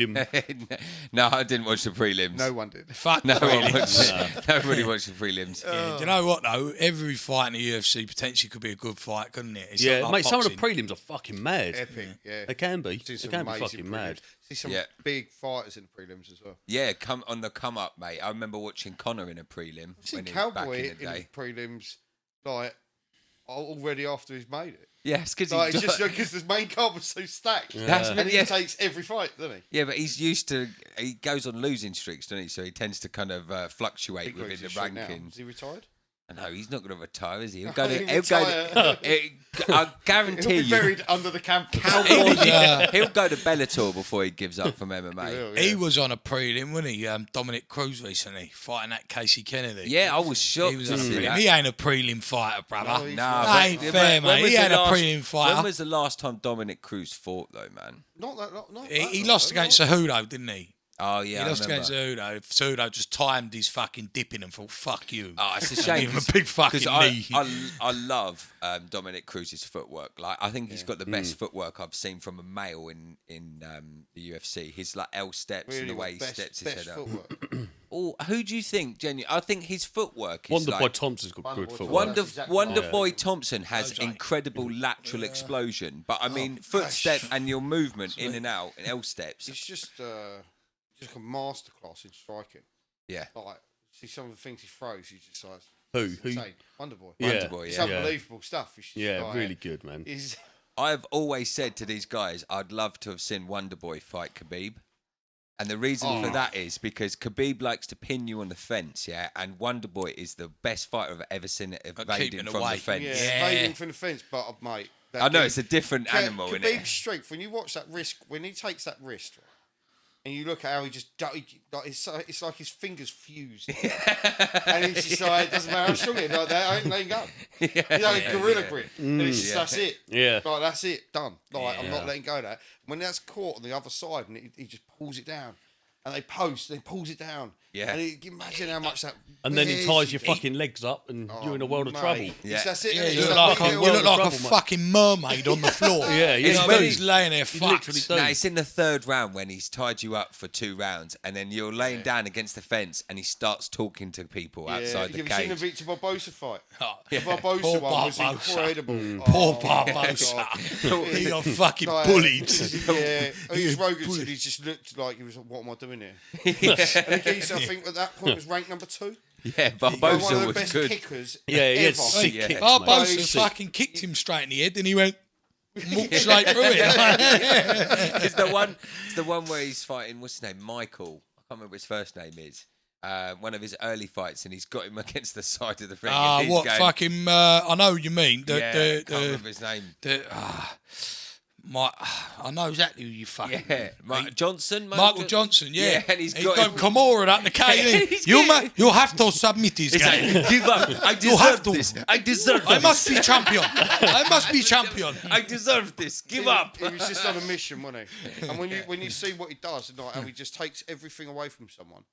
prelim. No, I didn't watch the prelims. No one did. Fuck No the one prelims. watched it. Nobody watched the prelims. Yeah, do you know what though? Every fight in the UFC potentially could be a good fight, couldn't it? It's Yeah, not like mate, some of the boxing. prelims are fucking mad. Epic, yeah. They can be. See They some can be amazing fucking prelims. mad. See some Yeah. big fighters in the prelims as well. Yeah, on the come up, mate. I remember watching Connor in a prelim. I've seen when he was back Cowboy in in the day. the prelims, like, already after he's made it. Yeah, it's because Like, it's just because the main card was so stacked. That's And he yeah. takes every fight, doesn't he? Yeah, but he's used to. He goes on losing streaks, doesn't he? So he tends to kind of fluctuate Big within the Rogers shot now. rankings. Is he retired? No, he's not going to retire, is he? He'll No, go to. he'll He'll go retire. I guarantee He'll be you. buried under the campus. He'll go to Bellator before he gives up from MMA. will, yeah. He was on a prelim, wasn't he? Dominic Cruz recently fighting that Casey Kennedy. Yeah, I was shocked. He was to on a see prelim. that. He ain't a prelim fighter, brother. No, he's Nah, not. That ain't fair, when mate. was He the ain't a last- prelim fighter. When was the last time Dominic Cruz fought, though, man? Not that. Not He that lost long, against Cejudo, didn't he? Oh yeah, He lost I remember. against Cejudo. Cejudo just timed his fucking dipping and thought, "Fuck you." Oh, it's a And shame. gave him a big fucking knee. I love Dominic Cruz's footwork. Like, I think he's got the best footwork I've seen from a male in the UFC. His like L steps Really, and the way he best, steps his best head up. footwork. Oh, who do you think? Genuinely, I think his footwork is Wonder like Boy Thompson's got Wonder good Boy footwork. Thompson. That's exactly Wonder right. Boy Thompson has Jose. incredible lateral explosion, but I mean gosh. footstep and your movement in and out and L steps. It's just like a masterclass in striking. Yeah, Like, see some of the things he throws, he's just like Who? insane. Wonder Boy. Yeah. Wonder Boy. It's Yeah. unbelievable stuff. It's just Yeah, like, really good, man. He's, I've always said to these guys, I'd love to have seen Wonder Boy fight Khabib. And the reason for that is because Khabib likes to pin you on the fence, yeah? And Wonder Boy is the best fighter I've ever seen evading keeping from away. the fence. yeah, evading from the fence, but mate. that I know, dude- it's a different animal, isn't Khabib's it? strength, when you watch that wrist, when he takes that wrist, right, and you look at how he just, it's like his fingers fused. And he's just like, it doesn't matter how strong he is, like that, I ain't letting go. He's like gorilla grip. And it's just, that's it. Yeah. Like, that's it, done. Like, I'm not letting go of that. When that's caught on the other side and he just pulls it down. And they post, and he pulls it down. Yeah. And you can imagine how much that. And then he wears ties your you. fucking legs up, and you're in a world of Mate, trouble. Yeah. That's it. Yeah, innit? you It's look that like, big you hill. look like a trouble, mate. fucking mermaid on the floor. Yeah, He's yeah. when he's laying there You literally fucked. do. No, it's in the third round when he's tied you up for 2 rounds, and then you're laying down against the fence, and he starts talking to people outside the You've seen the cage. Victor Barbosa fight? Oh, The Barbosa Poor one was Barbosa. incredible. Poor Oh, my Barbosa. God. He got fucking Like, bullied. Yeah, his Rogan said he just looked like he was. What am I doing here? And the geezer, I think, at that point was ranked number 2. Yeah, One of Barbosa the was best good. kickers. Yeah, he had ever. sick Yeah. kicks, Barbosa mate. fucking kicked him straight in the head, and he went walked straight through it. It's the one where he's fighting, what's his name? Michael. I can't remember what his first name is. One of his early fights, and he's got him against the side of the ring. and he's What going, fucking? I know what you mean. Yeah, I can't remember his name. I know exactly who you fucking. Yeah, Johnson. Michael Johnson, yeah. Yeah, and he's got got him- Kimura at the cage. He's You'll getting- you'll have to submit this He's game. like, give up. I You have deserve to. this. I deserve I this. must be champion. I must be champion. I deserve this. Give up. He was just on a mission, wasn't he? And when you see what he does, and like how he just takes everything away from someone,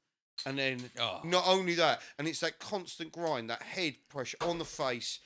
and then not only that, and it's that constant grind, that head pressure on the face.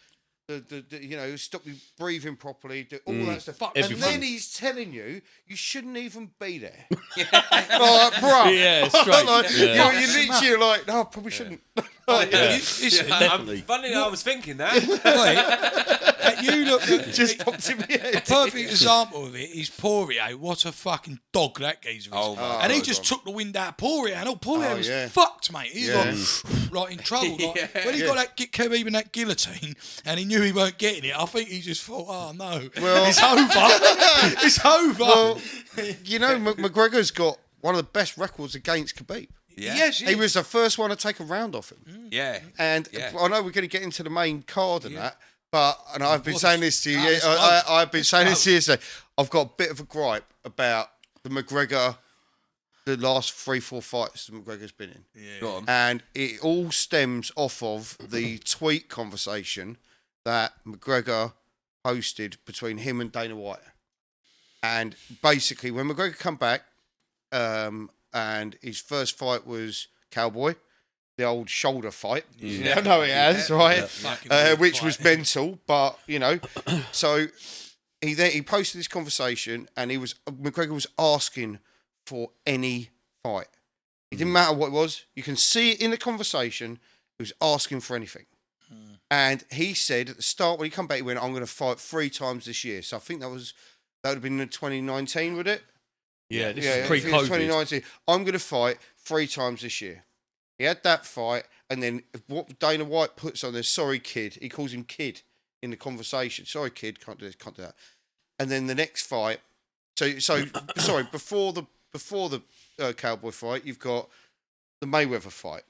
The stop you breathing properly, all that stuff. And everything. then he's telling you shouldn't even be there. Like, bro. Yeah, straight. Like, Yeah. you're literally like, no, I probably shouldn't. Listen, Definitely. Funny, I was thinking that. wait, you look. Just popped in my A head. perfect example of it is Poirier. What a fucking dog that geezer is. Oh, my and he God. just took the wind out of Poirier. And Poirier was yeah. fucked, mate. He Yeah. was like in trouble. Like, Yeah. when he got that Khabib in that guillotine and he knew he weren't getting it, I think he just thought, oh no, Well- it's over. It's over. Well, you know, McGregor's got one of the best records against Khabib. Yeah. Yes, He was the first one to take a round off him. Yeah. And Yeah. I know we're going to get into the main card and that, but I've been course. saying this to you. Let's go. I've been saying this to you yesterday. I've got a bit of a gripe about the McGregor, the last 3-4 fights that McGregor's been in. Go on. And it all stems off of the tweet conversation that McGregor posted between him and Dana White. And basically, when McGregor come back, and his first fight was Cowboy, the old shoulder fight. I know he has, right? Fucking good Which fight. was mental, but so he posted this conversation, and McGregor was asking for any fight. It didn't matter what it was. You can see it in the conversation. He was asking for anything. And he said at the start, when he come back, he went, I'm going to fight 3 times this year. So I think that would have been in 2019, would it? Yeah, this is pre-COVID. 2019. I'm going to fight 3 times this year. He had that fight, and then what Dana White puts on there, sorry, kid. He calls him kid in the conversation. Sorry, kid, can't do this, can't do that. And then the next fight, so sorry, before the Cowboy fight, you've got the Mayweather fight.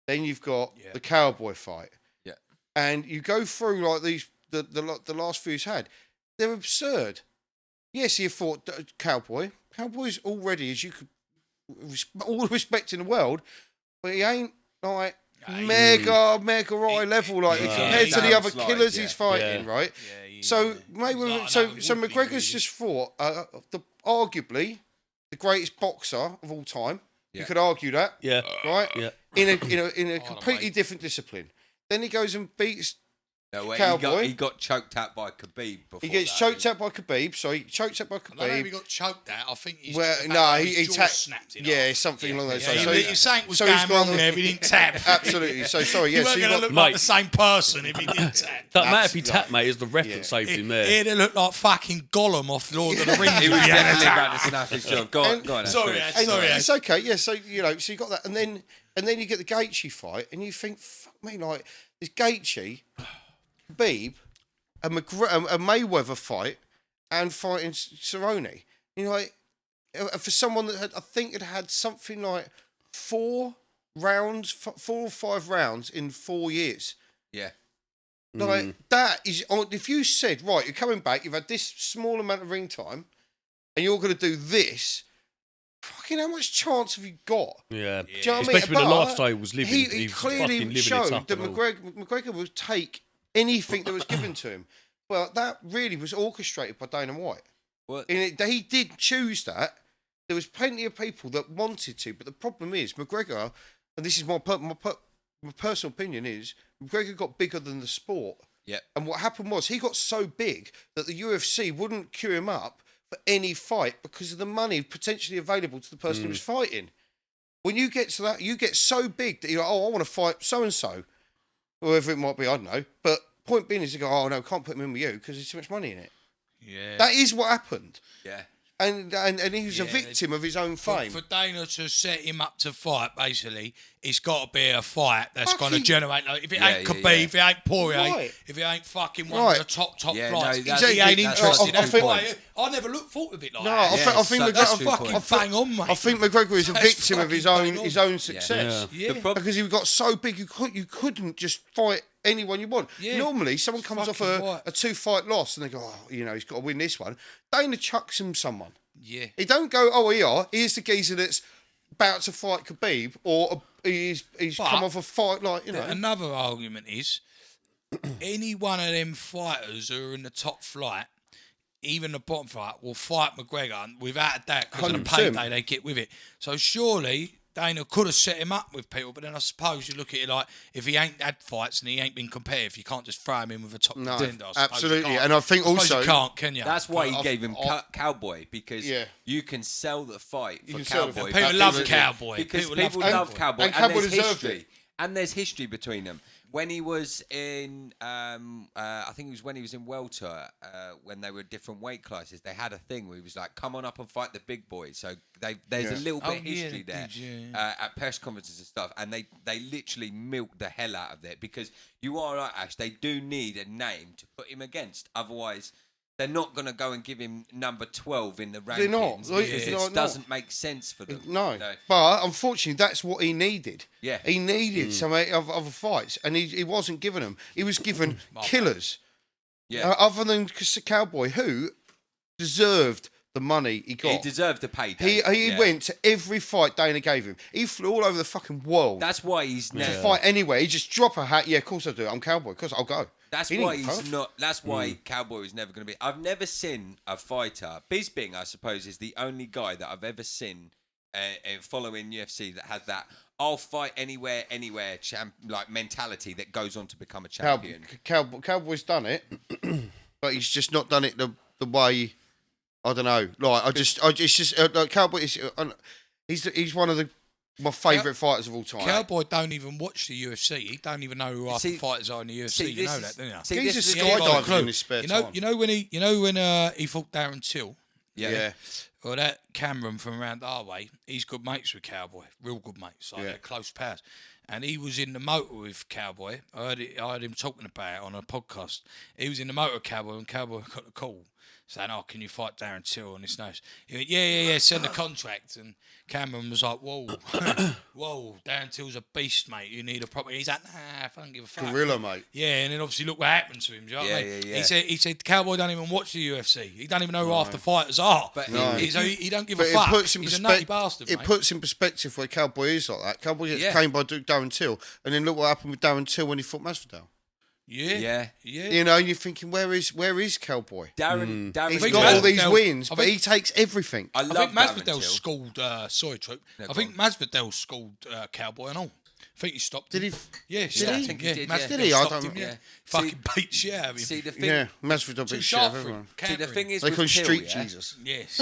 Then you've got the Cowboy fight. Yeah. And you go through like these, the last few he's had. They're absurd. Yes, he fought Cowboy. Cowboy's already, as you could, all the respect in the world, but he ain't like mega high level like compared to the other killers he's fighting, right? Yeah, so Mayweather, so McGregor's just fought arguably the greatest boxer of all time. You could argue that, right? Yeah. In a completely different discipline. Then he goes and beats Cowboy. He got choked out by Khabib before he gets choked out by Khabib. So he choked out by Khabib. I don't know if he got choked out. I think he's he snapped it off. something along those lines. So he was saying was going wrong there if he didn't tap. Absolutely. So sorry, he wasn't going to look like the same person if he didn't tap. That matter if he tapped, mate, is the ref that saved him there. He'd look like fucking Gollum off Lord of the Rings. He was definitely about to snap his job. Go on. Sorry. It's okay. Yeah. So so you got that, and then you get the Gaethje fight, and you think, fuck me, like this Gaethje, Khabib, a Mayweather fight, and fighting Cerrone. You know, like for someone that had, I think it had something like 4 or 5 rounds in 4 years. Yeah. Like that is, if you said, right, you're coming back, you've had this small amount of ring time, and you're going to do this. Fucking, how much chance have you got? Yeah. Do you know what I mean? Especially when the lifestyle he was living. He clearly showed that McGregor would take anything that was given to him. Well, that really was orchestrated by Dana White. He did choose that. There was plenty of people that wanted to, but the problem is McGregor, and this is my personal opinion, is McGregor got bigger than the sport. Yeah. And what happened was he got so big that the UFC wouldn't queue him up for any fight because of the money potentially available to the person who was fighting. When you get to that, you get so big that you're like, oh, I want to fight so-and-so, whoever it might be, I don't know. But point being is you go, oh, no, can't put him in with you because there's too much money in it. Yeah. That is what happened. Yeah. And he was a victim of his own fame. For Dana to set him up to fight, basically, it's got to be a fight that's going to generate. Like, if it ain't Khabib, if it ain't Poirier, if it ain't fucking one of the top flights, he ain't interested. I never thought of it like that. I think that's fucking bang on, mate. I think McGregor is a victim of his own success. Yeah. Because he got so big, you couldn't just fight anyone you want. Yeah. Normally, someone comes off a 2-fight loss and they go, oh, he's got to win this one. Dana chucks him someone. Yeah. He don't go, oh, here's the geezer that's about to fight Khabib, or he's come off a fight like, Another argument is, any one of them fighters who are in the top flight, even the bottom flight, will fight McGregor without a doubt because of the payday they get with it. So surely Dana could have set him up with people, but then I suppose you look at it like, if he ain't had fights and he ain't been competitive, you can't just throw him in with a top contender. Absolutely, and I think also you can't, can you? That's why he gave him Cowboy, because you can sell the fight for Cowboy. People love Cowboy. Because people love Cowboy, and Cowboy there's deserved history. it. And there's history between them. When he was in, I think it was when he was in welter, when they were different weight classes, they had a thing where he was like, "Come on up and fight the big boys." So there's a little bit of history there at press conferences and stuff, and they literally milked the hell out of it, because you are right, Ash. They do need a name to put him against, otherwise they're not going to go and give him number 12 in the rankings. They're not. It doesn't make sense for them. No. But unfortunately, that's what he needed. Yeah. He needed some other fights, and he wasn't given them. He was given killers. Yeah. Other than Cowboy, who deserved the money he got. He deserved the payday. He went to every fight Dana gave him. He flew all over the fucking world. That's why he's never... To fight anywhere. He just drop a hat. Yeah, of course I do. I'm Cowboy. Of course I'll go. That's why he's not. That's why Cowboy was never going to be. I've never seen a fighter. Bisping, I suppose, is the only guy that I've ever seen following UFC that has that "I'll fight anywhere, like mentality that goes on to become a champion. Cowboy's done it, but he's just not done it the way I don't know. Like it's just like Cowboy. He's one of my favourite fighters of all time. Cowboy don't even watch the UFC. He don't even know who half the fighters are in the UFC. You know that, don't you? He's a skydiver in his spare time. You know when he fought Darren Till. Yeah. Well, that Cameron from around our way, he's good mates with Cowboy, real good mates, like they're close pals. And he was in the motor with Cowboy. I heard him talking about it on a podcast. He was in the motor with Cowboy, and Cowboy got the call saying, "Oh, can you fight Darren Till on this nose?" He went, "Yeah, send the contract." And Cameron was like, "Whoa, whoa, Darren Till's a beast, mate. You need a proper." He's like, "Nah, I don't give a fuck." Gorilla, mate. Yeah, and then obviously look what happened to him. Do you know what I mean? He said Cowboy don't even watch the UFC. He don't even know who half the fighters are. But he don't give a fuck. He's a nutty bastard. It puts in perspective where Cowboy is like that. Cowboy gets came by Darren Till, and then look what happened with Darren Till when he fought Masvidal. Yeah. You know, you're thinking, where is Cowboy? Darren, he's got all these wins, but he takes everything. I think Masvidal schooled. Sorry, Troop. I think Masvidal schooled Cowboy and all. I think he stopped him. Did he? Yeah, I think he did. Did he? I don't know. Yeah. Fucking beat shit out of him. See the thing. Yeah, Masvidal beat shit out of everyone. See the thing is, They call him with Till, Street Jesus. Yes.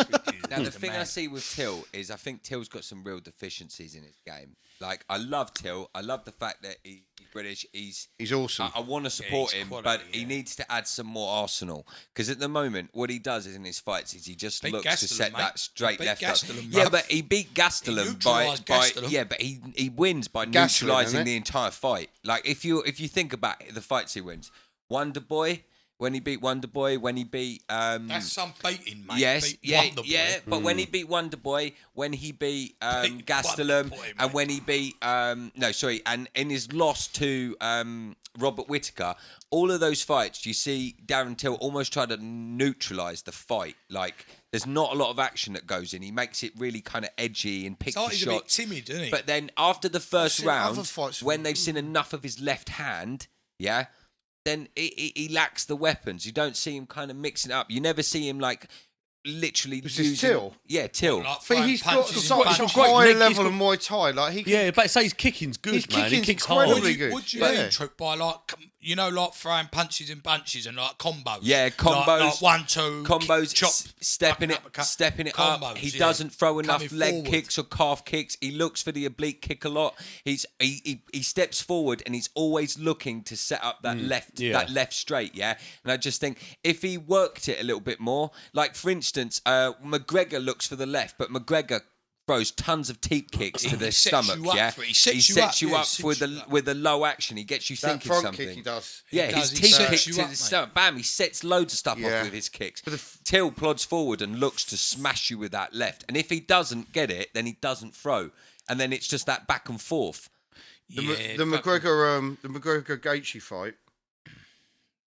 Now the thing I see with Till is I think Till's got some real deficiencies in his game. Like I love Till. I love the fact that he's British. He's awesome. I want to support him, quality, but he needs to add some more arsenal. Because at the moment, what he does is in his fights is he just looks to set that straight left up. Yeah, but he beat Gastelum by yeah, but he wins by neutralising the entire fight. Like if you think about the fights he wins, Wonder Boy. When he beat Wonder Boy, when he beat that's some beating, mate. Yes, but when he beat Wonder Boy, when he beat Gastelum, and when he beat and in his loss to Robert Whittaker, all of those fights, you see Darren Till almost try to neutralise the fight. Like there's not a lot of action that goes in. He makes it really kind of edgy and pick the shots. He's a bit timid, isn't he? But then after the first round, when they've seen enough of his left hand, then he lacks the weapons. You don't see him kind of mixing it up. You never see him like literally using... Till? Yeah, Till. But he's got such a high level of Muay Thai. Like he can, but say his kicking's good, man. He kicks hard. Would you trip by like throwing punches and bunches and like combos? Yeah, combos. Like 1, 2, combos. chop, stepping it combos, up. He doesn't throw enough leg forward. kicks or calf kicks. He looks for the oblique kick a lot. He steps forward and he's always looking to set up that left straight. Yeah, and I just think if he worked it a little bit more, like for instance, McGregor looks for the left, but McGregor throws tons of teep kicks to the stomach. He sets you up with the low action. He gets you thinking front something. Kick he does. Yeah, his teep kick to the stomach. Bam! He sets loads of stuff off with his kicks. Till plods forward and looks to smash you with that left. And if he doesn't get it, then he doesn't throw. And then it's just that back and forth. The McGregor Gaethje fight.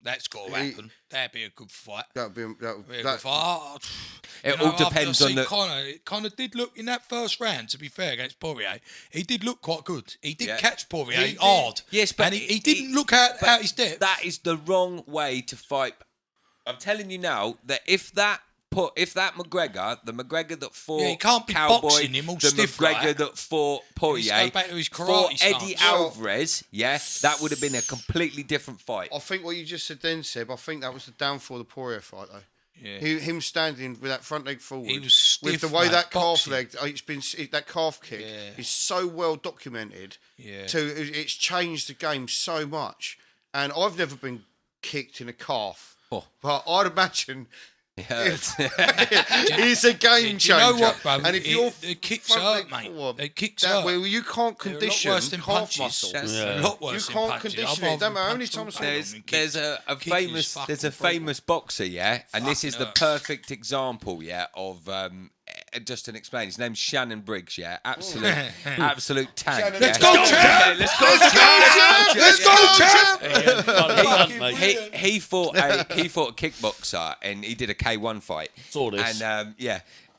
That's got to happen. That'd be a good fight. That'd be a good fight. It all depends on the... It kind of did look in that first round, to be fair, against Poirier. He did look quite good. He did catch Poirier hard. Yes, but... And he didn't look out his depth. That is the wrong way to fight. I'm telling you now that if that McGregor, the McGregor that fought he can't be Cowboy, boxing him all the stiff McGregor that fought Poirier, fought Eddie Alvarez, that would have been a completely different fight. I think what you just said then, Seb, I think that was the downfall of the Poirier fight, though. Yeah. Him standing with that front leg forward. He was stiff, with the way that calf boxing. leg, that calf kick is so well documented. Yeah. It's changed the game so much. And I've never been kicked in a calf, but I'd imagine. He's a game changer. You know what, bro? And if the kicks hurt, mate. The kicks hurt. Well, you can't condition calf muscle. A lot worse you can't condition it. Don't matter how many times. There's a famous boxer, and this is the perfect example, of. Just to explain, his name's Shannon Briggs, absolute tank. Let's go, champ! Let's go, champ! He fought a kickboxer and he did a K1 fight. Saw this.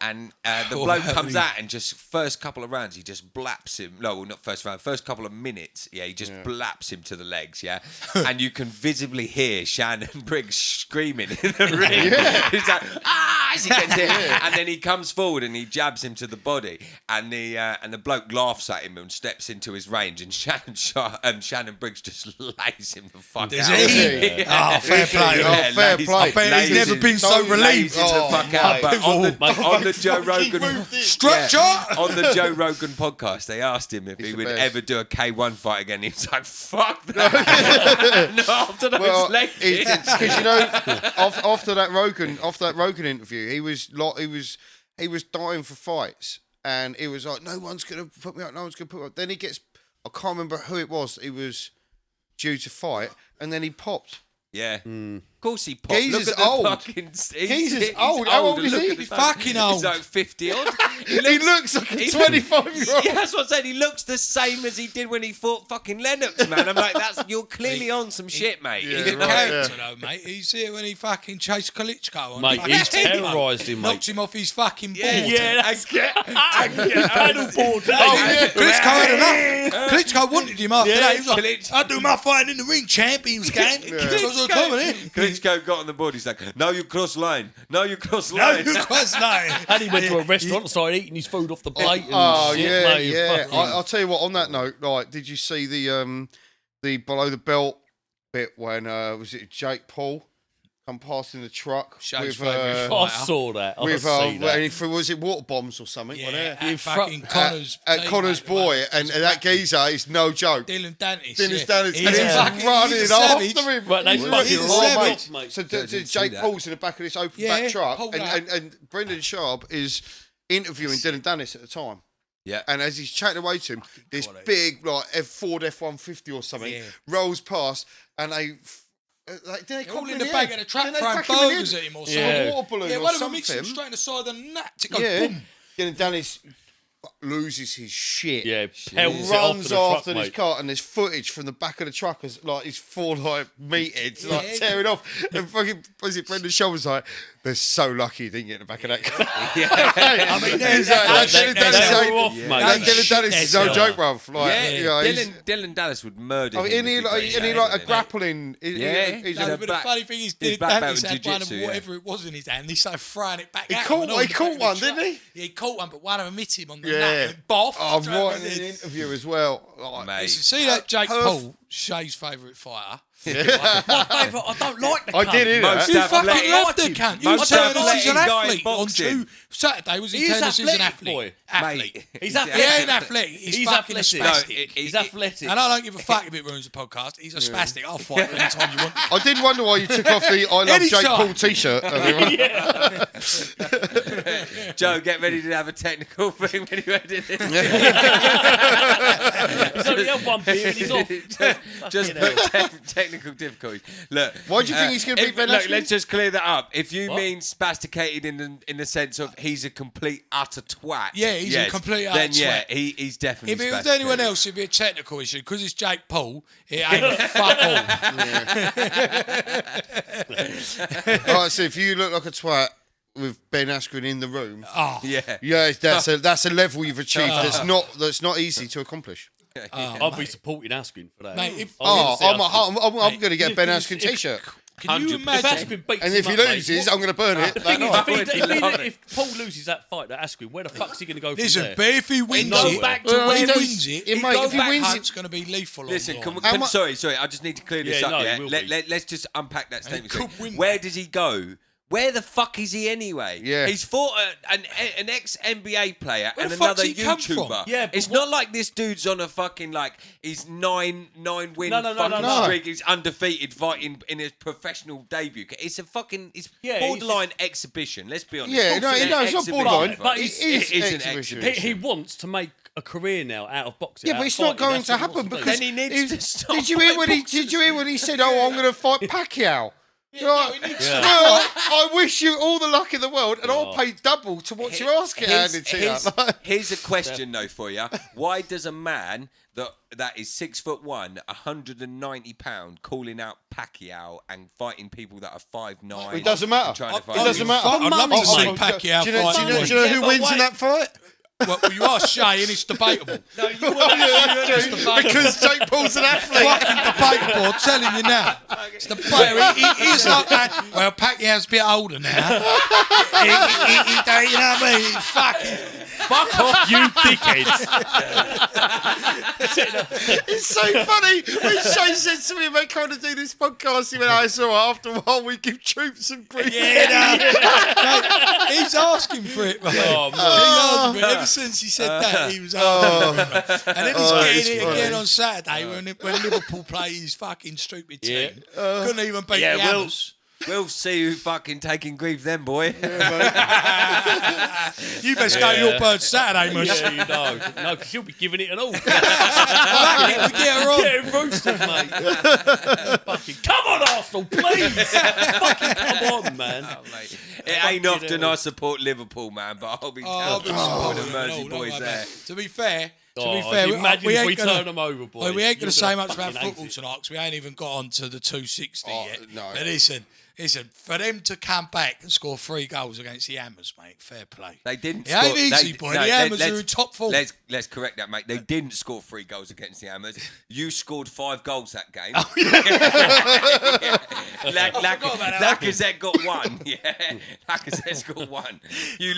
And the bloke comes out and just first couple of rounds he just blaps him. No, not first round. First couple of minutes, he just blaps him to the legs, and you can visibly hear Shannon Briggs screaming in the ring. He's like, as he gets hit, and then he comes forward and he jabs him to the body, and the bloke laughs at him and steps into his range, and Shannon Briggs just lays him the fuck Does out. he? Oh, fair play. Oh, fair play. I bet he's never been so relieved. The fuck out. But on the Joe Rogan Structure. on the Joe Rogan podcast, they asked him if he would ever do a K1 fight again. He was like, "Fuck that!" No, after those legs. Because you know, after that Rogan interview, he was dying for fights, and he was like, "No one's gonna put me up. No one's gonna put me up." Then he gets, I can't remember who it was. He was due to fight, and then he popped. Yeah. Of course he popped. Geezer's Look at the old. fucking... Geezer's old. How old is he? He's fucking old. He's like 50 odd. He looks like a 25-year-old. Yeah, that's what I'm saying. He looks the same as he did when he fought fucking Lennox, man. I'm like, you're clearly on some shit, mate. He's a character, though, mate. He's here when he fucking chased Klitschko on. Mate, he's terrorised him, mate. Knocked him off his fucking board. Yeah, that's paddle board. Klitschko had enough. Klitschko wanted him after that. He was like, Klitschko- "I'll do my fighting in the ring, champ." He was going. Klitschko's all coming in. Klitschko got on the board. He's like, "Now you cross line. Now you cross line." No, you cross line. And he went to a restaurant and started eating his food off the plate. Oh and shit, yeah, mate, yeah. fucking- I'll tell you what. On that note, like, did you see the below the belt bit when was it Jake Paul come past in the truck Shake's with favourite I saw that. I with see that. and if it was it water bombs or something? wasn't Yeah, it? at fucking Connor's. At Connor's boy, and that geezer is no joke. Dylan Dantis. Dennis yeah. Dennis, He's and a he's fucking- running he's a savage. after him. Right, they He's fucking running. roll Oh, off, mate. So didn't see Jake that. Paul's in the back of this open Yeah, back truck, pulled and Brendan Sharp is interviewing Dylan Dennis at the time. Yeah. And as he's chatting away to him, this quality. big like Ford F-150 or something rolls past, and they They're all in the back of the truck throwing burgers at him or something. Yeah. Water balloon Yeah, or one of them hits him something. straight in the side of the nut. It goes Yeah. boom. Dylan Dennis loses his shit. Yeah, Runs pelts it off to the after truck, this mate. car, and there's footage from the back of the truck as like his four like meatheads like Yeah. tearing off. And fucking was it Brendan Schaub was like, "They're so lucky he didn't get in the back of that car." I mean, He's like, that Dylan Dennis They ain't- were off, that mate. Dylan Dennis is no joke, bruv. Like, Yeah, you know, he's- Dylan Dallas would murder him. and he if like got and he shot, like a wouldn't he? grappling. Yeah. He's No, a, but the funny thing is, He's Dylan black belt Dantis in had one of jiu-jitsu, yeah. whatever it was in his hand. He started throwing it back He at caught- him. and all he the caught back of the one, truck. didn't he? Yeah, he caught one, but one of them hit him on the Yeah. nut and boff. I've straight right on in the an head. interview as well. Like, Mate. See that Jake Perf- Paul, Shay's favourite fighter. My favourite, I don't like the I cunt. did hear Most that. You athletic- fucking loved the cunt. You Most was telling us he's an athletic guy in athlete on boxing. Saturday. Was he He's telling us he's an athletic, athlete? boy. Athlete. Mate, He's He athletic. ain't athletic. He's fucking athletic. a spastic. He's athletic. And I don't give a fuck if it ruins the podcast. He's a spastic. I'll fight him anytime you want. I did wonder why you took off the "I love Jake Anytime. Paul" t-shirt. Joe, get ready to have a technical thing when you edit it. He's only had one beer and he's off. Just Fucking put technical difficulties. Look, Why do you think he's gonna beat Ben Look, Askren? let's just clear that up. If you What? mean spasticated in the sense of he's a complete utter twat, Yeah, he's a complete utter then yeah, twat. he's definitely. If it was spasticated. anyone else, it'd be a technical issue. Because it's Jake Paul, it ain't fuck all. All right, so if you look like a twat with Ben Askren in the room, Oh, Yeah, that's a level you've achieved. That's not easy to accomplish. I'll be supporting Askren for that. Mate, if- Oh, I'll I'm going to get a Ben Askren t-shirt, can you 100%. imagine? If Askren beats and him if he up, mate, loses, I'm going to burn it. The that thing is, night. if Paul loses that fight to Askren, where the fuck's he going to go from Listen, there? but if he wins No it, back when to he he does- wins it, Yeah, mate, if he wins it- it's going to be lethal. Listen, on can, mu- sorry, I just need to clear this Yeah, up. no, Yeah, it will be. let's just unpack that statement. could quick. win Where that. does he go? Where the fuck is he anyway? Yeah. He's fought an ex-NBA player Where and the fuck's another he come YouTuber. from? Yeah, but it's not like this dude's on a fucking he's nine win No, fucking streak. He's undefeated fighting in his professional debut. It's a fucking borderline exhibition. Let's be honest. Yeah, no, It's it's not exhibition borderline, fight. but it it's- is it is an exhibition. exhibition. He wants to make a career now out of boxing. Yeah, out but of it's not fighting. going That's to what he happen wants to do. because Then he needs to stop Did you hear when he? boxing. Did you hear when he said, "Oh, I'm going to fight Pacquiao"? no, he needs Yeah. Well, I wish you all the luck in the world, and I'll pay double to watch your ass get handed to you. Here's a question though for you. Why does a man that is 6'1", 190 £, calling out Pacquiao and fighting people that are 5'9"? It doesn't matter. and trying to It fight doesn't you? matter. I'd love to see Oh, Pacquiao do you know fight. who Yeah, but wins in wait. that fight? Well, you are Shay, and it's debatable. No, you That's true, because Jake Paul's an athlete. Fucking debatable, I'm telling you now. It's debatable. He's like that. Well, Pacquiao's a bit older now. You know what I mean? fuck off, you dickheads. It's so funny. When Shay said to me about trying to do this podcast, he went, "I saw after a while we give troops some grief." Yeah, no. He's asking for it, mate. Oh, man. He's asking for it. Ever since he said that, he was asking for it. And then he's getting it again on Saturday when Liverpool play his fucking stupid team. Couldn't even beat the Hammers. We'll see who fucking taking grief then, boy. You best go your bird Saturday, mate. Yeah, you know. No, because you'll be giving it an all. We get her on. Get him roasted, mate. Fucking, come on, Arsenal, please. Fucking come on, man. Oh, mate. It ain't often I support Liverpool, man, but I'll be supporting the Mersey boys there. To be fair, imagine if we turn them over, boys. We ain't going to say much about fucking football tonight because we ain't even got on to the 260 yet. No. But listen, for them to come back and score 3 goals against the Hammers, mate, fair play. They didn't It score. ain't easy, boy. The Hammers are in top form. Let's correct that, mate. They didn't score 3 goals against the Hammers. You scored 5 goals that game. Oh, yeah. Lacazette got 1. Yeah, Lacazette's got 1. You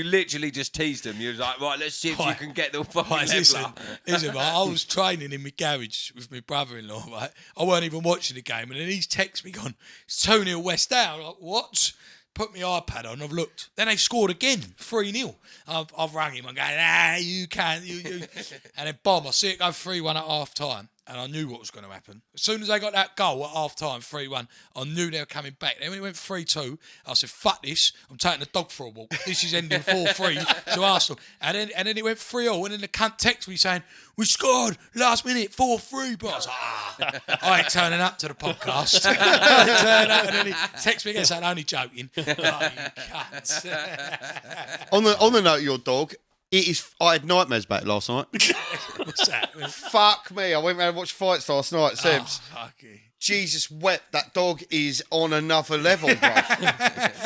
literally just teased them. You was like, right, let's see if you can get the fucking leveler. Listen, mate, I was training in my garage with my brother-in-law, right? I weren't even watching the game, and then he's texted me gone, it's 2-0 West Ham. I'm like, what? Put my iPad on, I've looked. Then they've scored again, 3-0. I've rang him, I'm going, you can't, you. And then, bomb, I see it go 3-1 at half-time. And I knew what was going to happen. As soon as they got that goal at half-time, 3-1, I knew they were coming back. Then when it went 3-2, I said, fuck this, I'm taking the dog for a walk. This is ending 4-3 to Arsenal. And then it went 3-0, and then the cunt texted me saying, we scored, last minute, 4-3, but I was like, I ain't turning up to the podcast. I ain't turning up. And then he texted me again saying, only joking. Oh, you cunts. On the note of your dog, I had nightmares about it last night. What's that? Fuck me. I went round and watched fights last night, Sebs. Fucky. Jesus wept. That dog is on another level, bro.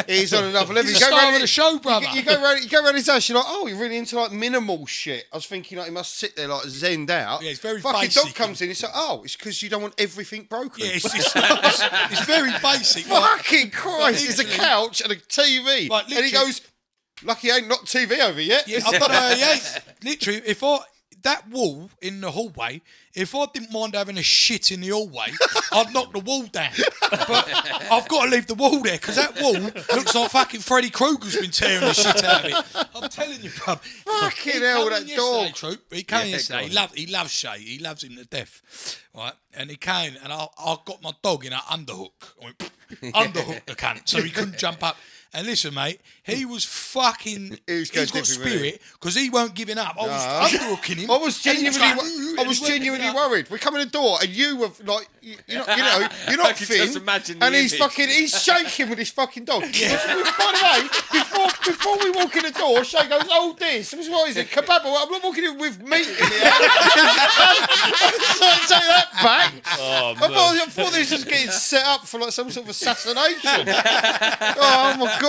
He's on another level. He's the star of the show, brother. You go around his house, you're like, oh, you're really into like minimal shit. I was thinking like he must sit there like zenned out. Yeah, it's very fucking basic. dog comes in, it's like, oh, it's because you don't want everything broken. Yeah, it's very basic. Fucking Christ, there's a couch and a TV. Like, and he goes, lucky ain't knocked TV over yet. Yeah, I've got literally, that wall in the hallway, if I didn't mind having a shit in the hallway, I'd knock the wall down. But I've got to leave the wall there because that wall looks like fucking Freddy Krueger's been tearing the shit out of it. I'm telling you, bruv. Fucking hell, that dog. He came yesterday. He loves Shay. He loves him to death. Right? And he came and I got my dog in an underhook. I went, underhook the cunt so he couldn't jump up. And listen, mate, he was fucking. He's got spirit because he weren't giving up. I was underhooking him. I was genuinely worried. We come in the door and you were like, you're not Finn. And he's shaking with his fucking dog. Yeah. By the way, before we walk in the door, Shay goes, "Oh, this. What is it? Kebab? I'm not walking in with meat in the air." Take that back. Oh, I thought this was getting set up for like some sort of assassination. Oh my God.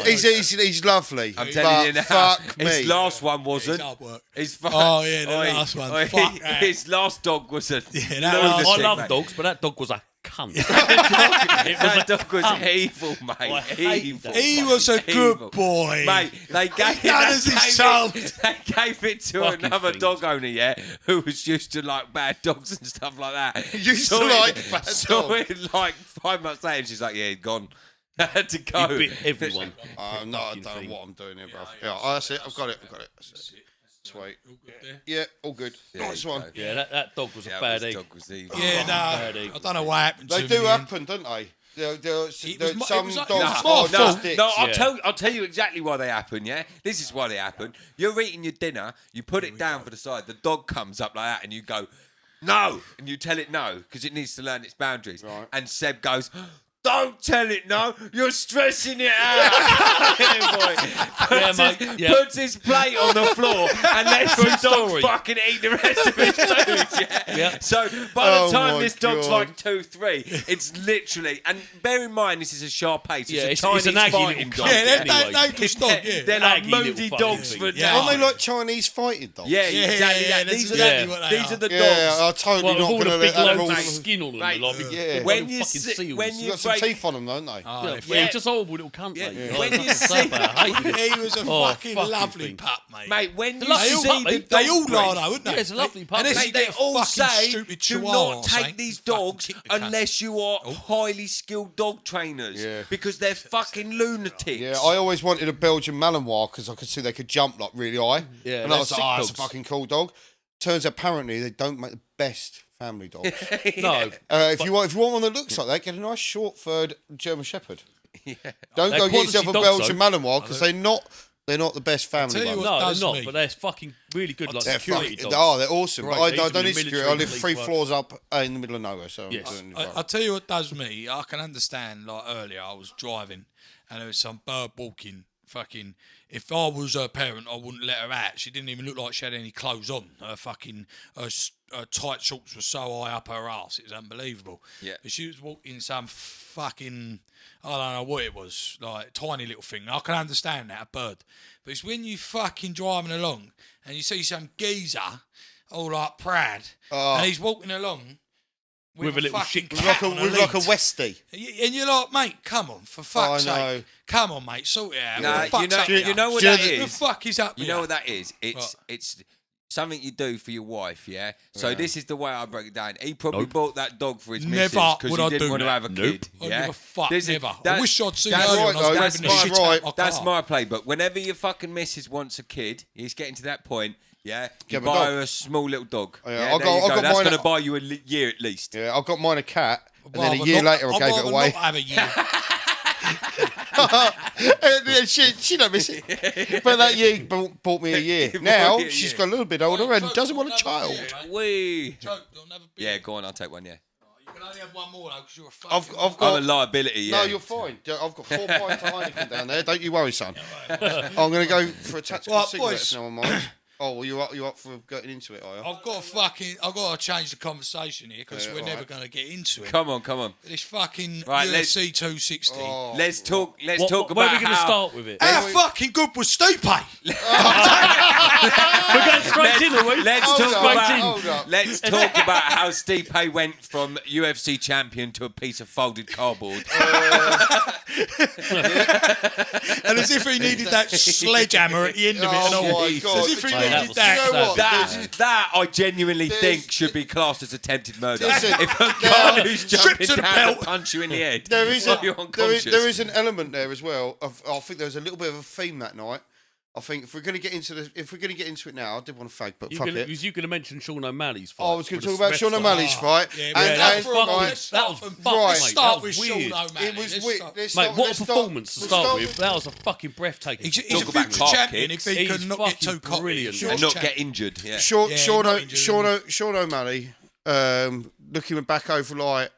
He's lovely. I'm telling you now. Fuck me. His last one wasn't. The last one. Fuck that. His last dog was a. I love dogs, but that dog was a cunt. That dog was evil, mate. Evil. He was a good boy. Mate, they gave it to another dog owner, yeah, who was used to like bad dogs and stuff like that. Used to like bad dogs. So it like 5 months later, and she's like, yeah, he's gone. I had to go. You bit everyone. No, I don't know what I'm doing here, bro. Yeah, that's it. I've got it. Sweet. Yeah, all good. Nice one. Yeah, that dog was a bad egg. Yeah, no, I don't know what happened to him. They do happen, don't they? I'll tell you exactly why they happen, yeah? This is why they happen. You're eating your dinner, you put it down for the side, the dog comes up like that and you go, no! And you tell it no, because it needs to learn its boundaries. Right. And Seb goes, Don't tell it, no. You're stressing it out. Puts his plate on the floor and lets the dog fucking eat the rest of his food. Yeah. So by the time this dog's like 2-3, it's literally, and bear in mind this is a sharp pace. It's an aggy little dog. They're like moody dogs for a day. Aren't they like Chinese fighting dogs? Yeah, exactly. These are the dogs. Yeah, I'm totally not going to let that rule. Skin on them. Yeah. When you got some teeth on them, don't they? Just horrible little cunt. When you see, he was a fucking lovely pup, mate. Mate, when you see they all are, though, wouldn't they? Yeah, it's a lovely pup. And they all say, stupid do chihuahua not take these dogs unless you are highly skilled dog trainers. Yeah. Because they're fucking lunatics. Yeah, I always wanted a Belgian Malinois because I could see they could jump like really high. Yeah, and I was they're like, sick it's a dogs. fucking cool dog. Turns out apparently they don't make the best family dogs. No. If you want one that looks like that, get a nice short furred German Shepherd. Don't They're go get yourself a quality dogs, Belgian though. Malinois because they're not the best family tell you ones. what- No, does they're not, me. but they're fucking really good, like They're security fucking, dogs. they're awesome. Right, But they I used to don't be need security. I military live police 3 work. floors up in the middle of nowhere. So Yes. I'm doing I'll tell you what does me. I can understand, like earlier, I was driving and there was some bird walking. Fucking, if I was her parent, I wouldn't let her out. She didn't even look like she had any clothes on. Her tight shorts were so high up her ass, it was unbelievable. Yeah. But she was walking some fucking, I don't know what it was, like tiny little thing. I can understand that, a bird. But it's when you fucking driving along and you see some geezer all like proud and he's walking along With a little fucking shit cat cap on a with like a lead. Westie. And you're like, mate, come on, for fuck's I know. sake. Come on, mate, sort it out. Nah, What the fuck's up with you know what Do you that know The is? fuck is up You with know you? what that is? It's something you do for your wife, yeah? So this is the way I break it down. He probably bought that dog for his missus Never because would he I didn't do want to that. have a kid. I Yeah? give a fuck, This is- never. I that- wish I'd seen that's earlier right, when I was though, grabbing the that's shit right. out my That's car. my play. But whenever your fucking missus wants a kid, he's getting to that point, yeah? You Give him a buy dog. her a small little dog. Yeah, Yeah, I'll there go- you I'll go. go That's mine- going to buy you a year at least. Yeah, I've got mine a cat, and then a Rather year not- later I I'd gave it rather away. not have a year. she don't miss it. But that year bought me a year. Now me a she's year. got a little bit older and Joke, doesn't want a you'll child. never be- Wee. Joke, you'll never be- Yeah, go on. I'll take one, yeah. You can only have one more though, because you're a fucking... I've I'm got. a liability, yeah. No, you're fine. I've got 4 pints of Heineken down there. Don't you worry, son. I'm going to go for a tactical Right, cigarette boys. if no one minds. Oh, well, you up for getting into it, are you? I've got to change the conversation here, because we're never going to get into it. Come on. This fucking Right, UFC 260. Oh. Let's talk Where about are we going to how... start with it? How fucking good was Stipe? We're going straight in, are we? Let's Hold talk up, about hold up. let's talk about how Stipe went from UFC champion to a piece of folded cardboard. And as if he needed that sledgehammer at the end of it and all. Oh, my God. As if he Mate, that needed was that. You know what? That I genuinely think should be classed as attempted murder. Listen, If a guy who's stripped jumping to the down belt. to punch you in the head, There is, while you're unconscious. there is an element there as well. I think there was a little bit of a theme that night. I think if we're going to get into it now, I did want to fake, but fuck it. Was you going to mention Sean O'Malley's fight? I was going to with talk the about Sean ref O'Malley's fight. Yeah, and, that and was fucking- right, that was fucked, Right. mate. Start That with was Sean weird. O'Malley. it was Let's weird. start- Let's Mate, start- what a let's performance to let's start with. That was a fucking breathtaking. He's a Talk about future cock champion kicks. if he He's can not get fucking too cocky. brilliant. Sure and not champion. get injured. Yeah. Sean, Yeah, Sean, not O- injured. Sean O'Malley, looking back over like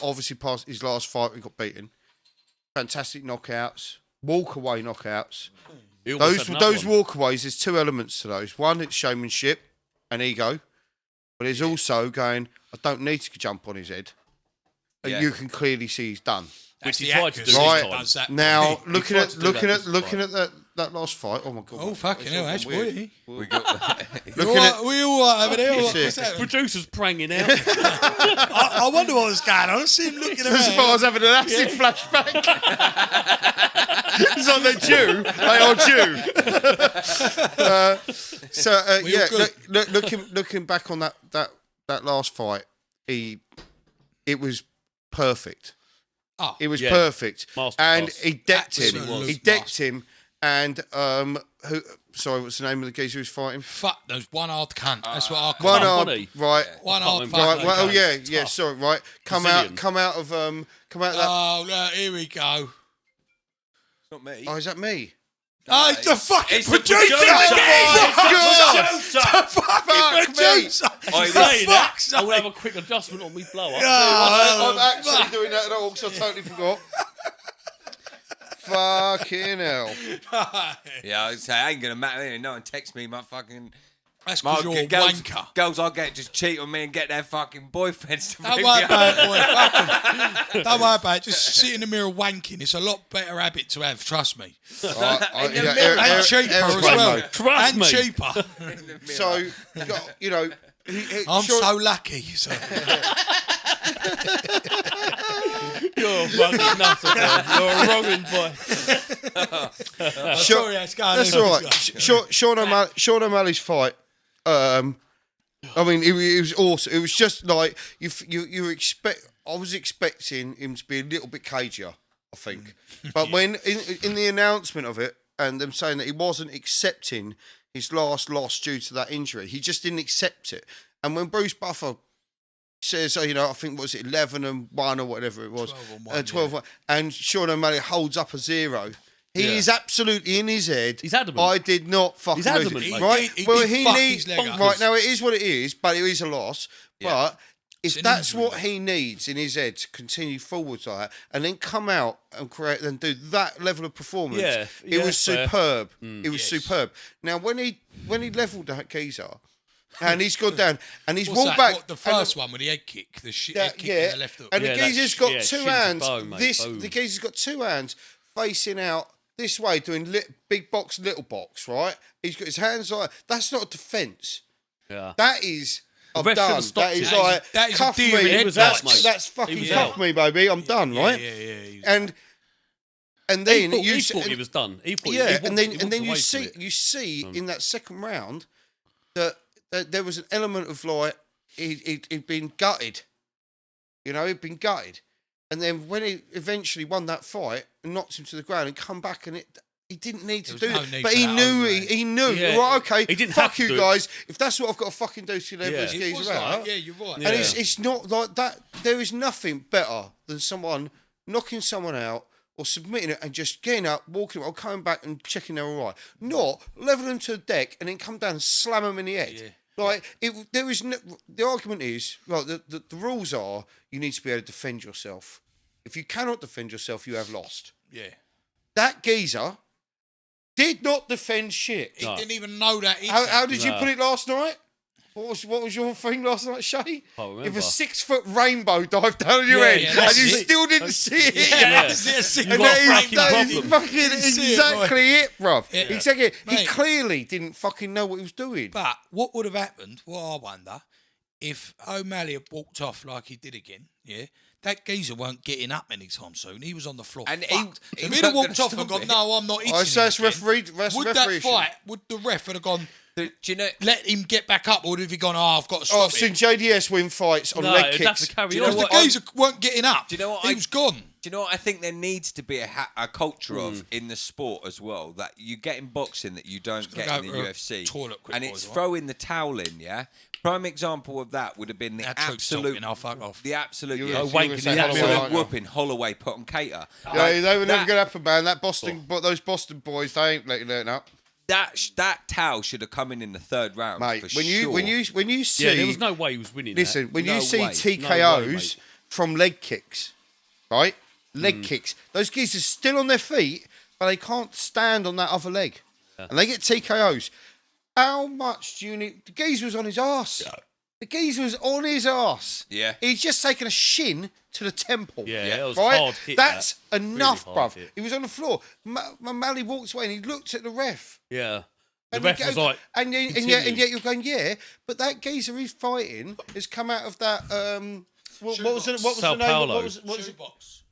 obviously past his last fight, he got beaten. Fantastic knockouts, walkaway knockouts. He almost Those had another one. walkaways, there's 2 elements to those. One, it's showmanship and ego, but there's also going, I don't need to jump on his head. And Yeah. you can clearly see he's done. Which That's he the tried to actors do Right. this that time. does that. Now, looking tried at to do that looking this at that last fight, oh my god! Oh, fucking hell, that's weird. We got Looking at We all over there. That's What's it. that? Producers pranging out. I wonder what was going on. I see him looking as if I around. was having an acid flashback. It's like they're Jew. They are Jew. We Yeah, all good. looking back on that last fight, it was perfect. Oh, It was Yeah. perfect, Masterclass. and he decked him. Absolute He decked master. him, and who? Sorry, what's the name of the geezer who was fighting? fuck, there's one hard cunt. That's what I call One him. arm, funny. right? One Can't hard remember. fuck. Right. Well, oh cunt. yeah, It's yeah. tough. Sorry, right. Come Brazilian. out of that. Oh, look, here we go. not me. Oh, is that me? Oh, it's the fucking It's the producer! Fuck me. Oi, Saying that, fuck's I will have a quick adjustment on me blower. I'm actually doing that at all because I totally forgot. Fucking hell. Yeah, I say I ain't gonna matter. No one text me my fucking. That's because you're a wanker. Girls I get just cheat on me and get their fucking boyfriends to Don't bring worry me about up. it, boy. Don't worry about it. Just sit in the mirror wanking. It's a lot better habit to have, trust me. And cheaper as well. Trust me. And cheaper. So, you know, I'm so lucky. So. You're a fucking nutter, boy. You're a wronging boy. Sorry, that's going That's on. all right. Sean O'Malley's fight. I mean, it was awesome. It was just like you expect. I was expecting him to be a little bit cagier, I think. But when in the announcement of it and them saying that he wasn't accepting his last loss due to that injury, he just didn't accept it. And when Bruce Buffer says, I think, was it 11-1 or whatever it was, 12-1, and Sean O'Malley holds up a 0. He is absolutely in his head. He's adamant. I did not fucking He's adamant, lose it. mate. Right? He Well, did he fuck needs his leg up. right now. It is what it is, but it is a loss. But if an that's injury, what he needs in his head to continue forwards like that, and then come out and create and do that level of performance, it was fair. superb. It was superb. Now when he levelled that geezer. And he's gone down, and he's walked back. What, the first one with the head kick, the head kick and the left hook. And the geezer's got two shin to hands. bone, mate, boom. The geezer's got two hands facing out this way, doing big box, little box. Right? He's got his hands like that's not a defence. Yeah. That is. I'm ref should have done. stopped That is it. like That is cuff a deer me. He was out, mate. That's He fucking was cuff out. me, baby. I'm done, right? Yeah. And He then thought, you he thought he was done. He thought, yeah, he and walked then you away from see it. in that second round that there was an element of like he'd been gutted, you know, he'd been gutted, and then when he eventually won that fight and knocked him to the ground and come back and he didn't need to do no it, need but for he that knew overhand. he knew Yeah, right, okay, he didn't fuck have to you do it. guys, if that's what I've got to fucking do to level this It was geezer out. like, yeah, you're right. And Yeah. it's not like that. There is nothing better than someone knocking someone out or submitting it and just getting up, walking, or coming back and checking they're all right. Not level them to the deck and then come down and slam them in the head. Yeah. Like there is no, the argument is well the rules are you need to be able to defend yourself. If you cannot defend yourself, you have lost. Yeah. That geezer did not defend shit. He didn't even know that. How did you No. put it last night? What was your thing last night, Shay? Can't remember. If a 6-foot rainbow dived down on your head Yeah, and that's you it. still didn't see it, Yeah. That's it. You and got that a is, fucking that is problem. fucking Didn't see it, exactly it, bruv. Yeah. Exactly. He Mate. clearly didn't fucking know what he was doing. But what would have happened, what I wonder, if O'Malley had walked off like he did again, yeah, that geezer weren't getting up anytime soon. He was on the floor. And fucked. he If he'd have weren't walked gonna off and stop gone, it. no, I'm not eating I say him that's again, referee. would that fight, would the ref have gone, Do you know? let him get back up, or would he gone, I've got to Oh, I've stop seen it? JDS win fights on No, leg it'd have kicks. to carry Do you on. know The what I- geezer weren't getting up. Do you know what He I- was gone. Do you know what I think there needs to be a culture of in the sport as well that you get in boxing that you don't get go in the to a UFC, toilet quick, and boys, it's right? throwing the towel in. Yeah, prime example of that would have been the Our troops absolute, talking, I'll fuck off. the absolute, You yeah, were- wanking you were the saying absolute Holloway, absolute aren't you? whooping Holloway put on Cater. Yeah, they were never that- going to happen, man. That Boston, but those Boston boys, they ain't letting it up, That towel should have come in the third round, mate. for When you see, Yeah, there was no way he was winning. listen, that. when No you see way. TKOs No way, mate. from leg kicks, right? Leg kicks. Those geezers are still on their feet, but they can't stand on that other leg, and they get TKOs. How much do you need? The geezer was on his arse. The geezer was on his arse. Yeah. He's just taken a shin to the temple. Yeah, that was right? hard hit, That's that. enough, Really hard bruv. hit. He was on the floor. Malley walked away and he looked at the ref. Yeah. The And ref he was go- like, and yet you're going, yeah, but that geezer he's fighting has come out of that. What was the Sao name? Paulo. What was Shoot box.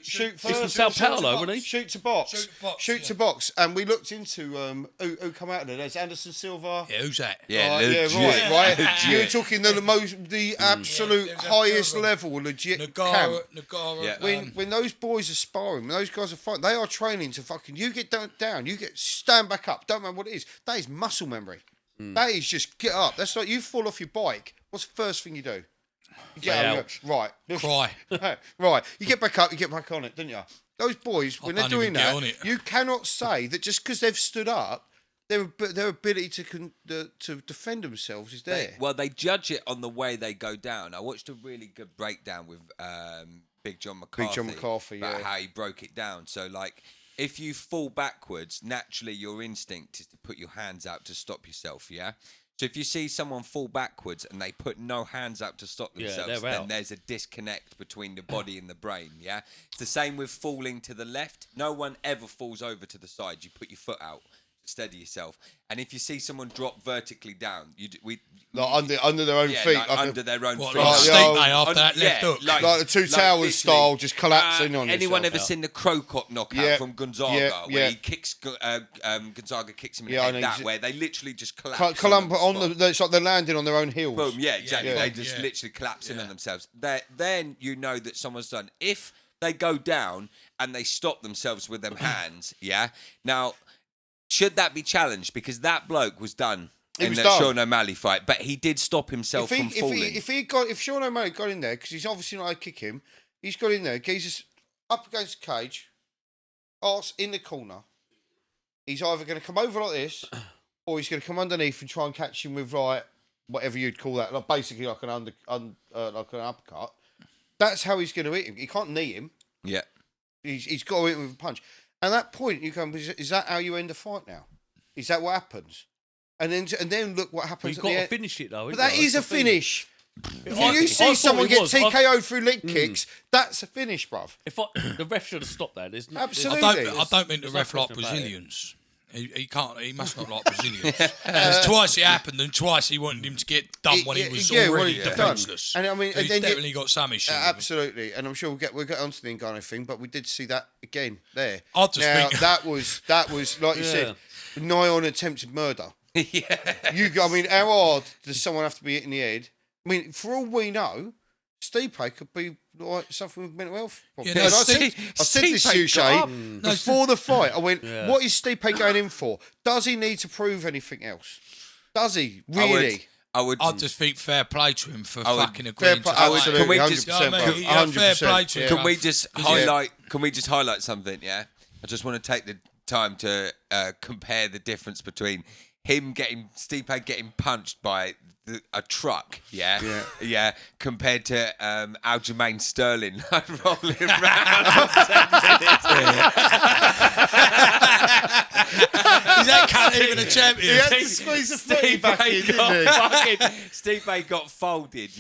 shoot he's from first? Sao shoot to Paulo, box. wasn't he? Shoot to box. Shoot to box, Shoot yeah. to box. And we looked into who come out of there. There's Anderson Silva. Yeah, who's that? Yeah, Yeah, legit. right. You're talking the absolute Yeah, there's that highest further. level, legit camp. Nagara. Yeah. When those boys are sparring, when those guys are fighting, they are training to fucking. You get down, you get stand back up. Don't matter what it is. That is muscle memory. That is just get up. That's like you fall off your bike. What's the first thing you do? You get up, ouch. right. Cry. Right. You get back up, you get back on it, don't you? Those boys, when they're don't even doing get on that, it. you cannot say that just because they've stood up, their ability to defend themselves is there. They judge it on the way they go down. I watched a really good breakdown with Big John McCarthy about how he broke it down. So, like, if you fall backwards, naturally your instinct is to put your hands out to stop yourself, yeah? So if you see someone fall backwards and they put no hands out to stop themselves, then there's a disconnect between the body and the brain, yeah? It's the same with falling to the left. No one ever falls over to the side. You put your foot out to steady yourself. And if you see someone drop vertically down, under their own feet. Like under their own feet. Like Steve May after that left hook. Like the Two Towers style, just collapsing on anyone yourself. ever seen the Crocop knockout from Gonzaga, where he kicks Gonzaga kicks him in the head where they literally just collapse. It's like they're landing on their own heels. Boom, yeah, exactly. They just literally collapse in on themselves. Then you know that someone's done. If they go down and they stop themselves with them hands, now should that be challenged? Because that bloke was done. In the Sean O'Malley fight, but he did stop himself from falling. If Sean O'Malley got in there, because he's obviously not going to kick him, he's got in there. He's up against the cage, arse in the corner. He's either going to come over like this, or he's going to come underneath and try and catch him with like whatever you'd call that, like basically like an uppercut. That's how he's going to hit him. He can't knee him. Yeah, he's got to hit him with a punch. And at that point, you go, is that how you end a fight now? Is that what happens? And then look what happens at the end. You've got to finish it, though, But that is a finish. If you see someone get TKO'd through leg kicks, that's a finish, bruv. The ref should have stopped that. Absolutely. I don't think the ref like Brazilians. He can't. He must not like Brazilians. Because twice it happened, and twice he wanted him to get done when he was already defenceless. And I mean, he's definitely got some issues. Absolutely, and I'm sure we'll get onto the Ngannou thing, but we did see that again there. I just think that was like you said, nigh on attempted murder. I mean, how hard does someone have to be hit in the head? I mean, for all we know, Stipe could be like suffering with mental health problems. Yeah, I said this to you, Shay, before the fight. I went, what is Stipe going in for? Does he need to prove anything else? Does he really? I just think fair play to him for fucking agreeing to absolutely, Can we 100%, fair play to him. Can we just highlight something? Yeah, I just want to take the time to compare the difference between Stipe getting punched by a truck, compared to Aljamain Sterling rolling around. Is that cat even a champion? He had to squeeze the footy back in, didn't he? Stipe got folded,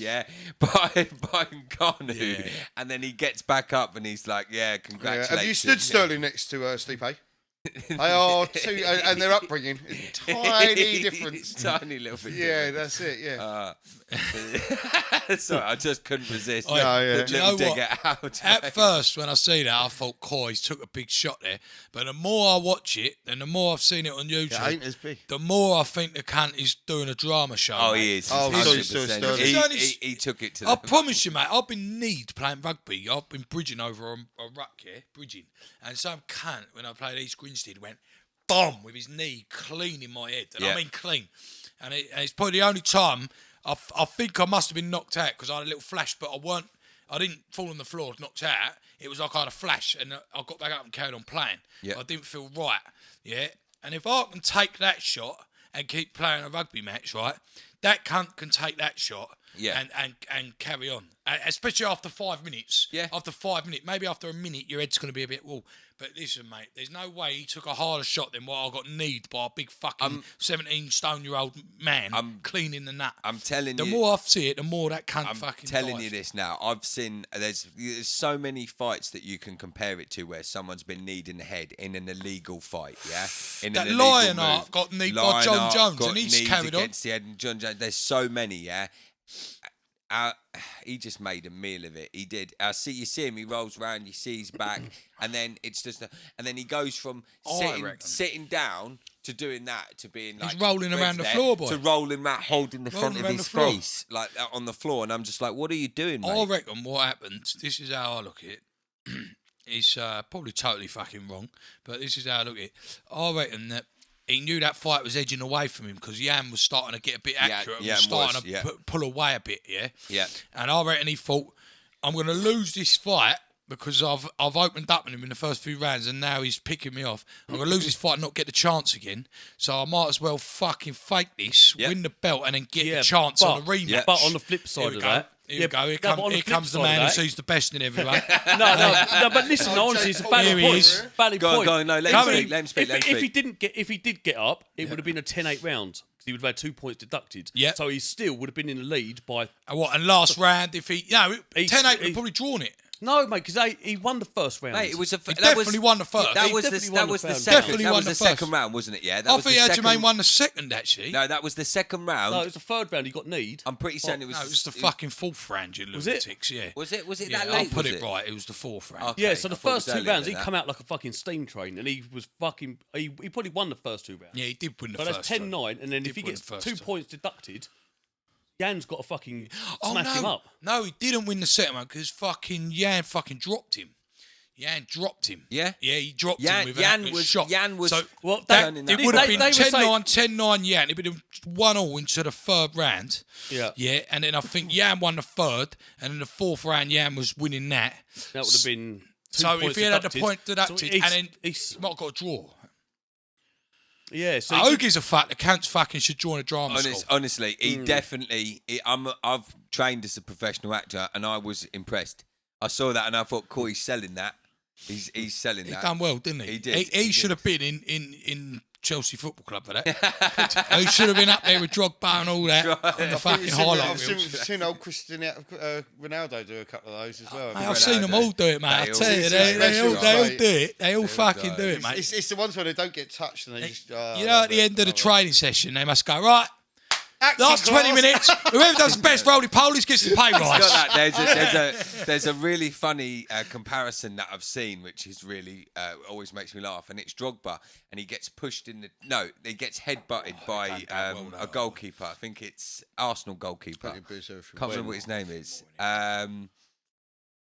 by Ngannou, and then he gets back up and he's like, congratulations. Have you stood Sterling next to Stipe? They are two, and their upbringing is tiny difference. Tiny little bit. Yeah, that's it. Yeah. Sorry, I just couldn't resist. Do you know what? At first, when I see that, I thought, he's took a big shot there. But the more I watch it, and the more I've seen it on YouTube, it ain't as big. The more I think the cunt is doing a drama show. Oh, mate. he is. Oh, 100%. He took it to I promise you, mate, I've been kneed playing rugby. I've been bridging over a ruck here, and some cunt, when I played East Grinstead, went bomb with his knee clean in my head. And I mean clean. And it's probably the only time I think I must have been knocked out because I had a little flash, but I didn't fall on the floor, knocked out. It was like I had a flash and I got back up and carried on playing. Yeah. I didn't feel right. Yeah. And if I can take that shot and keep playing a rugby match, right, that cunt can take that shot and carry on. Especially after 5 minutes. Yeah. After 5 minutes. Maybe after a minute, your head's going to be a bit wall. But listen, mate, there's no way he took a harder shot than what I got kneed by a big fucking 17-stone-year-old man cleaning the nut. I'm telling you. The more I see it, the more that cunt I'm fucking telling dies. you this now. I've seen, there's so many fights that you can compare it to where someone's been kneed in the head in an illegal fight, In that an illegal Lionheart move. got kneed by John Jones and he's carried on. Against the head and John Jones. There's so many, he just made a meal of it. He did. You see him. He rolls around. You see his back, and then it's just, and then he goes from sitting down to doing that to being like he's rolling around the floor, boy. To rolling around, holding the front of his face like on the floor, and I'm just like, what are you doing, mate? I reckon what happened. This is how I look at it. It's probably totally fucking wrong, but this is how I look at it. I reckon that he knew that fight was edging away from him because Jan was starting to get a bit accurate. Jan was starting was, to pull away a bit, Yeah. And I reckon he thought, I'm going to lose this fight because I've opened up on him in the first few rounds and now he's picking me off. I'm going to lose this fight and not get the chance again. So I might as well fucking fake this, win the belt, and then get the chance on the rematch. Yeah. But on the flip side of that... Here we go. Here comes the man who sees the best in everyone. No, but listen, honestly, it's a valid Here he point. is. Valid point. Go on, no, let him speak. If he did get up, it would have been a 10-8 round because he would have had 2 points deducted. Yeah. So he still would have been in the lead by... And last round, if he... 10-8 would have probably drawn it. No, mate, because he won the first round. Mate, it was He definitely won the first. That was the second round, wasn't it? Yeah. I think Jermaine won the second, actually. No, that was the second round. No, it was the third round. He got kneed. I'm pretty certain it was. No, it was the fucking fourth round, you lunatics. Yeah. Was it Yeah, that I'll late? put it right. It was the fourth round. Okay, Yeah, so the I thought it first was 2 earlier rounds, than he that. come out like a fucking steam train, and he was fucking... He probably won the first 2 rounds. Yeah, he did win the But first. that's 10-9, and then if he win gets the first 2 two. points deducted, Jan's got to fucking Oh, smash him up. No, he didn't win the second one because fucking Jan fucking dropped him. Jan dropped him. Yeah? Yeah, he dropped Jan- him with Jan an accurate was- shot. Jan was So Well, turning it that would have been they were saying- 10-9 Jan. It would have been 1-1 into the third round. Yeah. Yeah, and then I think Jan won the third, and in the fourth round, Jan was winning that. That would have been 2 So points if he had deducted. the point deducted, So and then he's- he might have got a draw. Yeah, so Who gives a fuck? The cunts fucking should join a drama school. Honestly, he definitely. I've trained as a professional actor, and I was impressed. I saw that, and I thought, cool, he's selling that. He's selling He that. done well, didn't he? He did. He should have been in Chelsea Football Club for that. He should have been up there with Drogba and all that on the fucking highlight I've reels. seen old Cristiano Ronaldo do a couple of those as well. Mate, I've seen them all do it, mate. I They tell you, all- they all Right. do it. They all fucking do it, It's, mate. it's the ones where they don't get touched and they just. You know, at the end of the training session, they must go, right, last 20 minutes, whoever does the best roly-polies gets the pay It's rise. got that. There's a really funny comparison that I've seen, which is really always makes me laugh, and it's Drogba, and he gets pushed in the he gets headbutted by a goalkeeper. I think it's Arsenal goalkeeper. Can't remember what his name is.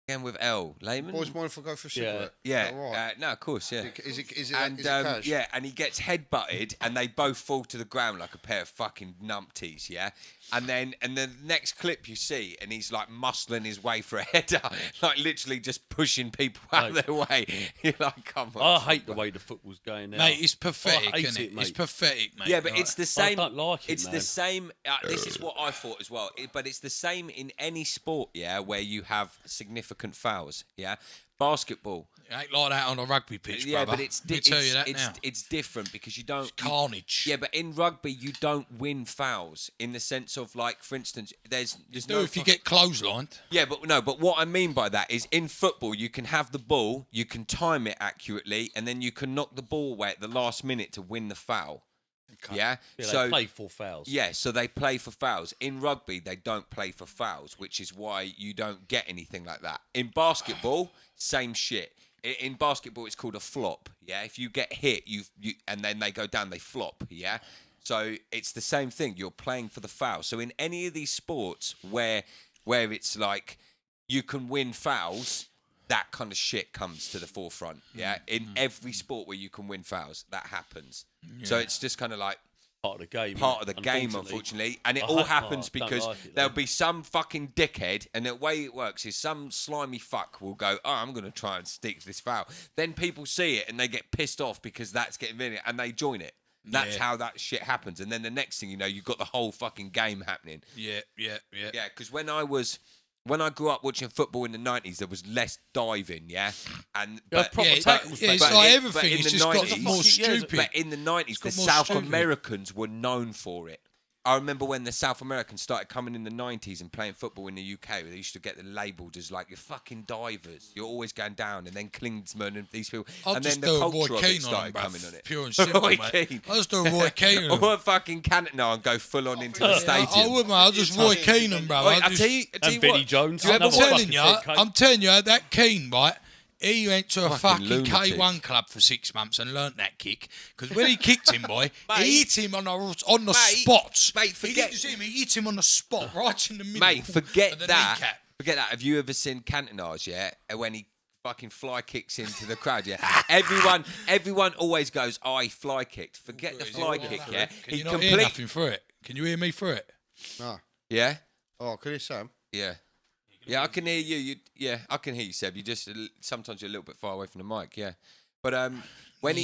Again with L. Layman. Always mind if I go for a cigarette. Yeah. Right. No, of course. Yeah. Is it And cash? yeah, and he gets headbutted, and they both fall to the ground like a pair of fucking numpties, yeah. And then, the next clip you see, and he's like muscling his way for a header, like literally just pushing people out of their way. You're like, come on. I hate the way the football's going now. Mate, it's pathetic, I hate isn't it? mate. It's pathetic, mate. Yeah, but Right. it's the same. I don't like it, It's man. the same. This is what I thought as well. But it's the same in any sport, yeah, where you have significant fouls. Yeah, basketball. It ain't like that on a rugby pitch, Yeah, brother. but it's Let me tell you that now. it's different because you don't Carnage. Yeah, but in rugby you don't win fouls in the sense of like, for instance, there's Do no if you get clotheslined. Yeah, but no, but what I mean by that is in football you can have the ball, you can time it accurately, and then you can knock the ball away at the last minute to win the foul. Okay. Yeah, Yeah, so they play 4 fouls. yeah, so they play for fouls. In rugby, they don't play for fouls, which is why you don't get anything like that. In basketball, same shit. In basketball, it's called a flop. Yeah, if you get hit, you and then they go down, they flop. Yeah, so it's the same thing. You're playing for the foul. So in any of these sports where it's like you can win fouls, that kind of shit comes to the forefront. Yeah, in every sport where you can win fouls, that happens. So it's just kind of like Part of the game. part of the game, unfortunately. And it I all hope- happens I don't because like it, there'll though. be some fucking dickhead, and the way it works is some slimy fuck will go, oh, I'm going to try and stick this foul. Then people see it and they get pissed off because that's getting in it, and they join it. That's how that shit happens. And then the next thing you know, you've got the whole fucking game happening. Yeah. Yeah, because when I grew up watching football in the 90s, there was less diving, yeah? And but, proper tackles, it's but like in everything. the It's just got 90s more stupid. But in the 90s, the got more South stupid. Americans were known for it. I remember when the South Americans started coming in the 90s and playing football in the UK, they used to get them labelled as like, you're fucking divers. You're always going down. And then Klinsmann and these people. I'll and just then the do a Roy culture of it Keane on started him, bruv. coming on it. Pure and simple, Roy mate. Keane. I'll just do a Roy Keane on him. Or a fucking Cantona and go full on into the stadium. I would, mate. I'll just Roy Keane him, bro. Wait, I tell you And Vinnie what. Jones. Do you ever another watch- fucking thick coat. I'm telling you, that Keane, right? He went to a Fucking fucking lunatic. K1 club for 6 months and learnt that kick. Because when he kicked him, boy, Mate. he hit him on the Mate, spot. mate, He forget- didn't see him. He hit him on the spot, right in the middle. Mate, forget of the that. kneecap. Forget that. Have you ever seen Cantonage, yeah? When he fucking fly kicks into the crowd. Yeah, everyone always goes, "Oh, he fly kicked." Forget the fly kick. Yeah, Can you not hear nothing through it? Can you hear me through it? No. Yeah, Oh, can you hear Sam? yeah. Yeah, I can hear you. I can hear you, Seb. You just sometimes you're a little bit far away from the mic. Yeah, but when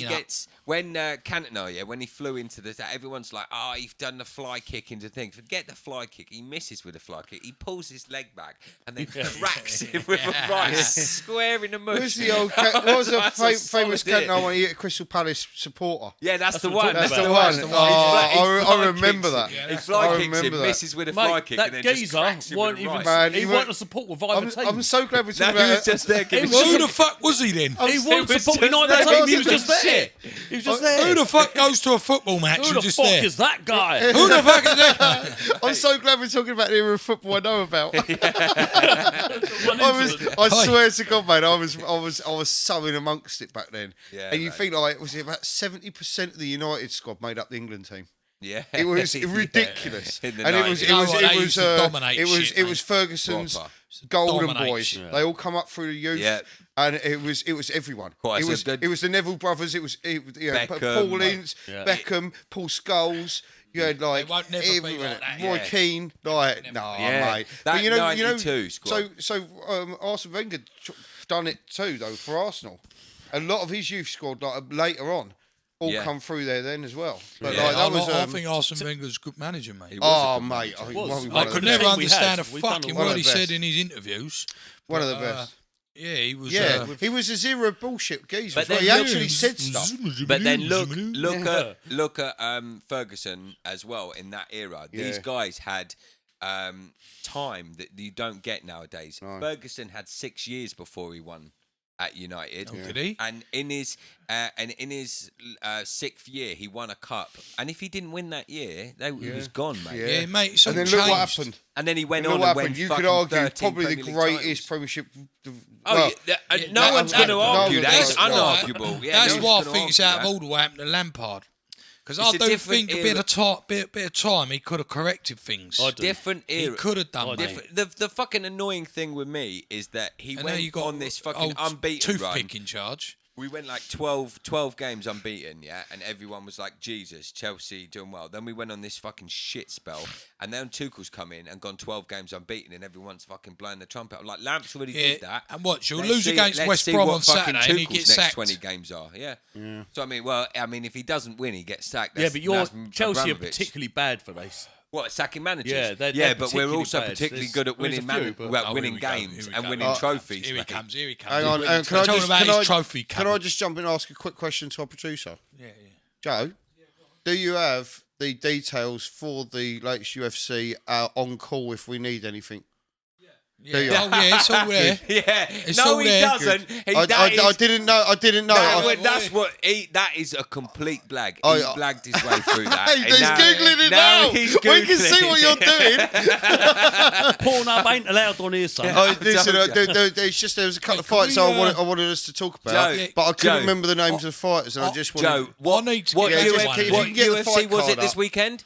Cantona, when he flew into everyone's like, "Oh, you've done the fly kick into thing." Forget the fly kick. He misses with the fly kick. He pulls his leg back and then cracks him with a right square in the moon. Who's the old? What was a famous Cantona when he hit a Crystal Palace supporter? Yeah, that's the one. That's the one. I remember that. He fly kicks him, misses with a fly kick, and then just cracks him with a right. Man, he wasn't a support with either team. I'm so glad we're talking He was about just there giving Who the fuck was he then? He wasn't was supporting just either there. team. He was just there. Shit. He was just there. Who the fuck goes to a football match Who and the just fuck there? is that guy? Who the fuck is that? I'm so glad we're talking about the era of football I know about. One incident. I swear to God, mate, I was so in amongst it back then. Yeah, and you mate. think like, was it about 70% of the United squad made up the England team? Yeah, It was ridiculous, In the and it 90s. was You know what, they used to dominate shit, it was mate. Ferguson's Proper. golden Dominate boys. shit. They all come up through the youth, Yeah. and it was everyone. Quite it was so good. it was the Neville brothers. It was Beckham. Paul Ince, Yeah. Beckham, Paul Scholes. You had like won't never be everyone. like that, Roy yeah. Keane, like no, Yeah. mate. That But you know, 92 squad. So Arsene Wenger done it too though for Arsenal. A lot of his youth squad like later on all Yeah. come through there then as well. But Yeah. like that was. I think Arsene Wenger's a good manager, mate. He was a Oh good mate, manager. he Was. won I one I of could the never best. team we understand had, a we've done fucking one of word the he said best. in his interviews. One of the But, best. Yeah, he was. Yeah, he was a zero bullshit geezer. But as well. then He look- actually said stuff. But then look Yeah. at Ferguson as well in that era. These Yeah. guys had time that you don't get nowadays. No. Ferguson had 6 years before he won at United. Oh, did he? And in his 6th year, he won a cup. And if he didn't win that year, he was gone, mate. Yeah. Yeah, mate. It's all And then look what changed. happened. And then he went Look on what and happened. went You fucking could argue 13 probably the Premier League greatest titles. Premiership. Oh, well, no one's going to argue that. It's that's right. unarguable. Yeah, That's no why I one's gonna think it's argue out of that. order what happened to Lampard. Because It's I a do different think a era. bit of time he could have corrected things. I do. Different He era. could have done I that. do. The fucking annoying thing with me is that he And now you went got on this fucking old unbeaten run. toothpick in charge. We went like 12 games unbeaten, yeah, and everyone was like, Jesus, Chelsea doing well. Then we went on this fucking shit spell, and then Tuchel's come in and gone 12 games unbeaten, and everyone's fucking blowing the trumpet. I'm like, Lamps already did that. And what? You'll Let's lose see- against let's West see Brom what on fucking Saturday and he Tuchel's gets next sacked. 20 games are, yeah. So I mean, if he doesn't win, he gets sacked. Yeah, but That's Chelsea are Abramovich. particularly bad for this. What, sacking managers? Yeah, they're but we're particularly also bad. particularly There's- good at there's winning, a few, but- Oh, winning here we go, games here we and go. winning trophies. Here he mate. comes. Here he comes. Hang on, can I Talking just about his trophy can I cupboard. just jump in and ask a quick question to our producer, Yeah, Joe? Do you have the details for the latest UFC on call if we need anything? yeah. you? Oh, yeah, it's all there. Yeah, It's no, all he there. doesn't. I didn't know. That's what that is a complete blag. He Oh, blagged his way through that. Hey, And he's googling it now. He's We can Googling see what you're doing. Pornhub ain't allowed on here, son. Listen, told it's just there was a couple of Can fights we, I wanted us to talk about, Joe, but I couldn't Joe. remember the names of the fighters, and I just wanted. Joe, what I need to what get Yeah, back just to keep- one. if you can get the UFC fight was card it this up. weekend?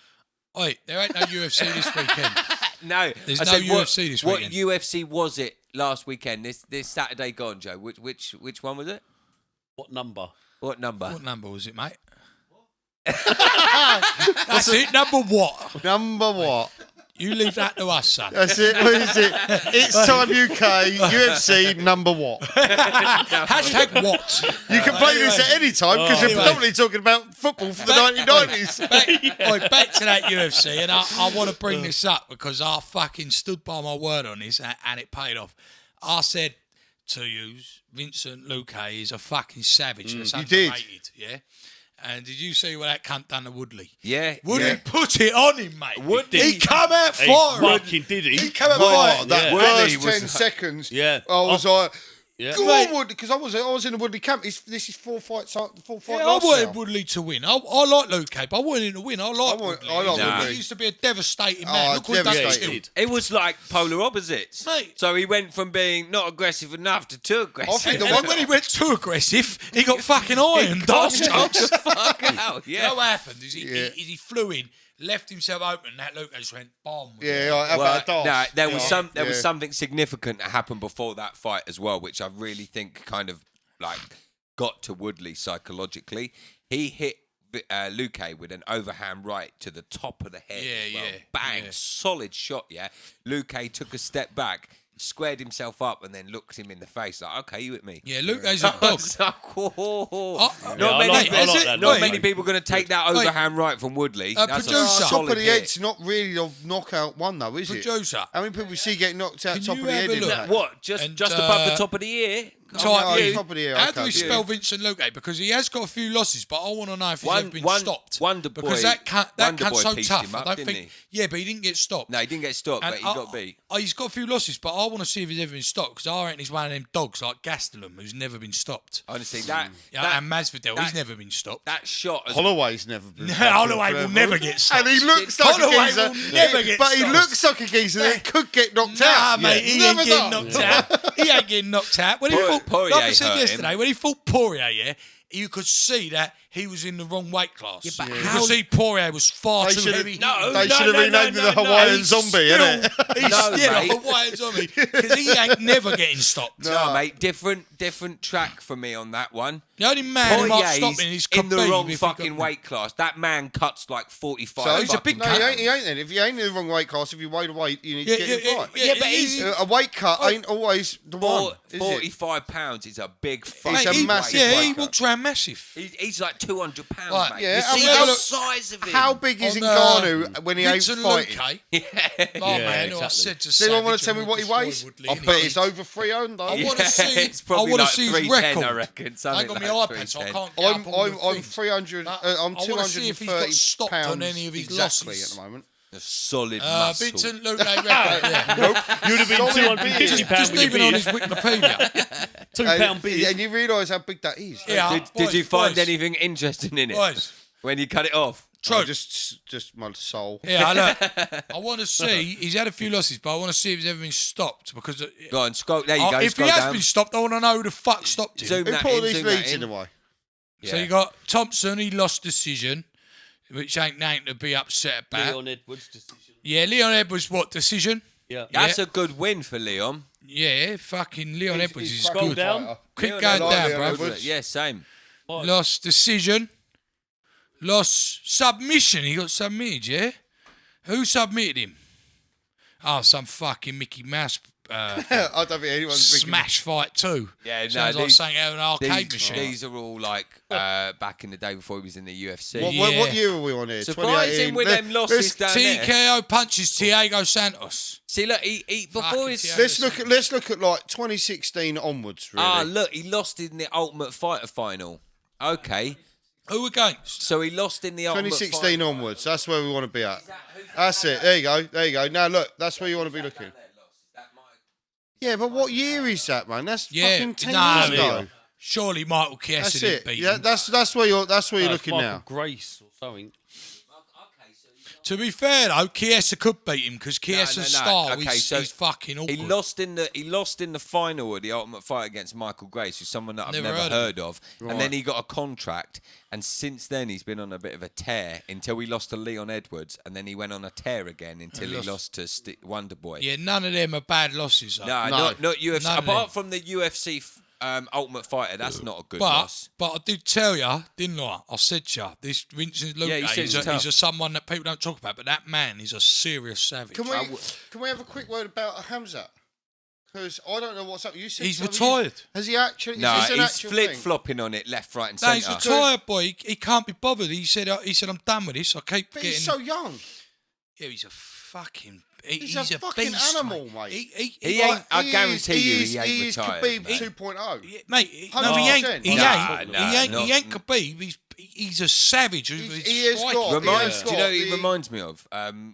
Oi, there ain't no UFC this weekend. No, There's I no said, UFC this what weekend. UFC was it last weekend? This Saturday gone, Joe. Which one was it? What number? What number? What number was it, mate? That's it. Number what? Number what? You leave that to us, son. That's it. What is it? It's Time UK UFC number what? Hashtag what? You can play this at any time because we're Anyway. predominantly talking about football for the 1990s. Back to that UFC, and I want to bring this up because I fucking stood by my word on this, and it paid off. I said to you, Vincent Luque is a fucking savage. That's you did. underrated, yeah? And did you see what that cunt done to Woodley? Yeah. Woodley yeah. put it on him, mate. Woodley- He come out He firing. fucking did he? He come out Oh, firing. that Yeah. Woodley first was 10 like- seconds. Yeah. I was like, Yeah. go Mate. on, Woodley, because I was in the Woodley camp. This is four fight Yeah, I loss wanted now. Woodley to win. I like Luque, but I wanted him to win. I like want- Woodley. I like Nah. Woodley. He used to be a devastating Oh, man. Look what he done to devastating. Till. It was like polar opposites. Mate. So he went from being not aggressive enough to too aggressive. I think the And one then when he went too aggressive, he got fucking ironed. That's jokes. Fuck out, You yeah. know what happened? Is he flew in left himself open. That Luke just went bomb. Yeah, like, how about a dance? there was Yeah. was something significant that happened before that fight as well, which I really think kind of like got to Woodley psychologically. He hit Luque with an overhand right to the top of the head. as well. Bang, solid shot. Yeah, Luque took a step back, squared himself up, and then looked him in the face like, "Okay, you with me?" Yeah, Luque's a dog. Not many people are going to take that overhand right from Woodley. That's producer. a Top solid of the hit. head's not really a knockout one, though, is it? Producer. How many people see get knocked out Can top you of the have head a in look? that? What? Just above the top of the ear? Oh, You. top of the ear. How okay. do we spell Vincent Luque? Because he has got a few losses, but I want to know if he's ever been stopped. Wonderboy- because that cunt's so pieced tough. him up, I don't didn't think. Yeah, but he didn't get stopped. No, he didn't get stopped, And but he got beat. He's got a few losses, but I want to see if he's ever been stopped because I reckon he's one of them dogs like Gastelum who's never been stopped. Honestly, And Masvidal, he's never been stopped. that shot. Holloway's never been. Holloway will never get stopped. And he looks like Holloway a geezer. will never get But he stopped. looks like a geezer that could get knocked Nah, out. mate, he Never ain't getting done. knocked out. He ain't getting knocked out. When he fought, Poirier like I said hurt yesterday, when he fought Poirier, yeah, you could see that he was in the wrong weight class. Yeah, but you how- could see Poirier was far They too should heavy. they should have renamed him the Hawaiian Zombie, innit? He's No, still a mate. Hawaiian zombie because he ain't never getting stopped. No, mate, different track for me on that one. The only man who might stop Poirier's him is in the Khabib wrong if he fucking got- weight class. That man cuts like 45. So he's a big No, cunt. he ain't then. If you ain't in the wrong weight class, if you weigh the weight, you need Yeah, to get in the fight. Yeah, but he's- A weight cut ain't always the one, is it? 45 pounds is a big fucking It's a he, massive yeah, weight he cut. walks around massive. He's like 200 pounds, Right, mate. yeah, you see and the look- size of him. How big is On, Ngannou when he ain't Vincent fighting? Luque. Yeah. Oh man, I exactly. said to Does anyone want Savage to tell me and what he destroy weighs? Woodley, I innit? bet it's over 300. I wanna see- it's probably I wanna like see his 310, I record. reckon. I ain't Something got like my iPad, so I 310. can't get up all the I'm things. 300. But I'm I wanna see if he's got 230 stopped on pounds any of his exactly losses. at the moment. A solid muscle. Vincent Luque record, yeah. You'd have been £250 Just with your even on his beard. Wikipedia. £2 beard. And you realise how big that is. Yeah, Did you find boys, anything interesting in it boys. when you cut it off? Oh, True. just my soul. Yeah, look, I want to see. He's had a few losses, but I want to see if he's ever been stopped because Go on, scroll. There you go. if he scroll has down. been stopped, I want to know who the fuck stopped him. Zoom Who that put all in, these zoom that leads in in. the way? So Yeah. you got Thompson, he lost decision, which ain't nothing to be upset about. Leon Edwards' decision. Yeah, Leon Edwards, what decision? Yeah. That's a good win for Leon. Yeah, fucking Leon Edwards is Scroll good. down. Quick Leon going Edwards. down, Leon bro. Edwards. Yeah, same. Lost decision. Lost submission. He got submitted, yeah? Who submitted him? Oh, some fucking Mickey Mouse I don't think anyone's thinking- smash fight too. Yeah, no, Sounds like these- something out of an arcade machine. These are all like back in the day before he was in the UFC. What year are we on here? Surprising 2018. with them losses down there. TKO punches Thiago Santos. See, look, he before Fucking his. Thiago. Let's look at like 2016 onwards. Really. Ah, look, he lost in the Ultimate Fighter final. Okay, Who against? so he lost in the Ultimate 2016 Fighter. onwards. That's where we want to be at. That's it. There you go. There you go. Now look, that's where you want to be looking. Yeah, but what year is that, man? That's fucking 10 years ago. Surely Michael Chiesa That's didn't it. beat Yeah, him. that's where you're looking Michael now. Grace or something. To be fair though, Chiesa could beat him because Chiesa's style Okay, is so he's fucking awkward. He lost in the final of the Ultimate Fight against Michael Grace, who's someone that I've Never never heard heard of of. And then he got a contract, and since then he's been on a bit of a tear until he lost to Leon Edwards, and then he went on a tear again until he lost to Wonderboy. Yeah, none of them are bad losses. Though. No, not UFC. None of Apart from the UFC Ultimate Fighter, that's not a good But loss. I did tell you, didn't I? I said to you, this Vincent Luque, Yeah, you said he's he's tough. a someone that people don't talk about, but that man is a serious savage. Can we have a quick word about Hamza? Because I don't know what's up. You said He's something. retired. Has he actually? No, is this an he's actual flip thing? flopping on it left, right, and No, he's centre. retired, boy. He can't be bothered. He said, I'm done with this. I keep But getting. he's so young. Yeah, he's a fucking. He's He's a fucking beast, animal, mate. Mate. He ain't. I guarantee you, he ain't He is retired. Khabib mate. 2.0. Yeah, mate, no, he ain't. 100%. He Nah, ain't. nah, he ain't. not- He ain't Khabib. He's a savage. He He's has got- Reminds, do you know what he the- reminds me of?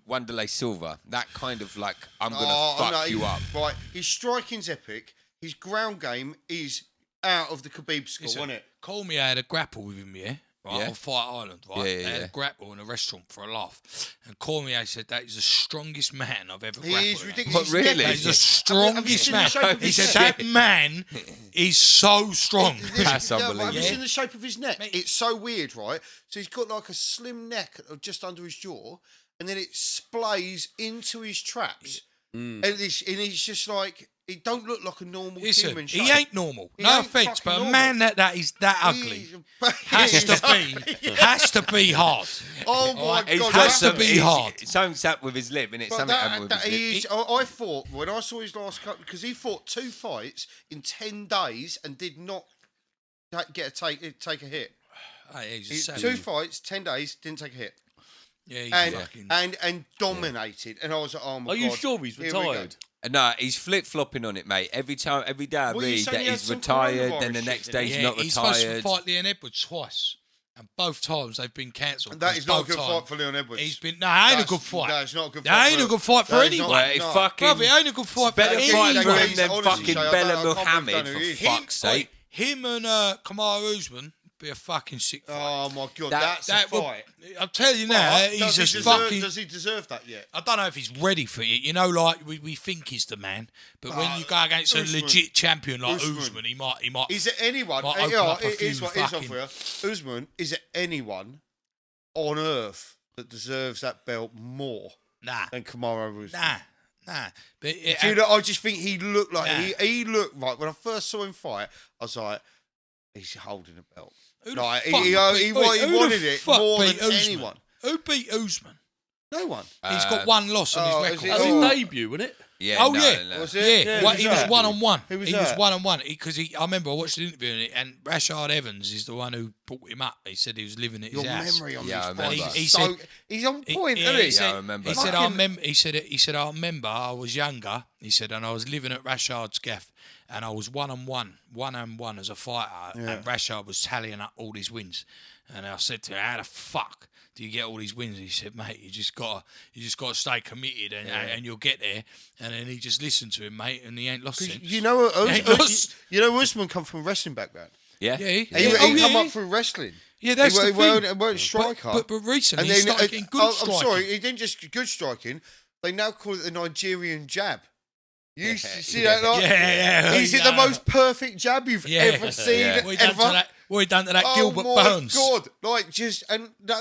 Wanderlei Silva. That kind of like, I'm going to Oh, fuck no, you up. Right, his striking's epic. His ground game is out of the Khabib school, isn't it? Call me. I had a grapple with him. Yeah. right, Yeah. on Fight Island, right? Yeah, They yeah, had yeah. a grapple in a restaurant for a laugh. And Cormier said that is the strongest man I've ever He grappled. is against. ridiculous. What, His really? neck That is- is the Have you strongest seen the man. shape of He his said neck? that man is so strong. That's But have unbelievable. you seen the shape of his neck? Mate. It's so weird, right? So he's got like a slim neck just under his jaw, and then it splays into his traps, and he's just like he don't look like a normal Listen, human. he shape. ain't normal. He No ain't offence, but fucking a man that is that ugly has to be hard. Oh my He's god! got has to some- be he's- hard. Something's up with his lip, innit? But Something happened with his lip. I thought when I saw his last cut because he fought 2 fights in 10 days and did not take a hit. Hey, he's a He- savage. 2 fights, 10 days, didn't take a hit. Yeah, he's And, fucking. and dominated. And I was like, oh my Are god. you sure he's here we go. retired? No, he's flip-flopping on it, mate. Every day I Well, you read say that he had he's some retired, coronavirus then the shit, next didn't day he? he's Yeah, not he's supposed to retired. fight Leon Edwards twice, and both times they've been cancelled. And that is not a both good times fight for Leon Edwards. He's been no, it ain't a That's- good fight. No, it's not a good fight. That ain't a good fight for that is not- anyone. Well, it no. fucking Bruv, it ain't a good fight for better fight anyone. for him He's than honestly, fucking Shay, I Bella can't believe Muhammad, I don't know for who he is. fuck's sake. Him and Kamaru Usman be a fucking sick fight. Oh my god, That- that's a will- fight. I'll tell you now, But he's does he just deserve- fucking. Does he deserve that yet? I don't know if he's ready for it. You know, like we think he's the man, but when you go against a Usman. legit champion like Usman. Usman, he might. Is it anyone? Might open up a Here's few what here's fucking- one for you. Usman, is it anyone on earth that deserves that belt more Nah, than Kamaru Usman? nah. But Do you know, I just think he looked like Nah. he looked like when I first saw him fight. I was like, he's holding a belt. who the Like, fuck he beat- who the wanted it fuck more beat than Usman? anyone. Who beat Usman? No one. He's got one loss on oh, his is record. it- That's Oh. his debut, wasn't it? Yeah, Oh, no, yeah. no. Was it? Yeah, Who he was that? 1-on-1. Who was He was that? 1-on-1 because I remember I watched the interview and Rashad Evans is the one who brought him up. He said he was living at his Your house. memory on Yeah, I this remember. podcast. He So said- he's on point, Yeah, isn't he? he said, I remember He that. said, Fucking- he said, I remember I was younger. He said, and I was living at Rashad's gaff, and I was 1-on-1 as a fighter, and Rashad was tallying up all these wins. And I said to him, how the fuck do you get all these wins? He said, mate, you just gotta stay committed, and you'll get there. And then he just listened to him, mate, and he ain't lost since. You know, ain't lost. Usman come from a wrestling background. Yeah. Yeah, He yeah. come yeah. up through wrestling. Yeah, that's he the weren't, thing. he weren't striker. But recently, and he then, started getting good I'm striking. sorry, he didn't just good striking. They now call it the Nigerian jab. You see that? Like, Yeah. Is it the most perfect jab you've Yeah. ever seen? Yeah. What he done to Ever? that? What he done to that Oh Gilbert my Burns? god! Like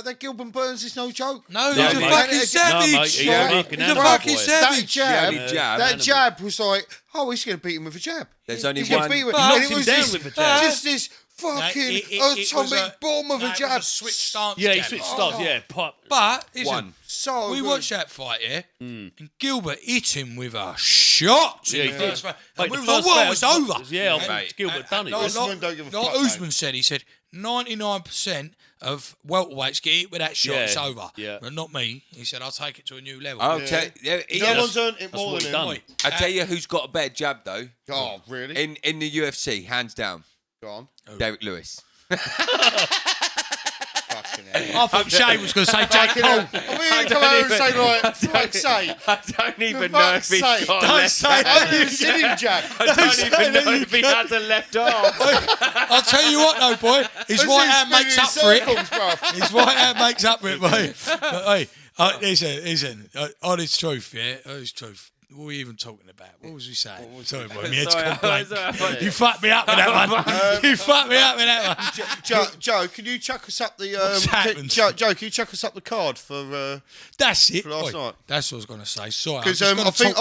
that Gilbert Burns is no joke. No, No, he's a mate. fucking No, savage. mate, he's a fucking He's a animal, fucking boy. savage. That jab, Yeah, jab. that jab was like, oh, he's going to beat him with a jab. There's only He's gonna one. beat him with- But- and Knocked it him was down this, with a jab. just this fucking it was atomic bomb of no, a it jab. was a switch stance. Yeah, he jab. switched stars. Yeah, pop. But listen, One. So we good. watched that fight, yeah, and Gilbert hit him with a shot. Yeah, in he the did. first round. Mate, And we the was like, first whoa, round it's over. was- yeah, And- mate. Gilbert done it. Like, Usman don't give a like fuck, mate. Usman said, he said 99% of welterweights get hit with that shot. Yeah, It's over. yeah. But not me. He said, I'll take it to a new level. I'll tell No one's earned it that's more what than he him. done. I tell you who's got a better jab though. Oh, really? In the UFC, hands down, Go on. Derek Lewis. Fucking hell. I thought Shay was going to say Jake Fucking Paul. hell. I mean, you come over and say, like, for fuck's sake. I don't even For know if fuck's he's sake. got a Don't left say hand. I've never seen him jab. I don't even know if he has a left arm. I'll tell you what, though, boy. His I've right seen hand makes up spinning for it. in circles, bruv. His right hand makes up for it, mate. But, hey, listen, honest truth, yeah? Honest truth. What were we even talking about? What was we saying? Sorry, boy, my head's gone blank. You fucked me up with that one. You fucked me up with that one. Joe, can you chuck us up the What's happened? Joe, can you chuck us up the card for That's it. last Oi, night? That's what I was going to say. Sorry. because I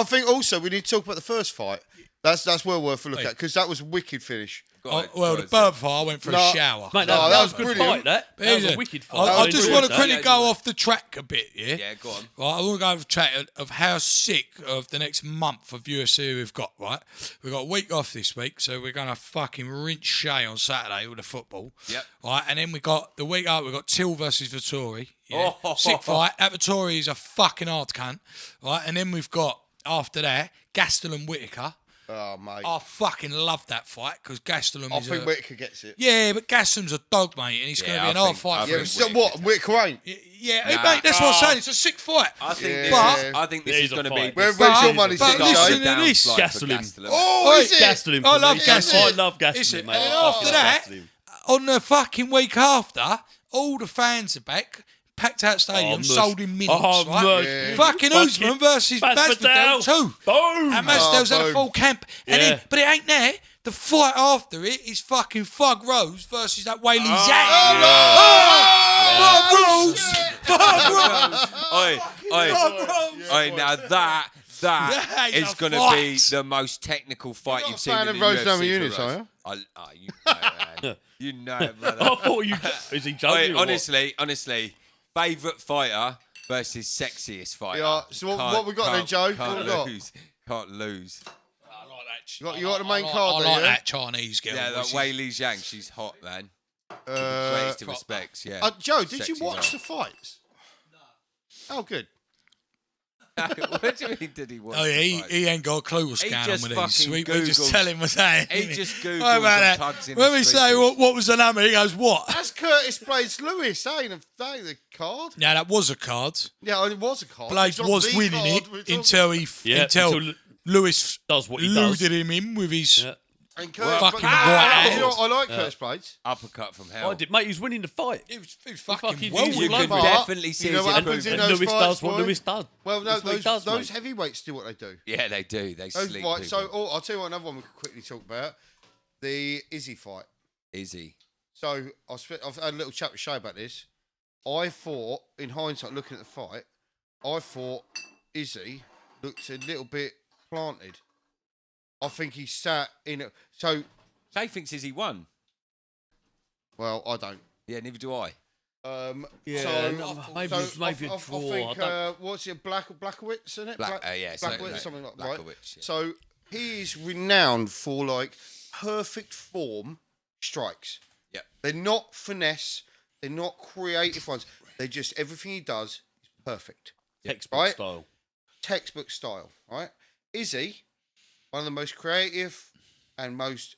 think also we need to talk about the first fight. That's well worth a look Wait. at because that was a wicked finish. Well, the bird fight, I went for a No. shower. Mate, No, that was a good brilliant. fight, that. But That was a listen, wicked fight. I just enjoyed want to that. quickly go off the track a bit, yeah? Yeah, go on. Right, I want to go off the track of how sick of the next month of UFC we've got, right? We've got a week off this week, so we're going to fucking rinse Shay on Saturday with the football. Yep. Right, and then we got the week out, we've got Till versus Vittori. Yeah? Oh. Sick fight. That Vittori is a fucking hard cunt. Right, and then we've got, after that, Gastelum and Whittaker. Oh mate, I fucking love that fight because Gastelum I is think a... Whittaker gets it. Yeah, but Gastelum's a dog, mate, and he's going to Yeah, be an I hard think- fight I for Yeah, him. but still, what Whittaker ain't. Yeah, Nah. mate, that's what I'm saying. It's a sick fight. I think Yeah. this But- is. I think this Yeah, is he's a going to be. fight. Where's But- your money but sitting, listen Joe? to down this. slide for Gastelum. Gastelum. Oh, is it? Gastelum. I love for me. Gastelum. I love Gastelum, Listen, mate. and I after fucking that, love Gastelum. on the fucking week after, all the fans are back. Packed out stadium, sold in minutes, right? Yeah. Fucking Usman versus Masvidal too. Boom. And Masvidal's had a boom. full camp. And then, but it ain't there. The fight after it is fucking Thug Rose versus that Whaley Zhang. Thug Rose! Oi, now that That is is a going to fight. be the most technical fight not you've a seen fan in of the Rose UFC. Namajunas, for are Rose. You know, man. You know, brother. I thought you. Is he joking? Oi, honestly, favourite fighter versus sexiest fighter. Yeah, so what we got then, Joe? What Can't we got? lose. Can't lose. I like that. You got the main card I there, like yeah? that Chinese girl. Yeah, that which is- Whaley Zhang, she's hot, man. Greatest of respects, yeah. Joe, did you Sexy watch girl. the fights? No. Oh, good. What do you mean, did he watch Oh yeah, the fight? he ain't got a clue what's He going on just with these. fucking We just Googles- tell him what's saying. He just Googles What about the that? tugs in When the we say streets. what was the number, he goes what? That's Curtis Blades Lewis. That ain't the card. Now that was a card. Yeah, it was a card. Blades It's not was the winning card it we're talking until about. until Lewis does what he does. looted him with his. Yeah. And Curtis fucking Blades- right You know, hand. I like Curtis Blades. Uppercut from hell. I did, mate. He was winning the fight. It was fucking fucking well. used You all can over it. definitely see You know his what happens in improvement. those Lewis fights, does what boy? Lewis does. Well, no, That's what he does, those mate. heavyweights do what they do. Yeah, they do. They Those sleep fights. So people. I'll tell you what, another one we could quickly talk about. The Izzy fight. Easy. So I've had a little chat with Shay about this. I thought, in hindsight, looking at the fight, I thought Izzy looked a little bit planted. I think he sat in it. So, Shay thinks Izzy won. well, I don't. Yeah, neither do I. Yeah, so, no, maybe so a I draw. think, I don't- what's it, Blackowitz, isn't it? Yeah, Blackowitz, something like that. Right? Blackowitz, yeah. So he is renowned for like perfect form strikes. Yeah. They're not finesse. They're not creative ones. They're just everything he does is perfect. Textbook Right? style. Textbook style, right? Izzy, one of the most creative and most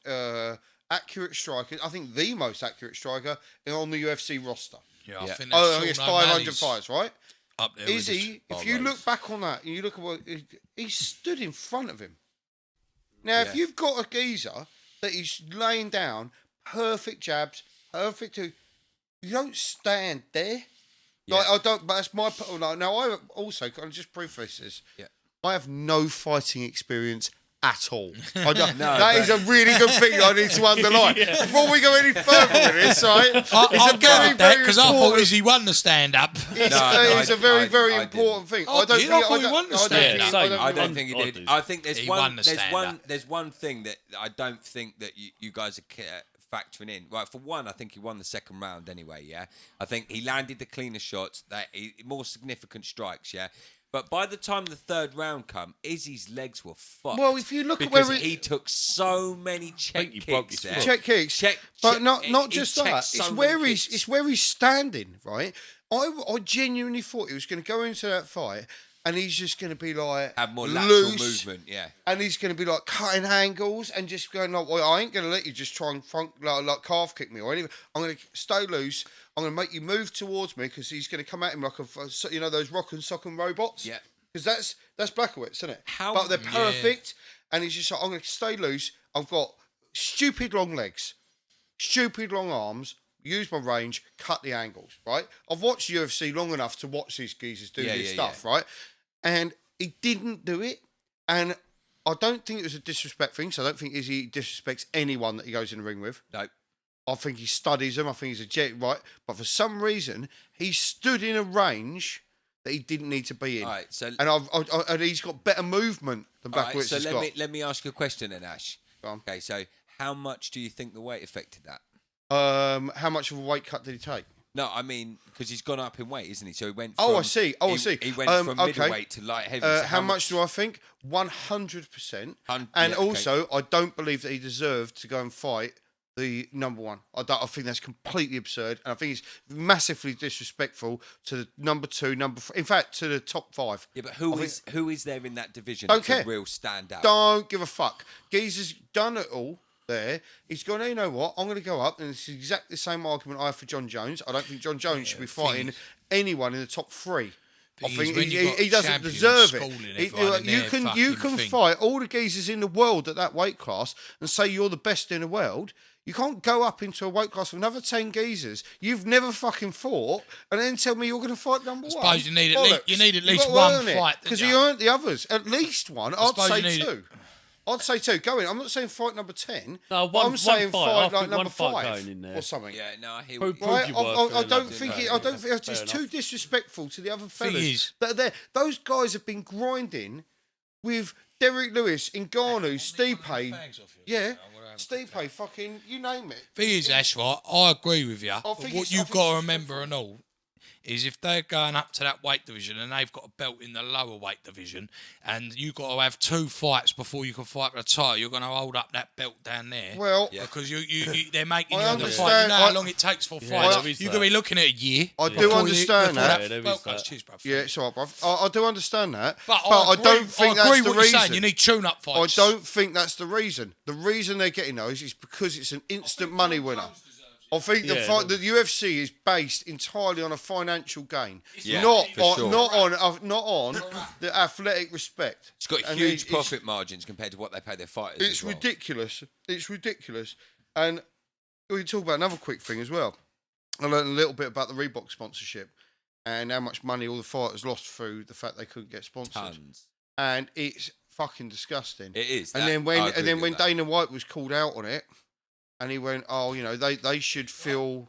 accurate strikers. I think the most accurate striker on the UFC roster. Yeah, I Yeah. think that's Oh, it's Sean 500 O'Malley's fights, right? up there. with Izzy, his if you look follows. back on that and you look at what he stood in front of him. Now, if Yeah. you've got a geezer that is laying down perfect jabs, perfect, you don't stand there. Like Yeah. I don't. But that's my. Now I also can I just preface this. Yeah. I have no fighting experience at all. I don't, No, that is a really good thing I need to underline. Before we go any further with this, right? I'll it's a give very, it that very because I thought important. Izzy won the stand up. It's, No, it's a I- very, I- very I important thing. Oh, I don't did? think I thought he won the stand-up. I don't I think he do. did. I think there's He one. won the There's one. stand-up. There's one thing that I don't think that you guys are factoring in. Right, for one, I think he won the second round anyway. Yeah, I think he landed the cleaner shots, more significant strikes. Yeah, but by the time the third round come, Izzy's legs were fucked. Well, if you look at because where he took so many check he broke kicks. his there. foot. check kicks, But but not he just checked that. so It's many where kicks. it's where he's standing, right? I genuinely thought he was going to go into that fight and he's just going to be like Have more lateral loose, movement. Yeah. and he's going to be like cutting angles and just going like, well, I ain't going to let you just try and like calf kick me or anything. I'm going to stay loose. I'm going to make you move towards me because he's going to come at him like those rock and sock and robots. Yeah. Because that's Blackowitz, isn't it? How- But they're Yeah. perfect, and he's just like, I'm going to stay loose. I've got stupid long legs, stupid long arms. Use my range, cut the angles. Right? I've watched UFC long enough to watch these geezers do Yeah, this yeah, stuff. Right? And he didn't do it, and I don't think it was a disrespect thing. So I don't think he disrespects anyone that he goes in the ring with. No. I think he studies them. I think he's a jet, right? But for some reason, he stood in a range that he didn't need to be in. All right. So And he's got better movement than all right, Blackowitz so has let got. me ask you a question then, Ash. Go on. Okay. So how much do you think the weight affected that? How much of a weight cut did he take? No, I mean because he's gone up in weight, isn't he? So he went. Oh, from, I see. Oh, I see. He went from okay. middleweight to light heavy. So How much do I think? 100%. And yeah, okay. also, I don't believe that he deserved to go and fight the number one. I think that's completely absurd, and I think it's massively disrespectful to the number two, in fact, to the top five. Yeah, but I who is there in that division? Don't that's care. A real standout. Don't give a fuck. Geezer's done it all there. He's gone, you know what? I'm going to go up, and it's exactly the same argument I have for John Jones. I don't think John Jones should be fighting anyone in the top three. I Thing is, think when you got he doesn't champions deserve it. schooling everyone in You their can fucking thing. fight all the geezers in the world at that weight class and say you're the best in the world. You can't go up into a weight class with another 10 geezers you've never fucking fought and then tell me you're going to fight number one. I suppose you need at least one fight. Because you earned the others. At least one. I'd say two. I'd say two. Go in. I'm not saying fight number 10. No, I'm saying fight like number 5 going in there or something. Yeah, no, I hear Prove what your worth. I don't think it's too disrespectful to the other fellas. That are there. Those guys have been grinding with Derek Lewis, Ngannou, Stipe. Yeah, Stipe, fucking, you name it. Thing is, Ash, right, I agree with you. But what you've got to remember and all is if they're going up to that weight division and they've got a belt in the lower weight division and you've got to have 2 fights before you can fight for the title, you're going to hold up that belt down there. Well, because they're making I you the fight. You know how long it takes for fights. You're going to be looking at a year. I do understand that. Cheers, bruv. Yeah, it's all right, bruv. I do understand that. But I don't think that's the reason. Saying. You need tune-up fights. I don't think that's the reason. The reason they're getting those is because it's an instant money winner. I think the UFC is based entirely on a financial gain, not on the athletic respect. It's got huge profit margins compared to what they pay their fighters. It's ridiculous. It's ridiculous. And we can talk about another quick thing as well. I learned a little bit about the Reebok sponsorship and how much money all the fighters lost through the fact they couldn't get sponsored. Tons. And it's fucking disgusting. It is. And then when Dana White was called out on it, and he went, oh, you know, they should feel.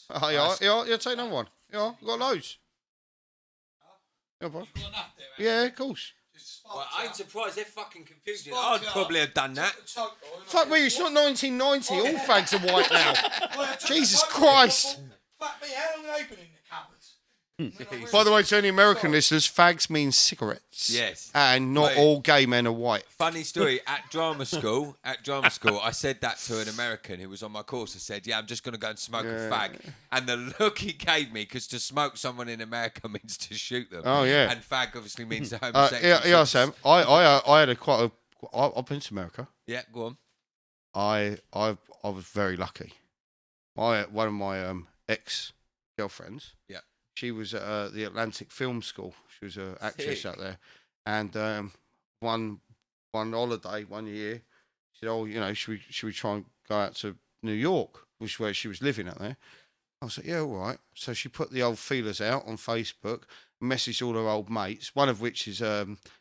Oh, yeah, take another one. Yeah, I've got loads. Yeah, bro. Yeah, of course. Well, I ain't surprised they're fucking confused. I'd probably have done that. Fuck me, it's not 1990. All fags are white now. Jesus Christ. Fuck me, how long have they been in the cupboards? By the way, to any American listeners, fags means cigarettes. Yes. And not all gay men are white. Funny story, at drama school, I said that to an American who was on my course. I said, yeah, I'm just going to go and smoke a fag. And the look he gave me, because to smoke someone in America means to shoot them. Oh, yeah. And fag obviously means the homosexual. Yeah, Sam. I had I've been to America. Yeah, go on. I was very lucky. One of my ex-girlfriends. Yeah. She was at the Atlantic Film School. She was an actress out there. And one holiday, 1 year, she said, oh, you know, should we try and go out to New York, which is where she was living out there? I was like, yeah, all right. So she put the old feelers out on Facebook, messaged all her old mates, one of which is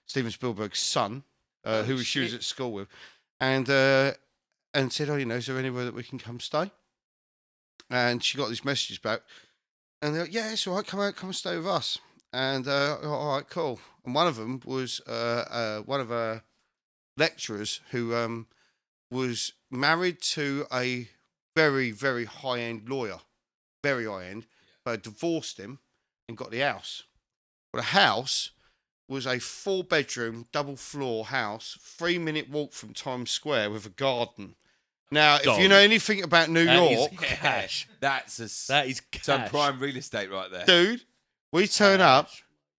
Steven Spielberg's son, who she was at school with, and said, oh, you know, is there anywhere that we can come stay? And she got these messages back. And they're like, yeah, it's all right, come and stay with us. And, all right, cool. And one of them was one of our lecturers who was married to a very, very high-end lawyer, very high-end, but divorced him and got the house. But the house was a 4-bedroom, double-floor house, 3-minute walk from Times Square with a garden. Now, if you know anything about New York, cash. That is cash. Some prime real estate right there. Dude, we turn up.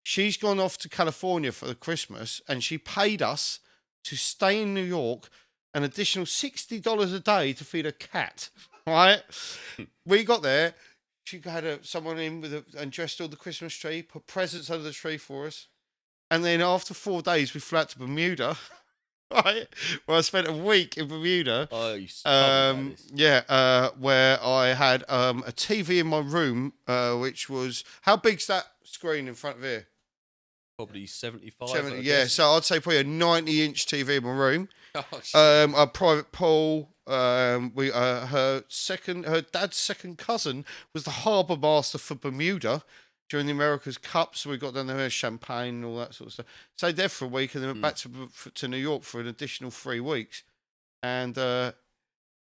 She's gone off to California for the Christmas, and she paid us to stay in New York an additional $60 a day to feed a cat. Right? We got there. She had someone in and dressed all the Christmas tree, put presents under the tree for us, and then after 4 days, we flew out to Bermuda. Right, well, I spent a week in Bermuda. Where I had a TV in my room, which was how big's that screen in front of here? Probably 75. 70, yeah. So I'd say probably a 90-inch TV in my room. A private pool. Her dad's second cousin was the harbour master for Bermuda during the America's Cup, so we got down there, champagne and all that sort of stuff. Stayed there for a week and then went back to New York for an additional 3 weeks. And I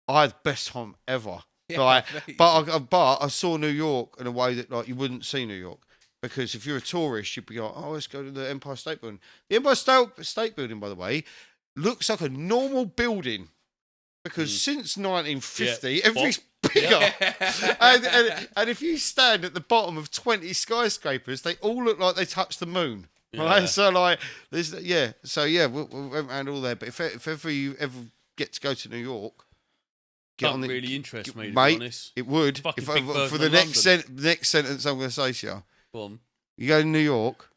had the best time ever. Yeah, but I saw New York in a way that like you wouldn't see New York. Because if you're a tourist, you'd be like, oh, let's go to the Empire State Building. The Empire State Building, by the way, looks like a normal building. Because since 1950, everything's bigger. And if you stand at the bottom of 20 skyscrapers, they all look like they touched the moon. Right? So, like, we went around all there. But if ever you ever get to go to New York, really interest me, to mate, be honest. it would. For the next sentence I'm going to say to you. Go on. You go to New York,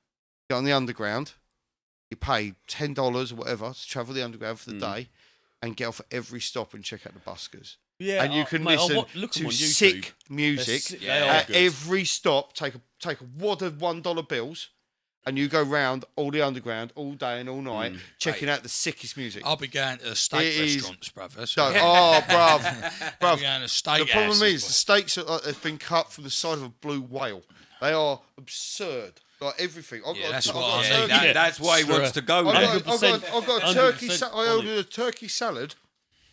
get on the underground, you pay $10 or whatever to travel the underground for the day. and get off at every stop and check out the buskers. Yeah, and you can mate, listen look 'em to on YouTube. sick music They are at good. every stop. Take a wad of $1 bills, and you go round all the underground all day and all night, checking out the sickest music. I'll be going to the steak restaurants, brother. So Oh, bruv. I'll be going to steak The problem houses, is the steaks have been cut from the side of a blue whale. They are absurd. Like everything. that's what got I a need. turkey- That's why he wants to go there. I've got a turkey. 100% I ordered a turkey salad,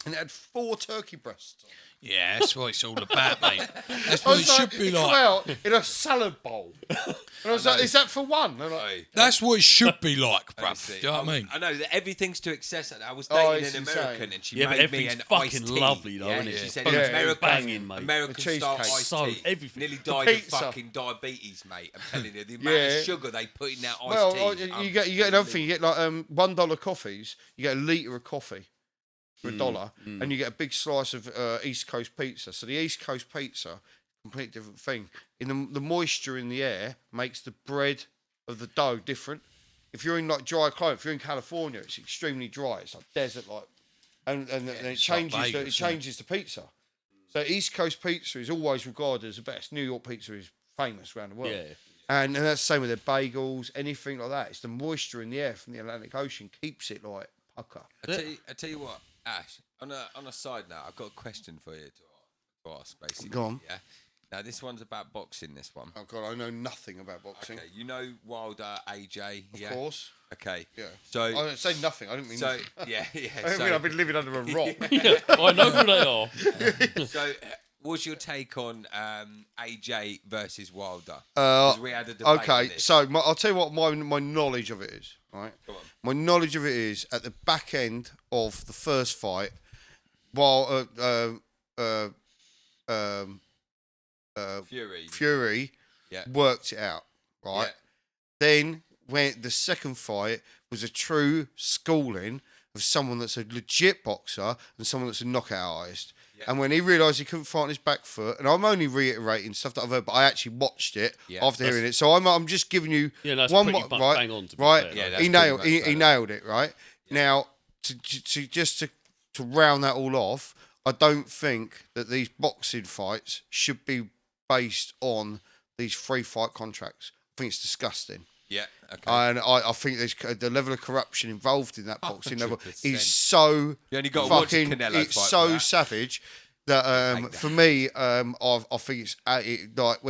and it had 4 turkey breasts. Yeah, that's what it's all about, mate. That's I what it was like, should be it come like. out in a salad bowl. And I was like, is that for one? And I'm like, That's what it should be like, bruv. Honestly, Do you know what I mean? I know that everything's to excess. I was Oh, dating it's an insane. American, and she Yeah, but made me everything's an fucking iced tea. lovely, though, yeah? isn't it? She said Yeah, it's it's American, banging, mate. American style cheesecake. iced So, tea. everything. Nearly The died of pizza. fucking diabetes, mate. I'm telling you, the amount Yeah. of sugar they put in that iced well, tea. you get another thing. You get like $1 coffees. You get a litre of coffee for $1, and you get a big slice of East Coast pizza. So the East Coast pizza, completely different thing. In the moisture in the air makes the bread of the dough different. If you're in like dry climate, if you're in California, it's extremely dry. It's like desert like, and then it it's changes. like Vegas, It changes the pizza. So East Coast pizza is always regarded as the best. New York pizza is famous around the world. Yeah. And that's the same with their bagels, anything like that. It's the moisture in the air from the Atlantic Ocean keeps it like pucker. I tell you what, Ash. On a side note, I've got a question for you to ask. Basically, Go on. Yeah. Now this one's about boxing. This one. Oh God, I know nothing about boxing. Okay, you know Wilder, AJ. Of course. Okay. Yeah. So I didn't say nothing. I didn't mean. So yeah. I don't mean I've been living under a rock. I know who they are. So, what's your take on AJ versus Wilder? 'Cause we had a debate on Okay, this. so I'll tell you what my knowledge of it is. Right. Go on. My knowledge of it is at the back end of the first fight, while Fury Yeah. worked it out. Right. Yeah. Then when the second fight was a true schooling of someone that's a legit boxer and someone that's a knockout artist. Yeah. And when he realised he couldn't fight on his back foot, and I'm only reiterating stuff that I've heard, but I actually watched it Yeah. after hearing it. So I'm just giving you Yeah, that's one pretty more, much right? bang on, to be right? fair. Yeah, that's he pretty much he bang on. nailed it, right? Now to round that all off, I don't think that these boxing fights should be based on these free fight contracts. I think it's disgusting. Yeah. Okay. And I think there's the level of corruption involved in that boxing level 100%. is so You only gotta watch fucking Canelo it's fight so for that. savage that hate that. for me I think it's like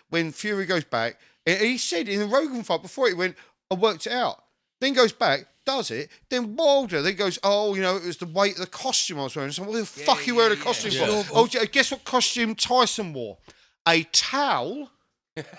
when Fury goes back, he said in the Rogan fight before he went, I worked it out. Then goes back, does it? Then Wilder then goes, oh, it was the weight of the costume I was wearing. So what the fuck you wearing a costume for? Yeah. Oh, guess what costume Tyson wore? A towel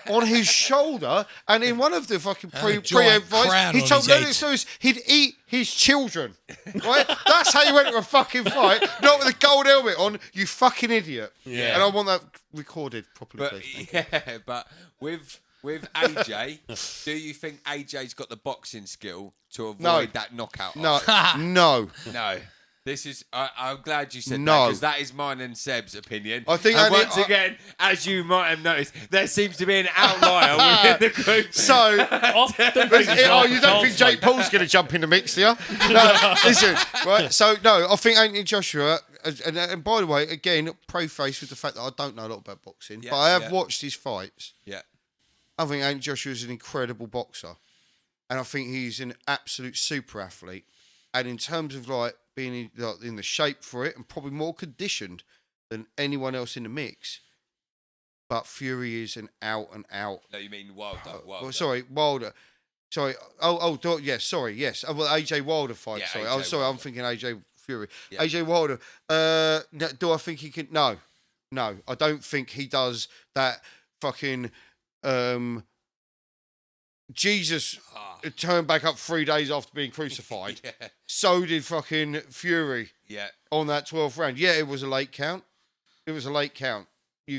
on his shoulder, and in one of the fucking giant pre-fights, crown he on told his head. Lennox Lewis he'd eat his children. Right? That's how you went to a fucking fight, not with a gold helmet on, you fucking idiot. Yeah. And I want that recorded properly, But please. yeah, but with AJ, do you think AJ's got the boxing skill to avoid No. that knockout? No, no. No. This is. I'm glad you said that No. because that is mine and Seb's opinion. I think and only- once again, as you might have noticed, there seems to be an outlier within the group. So, you don't think Jake Paul's going to jump in the mix, do you? No, listen, right? So, no, I think Anthony Joshua, and by the way, again, preface with the fact that I don't know a lot about boxing, Yeah, but I have yeah. watched his fights. Yeah. I think Anthony Joshua is an incredible boxer, and I think he's an absolute super athlete. And in terms of like being in the shape for it, and probably more conditioned than anyone else in the mix. But Fury is an out and out. No, you mean Wilder. Oh, sorry, Wilder. Sorry. Yes. Sorry. Yes. Oh, well, AJ Wilder fight. Yeah, sorry. AJ I'm sorry. I'm Wilder. thinking AJ Fury. Yeah. AJ Wilder. No, do I think he can? No. I don't think he does that. Fucking. Jesus turned back up 3 days after being crucified. Yeah. So did fucking Fury Yeah. on that 12th round. Yeah, it was a late count. You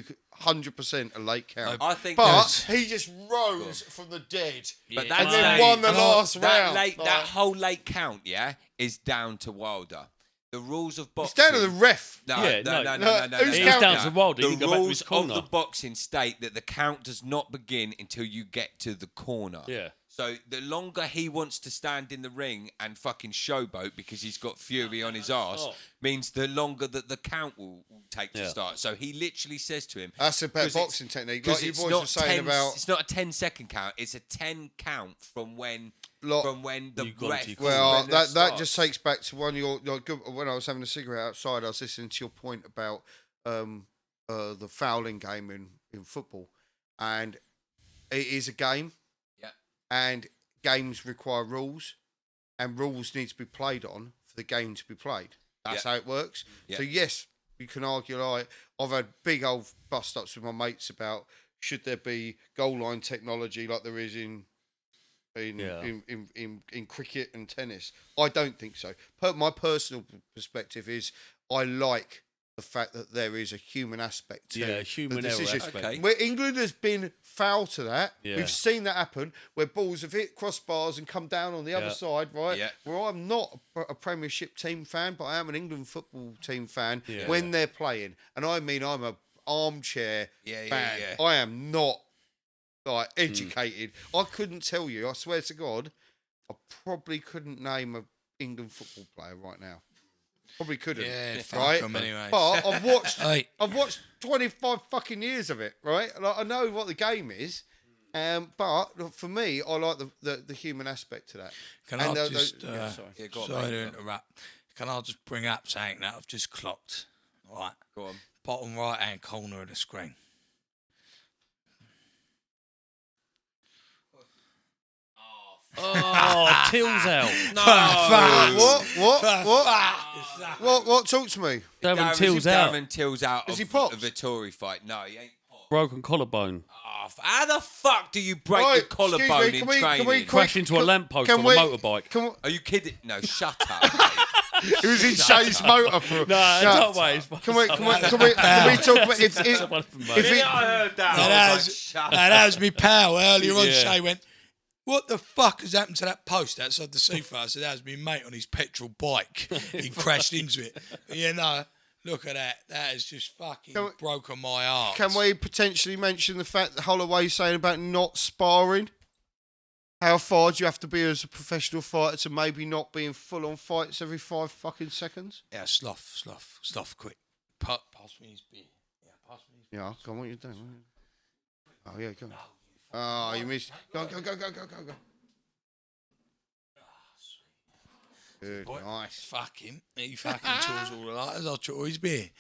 could 100% a late count. I think But that's- he just rose from the dead. But Yeah. that's And then late. won the last that round. Late, Like- that whole late count, yeah, is down to Wilder. The rules of It's boxing. down to the ref. No, Yeah, no. who's It's counting? down to Wilder. He The can go back to rules his of corner. the boxing state that the count does not begin until you get to the corner. Yeah. So the longer he wants to stand in the ring and fucking showboat because he's got fury on his arse, means the longer that the count will take to start. So he literally says to him... That's a better boxing technique. Like you boys were saying about... It's not a 10-second count. It's a 10 count from when the breath... Well, that just takes back to when I was having a cigarette outside, I was listening to your point about the fouling game in football. And it is a game. And games require rules, and rules need to be played on for the game to be played. That's how it works. So yes, you can argue. Like I've had big old bust-ups with my mates about should there be goal line technology like there is in cricket and tennis. I don't think so. My personal perspective is I like the fact that there is a human aspect to human the error decision. aspect. Okay. Where England has been foul to that. Yeah. We've seen that happen where balls have hit crossbars and come down on the other side, right? Yeah. Where I'm not a Premiership team fan, but I am an England football team fan when they're playing. And I mean, I'm a armchair fan. I am not like educated. I couldn't tell you, I swear to God, I probably couldn't name an England football player right now. Probably couldn't. Yeah, right? fuck 'em anyway. But I've watched 25 fucking years of it, right? Like, I know what the game is, but for me, I like the human aspect to that. Can I just... sorry. Go on, sorry mate. to interrupt. Can I just bring up something that I've just clocked? Right. Go on. Bottom right-hand corner of the screen. Oh, Till's out. What? Talk to me. Darren Till's out. Darren Till's out Is he of popped? the Tory fight. No, he ain't popped. Broken collarbone. Oh, how the fuck do you break your Right, collarbone excuse me, in training? Crashed into a lamppost on a motorbike. Are you kidding? No, shut up. Mate. It was in Shay's motor for. No, don't wait. Can we talk about if I heard that. That was me pal earlier on. Yeah. Shay went, "What the fuck has happened to that post outside the seafront?" I said, "That was me mate on his petrol bike. He crashed into it." You know, look at that. That has just fucking broken my heart. Can we potentially mention the fact that Holloway's saying about not sparring? How far do you have to be as a professional fighter to maybe not be in full-on fights every 5 fucking seconds? Yeah, sloth, quick. Pass me his beer. Yeah, pass me his beer. Yeah, go on, what are you doing? Oh, yeah, go on. Oh, you missed. Go. Good, Boy, nice. Fuck him. He fucking chores all the lighters. I'll chore his beer.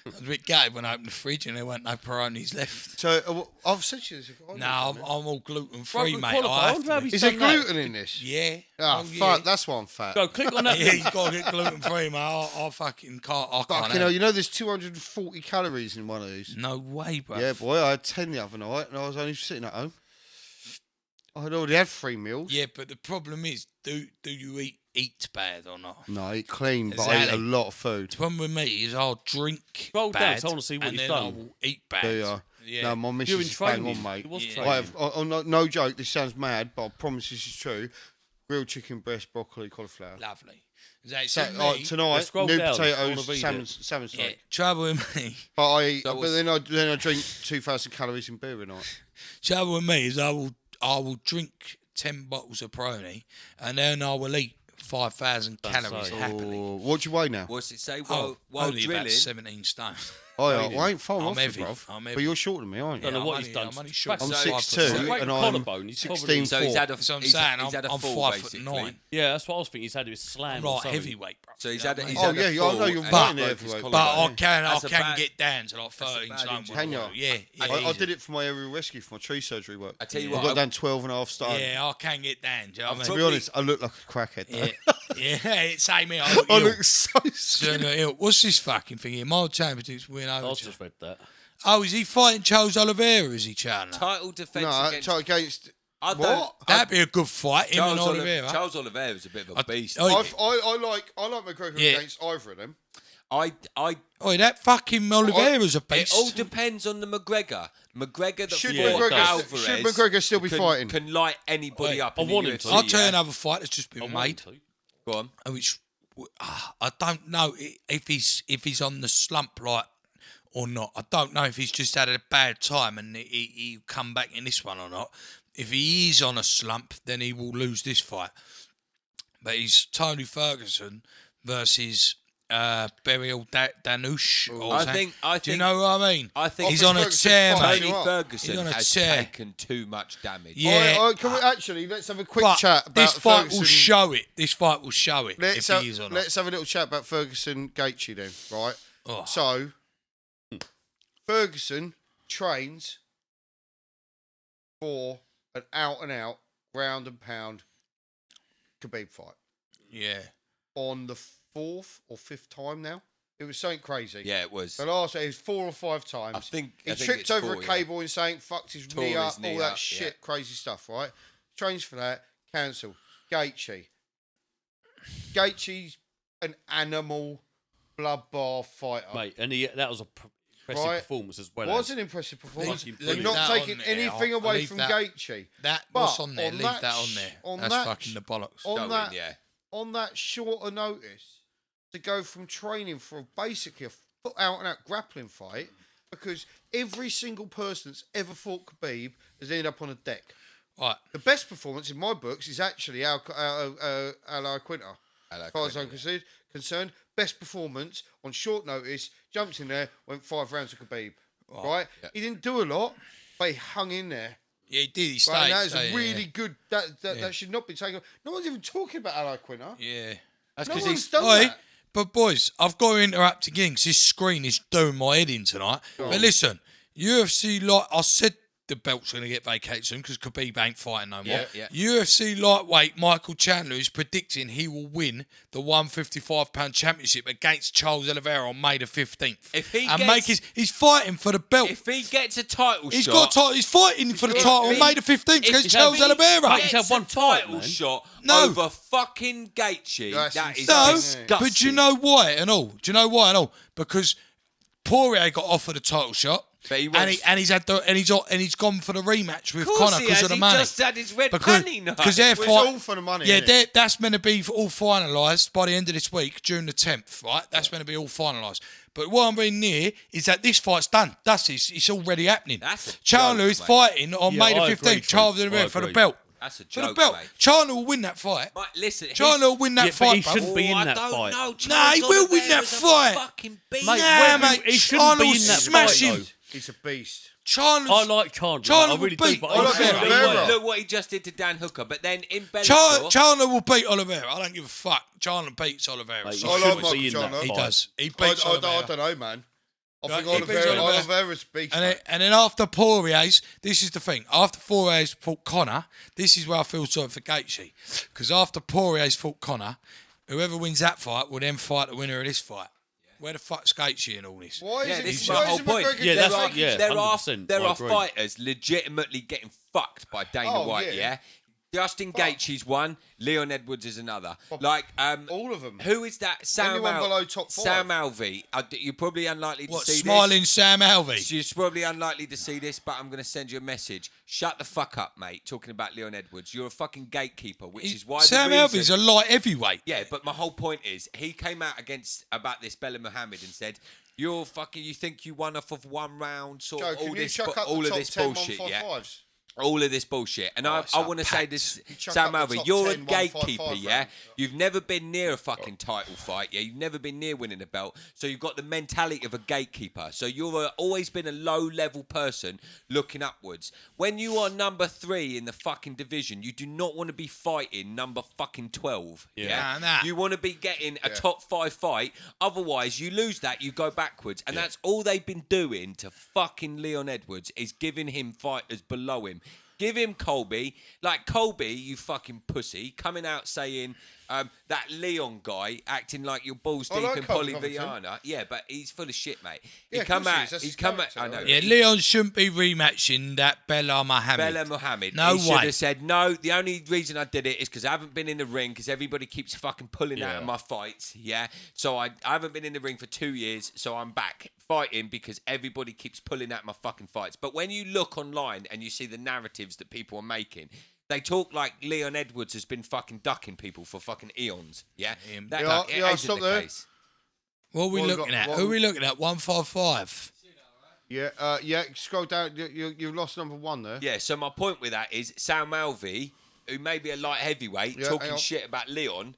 I was a bit gutted when I opened the fridge and there weren't no Peronis left. So, I've said to you this. No, I'm all gluten-free, Broken mate. collarbone? Is there gluten in this? Yeah. Oh, fuck, that's why I'm fat. Go, click on that. Yeah, you got to get gluten-free, mate. I fucking can't. I can't. Fucking hell, you know there's 240 calories in one of these. No way, bro. Yeah, boy, I had 10 the other night and I was only sitting at home. I had already had 3 meals. Yeah, but the problem is, do you eat bad or not? No, I eat clean, but I eat a lot of food. The problem with me is I'll drink Scroll down, bad so I wanna see what and you've then done. I will eat bad. There you are. Yeah. No, my You're in missus is bang training. on, mate. It was Yeah. training. I have, no joke, this sounds mad, but I promise this is true. Grilled chicken breast, broccoli, cauliflower. Lovely. Is So, that me? tonight, scroll new down. I potatoes, wanna read salmon Yeah, steak. trouble with me. But was- then I drink 2,000 calories in beer a night. Trouble with me is I will drink 10 bottles of Peroni and then I will eat 5,000 calories so- happily. Oh, what do you weigh now? What's it say? Oh, While only about drilling, 17 stone. Oh, yeah, I ain't falling I'm off you, heavy. bruv. I'm But heavy. you're shorter than me, aren't you? Don't know I'm what only- he's done. I'm only short. I'm I'm 6'2", 5'9". and I'm Collarbone, he's 16'4". so he's had a. So I'm he's- saying he's had a I'm fall, 5'9". basically. Yeah, that's what I was thinking. He's had his slam. I'm or like something. heavyweight, bro. So he's You had know a. what I He's mean? Oh, had a yeah, I know fall you're and right he there, broke his heavyweight. But I collarbone. can That's a bad- get down to like that's a 13 bad stone. injury. Can you? Yeah. I easy. did it for my aerial rescue for my tree surgery work. I tell you I what, got down 12 and a half stone. Yeah, I can get down. Do you know what I To mean? be honest, I look like a crackhead. Though. Yeah, it's same here. I look I ill. look so So, skinny. what's this fucking thing here? My championships win I over. just read that. Oh, is he fighting Charles Oliveira? Is he Chandler? title defense No, against. against. I don't- What? That'd be a good fight. Him and Charles Oliveira. Charles Oliveira is a bit of a beast. Oh, I like McGregor Yeah. against either of them. I oh, that fucking Oliveira's a It beast. all depends on the McGregor. McGregor that Should fought McGregor- should Alvarez McGregor still be can, fighting? Can light anybody Wait, up. I in the want him UFC, to. I'll tell you yeah? another fight that's just I been want made. him to. Go on. Which I don't know if he's on the slump like or not. I don't know if he's just had a bad time and he'll come back in this one or not. if he is on a slump, then he will lose this fight. But he's Tony Ferguson versus Burial Danush. Do you know what I mean? I think he's on a tear, mate. Tony Ferguson He's on a has tear. taken too much damage. Yeah. Can we actually let's have a quick But chat about this fight Ferguson. will show it. This fight will show it Let's if he is or not. Let's have a little chat about Ferguson Gaethje then, right? Oh. So, Ferguson trains for an out-and-out ground and pound Khabib fight Yeah. on the 4th or 5th time now. It was something crazy. Yeah, it was. The last it was 4 or 5 times. I think he it's tripped over 4, a cable and saying fucked his Tore knee his up, knee all that up, shit, yeah. crazy stuff, right? Trains for that, cancel. Gaethje's an animal bloodbath fighter. Mate, and that was a impressive Right. performance as well. Was an impressive performance. Leave They're that not on taking there. anything I'll away leave from that. Gaethje. That But what's on there? on Leave that that on sh- there. on That's that fucking sh- the bollocks. On Going, that, yeah. on that shorter notice, to go from training for basically a out-and-out grappling fight, because every single person that's ever fought Khabib has ended up on a deck. Right. The best performance in my books is actually Ali Quinter. As far as I'm concerned, best performance on short notice, jumped in there, went 5 rounds with Khabib. Right? Yeah. He didn't do a lot, but he hung in there. Yeah, he did. He stayed. Right, and that is so, really good. That should not be taken. No one's even talking about Ali Quinter. Yeah. That's No because one's he's. done Oi, that. but boys, I've got to interrupt again because this screen is doing my head in tonight. But listen, UFC I said the belt's going to get vacated soon because Khabib ain't fighting no more. Yeah. UFC lightweight Michael Chandler is predicting he will win the 155-pound championship against Charles Oliveira on May the 15th. If he and gets- he's fighting for the belt. If he gets a title He's shot, got he's fighting for the title on May the 15th against Charles Oliveira. Mate, he's gets had one a fight, title man. shot No. over fucking Gaethje, That's that is No, disgusting. but do you know why and all? Do you know why and all? Because Poirier got offered a title shot, But he and wants- he's gone for the rematch with Of course Conor he because has. of the He money. just had his red Because panty night. they're Well, it's fight. all for the money. Yeah, innit? that's meant to be all finalised by the end of this week, June the 10th, right? That's meant to be all finalised. But what I'm reading here is that this fight's done. It's already happening. That's a Chandler joke, is mate. fighting on Yeah, May the I 15th, agree, Charles Trent. Oliveira I for the agree. belt. That's a For the joke, belt. mate. Chandler will win that fight. Mate, listen, Chandler will win that Yeah, but fight, he bruv. shouldn't be in I that don't fight. know. Nah, Charles he will win that Oliveira's a fight. fucking beast. Mate, Nah, when- mate, he shouldn't be Chandler's in that smash fight, him. though. He's a beast. Chandler's I like Chandler. Chandler I really will do, beat but Oliveira. he shouldn't be Oliveira. there. Look what he just did to Dan Hooker. But then in Bellator, Chandler will beat Oliveira. I don't give a fuck. Chandler beats Oliveira. Mate, he So I like shouldn't Michael be in that Chandler. he fight. does. He I beats don't Oliveira. know, man. I Right, think he beats Oliveira. Oliveira's beast. And mate. then after Poirier's, this is the thing. After Poirier's fought Conor, this is where I feel sorry for Gaethje. Because after Poirier's fought Conor, whoever wins that fight will then fight the winner of this fight. Where the fuck's Gaethje in all this? Why yeah, is this it? is why my is whole it point. McGregor Yeah, gets that's- taken- yeah. there are 100%, there I are agree. fighters legitimately getting fucked by Dana Oh, White. yeah. Yeah, Justin Gaethje's one. Leon Edwards is another. Like all of them. Who is that? Sam Anyone below top 5. Sam Alvey. You're probably unlikely to What, see smiling this. Sam Alvey? You're probably unlikely to see this, but I'm going to send you a message. Shut the fuck up, mate. Talking about Leon Edwards. You're a fucking gatekeeper, which is why Sam the reason... Alvey's a light heavyweight. Yeah, but my whole point is he came out about this Bella Muhammad and said, "You're fucking. You think you won off of one round, sort Joe, of can all you this, chuck up all the of top this 10 bullshit, yeah." 155s? All of this bullshit. And it's I up want to say packed. this, You chuck Sam up the Alvey, top you're 10 a gatekeeper, 155 yeah? round. You've never been near a fucking title fight, yeah? You've never been near winning a belt. So you've got the mentality of a gatekeeper. So you've always been a low-level person looking upwards. When you are number 3 in the fucking division, you do not want to be fighting number fucking 12, yeah? Nah. You want to be getting a top 5 fight. Otherwise, you lose that, you go backwards. And that's all they've been doing to fucking Leon Edwards is giving him fighters below him. Give him Colby. Like, Colby, you fucking pussy, coming out saying that Leon guy acting like you're balls I deep like in Colby Polyviana. Yeah, but he's full of shit, mate. Yeah, He come of course he out. is. That's He's his come out. character, I know. right? Yeah, Leon shouldn't be rematching that Bella Muhammad. Bella Muhammad. No he should way. have said, no, the only reason I did it is because I haven't been in the ring because everybody keeps fucking pulling out of my fights, yeah? So I haven't been in the ring for 2 years, so I'm back fighting because everybody keeps pulling out my fucking fights. But when you look online and you see the narratives that people are making, they talk like Leon Edwards has been fucking ducking people for fucking eons, yeah? That Yeah, isn't stop the there. case. What are we What we looking got- at? what Who are we- we looking at? 155. Yeah. Scroll down. You've lost number 1 there. Yeah, so my point with that is Sam Alvey, who may be a light heavyweight, Yeah, hang talking on. shit about Leon,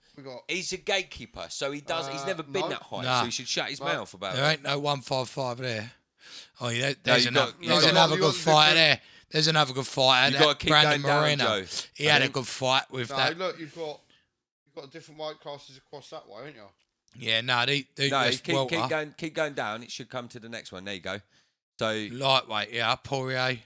he's a gatekeeper, so he's never been no. that high, Nah. so he should shut his mouth about There that. ain't no 155 there. Oh, yeah, there's you got- another, you got- another you good got fighter different- there. There's another good fighter. You that gotta keep Brandon going down, Moreno. Joe. He had a good fight with No, that. look, you've got different weight classes across that way, haven't you? Yeah, no, they No, just keep going down. It should come to the next one. There you go. So lightweight. Yeah, Poirier,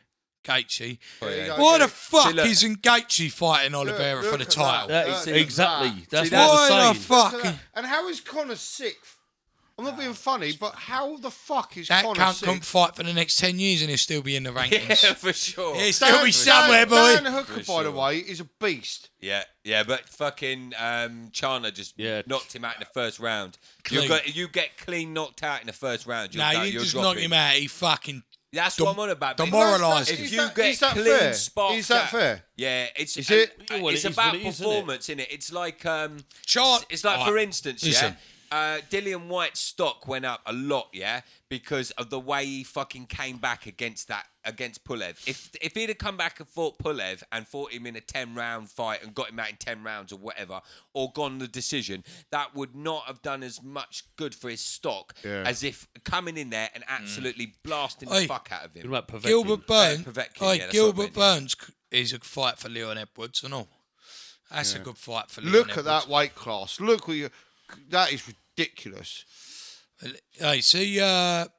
Gaethje. Poirier. go. Why the fuck See, look- isn't Gaethje fighting Oliveira look for the at title? that. That is Look, exactly. That's See, what Why I'm the saying. Look at fuck? that. And how is Conor 6th? I'm not being funny, but how the fuck is That Conor cunt 6th? can't fight for the next 10 years and he'll still be in the rankings. Yeah, for sure. He'll still be somewhere, boy. Dan Hooker, For by the sure. way, is a beast. Yeah, but fucking Chandler just knocked him out in the first round. Clean. You get clean knocked out in the first round. No, you didn't just knock him out. He fucking That's what I'm on about. mate. demoralised If Is you that- get is that clean fair? sparks Is that out- fair? Yeah, it's Is it? Well, it's it is about what it is, isn't it? performance, isn't it? It's like It's like for instance, listen. Dillian White's stock went up a lot, because of the way he fucking came back against Pulev. If he'd have come back and fought Pulev and fought him in a 10-round fight and got him out in 10 rounds or whatever, or gone the decision, that would not have done as much good for his stock as if coming in there and absolutely blasting the Oi. fuck out of him. What about Povetkin? Gilbert Burns. Povetkin, yeah, that's what I Gilbert meant, yeah. Burns is a fight for Leon Edwards and all. That's a good fight for Leon Look Edwards. at that weight class. Look what you. That is ridiculous. Hey, see, that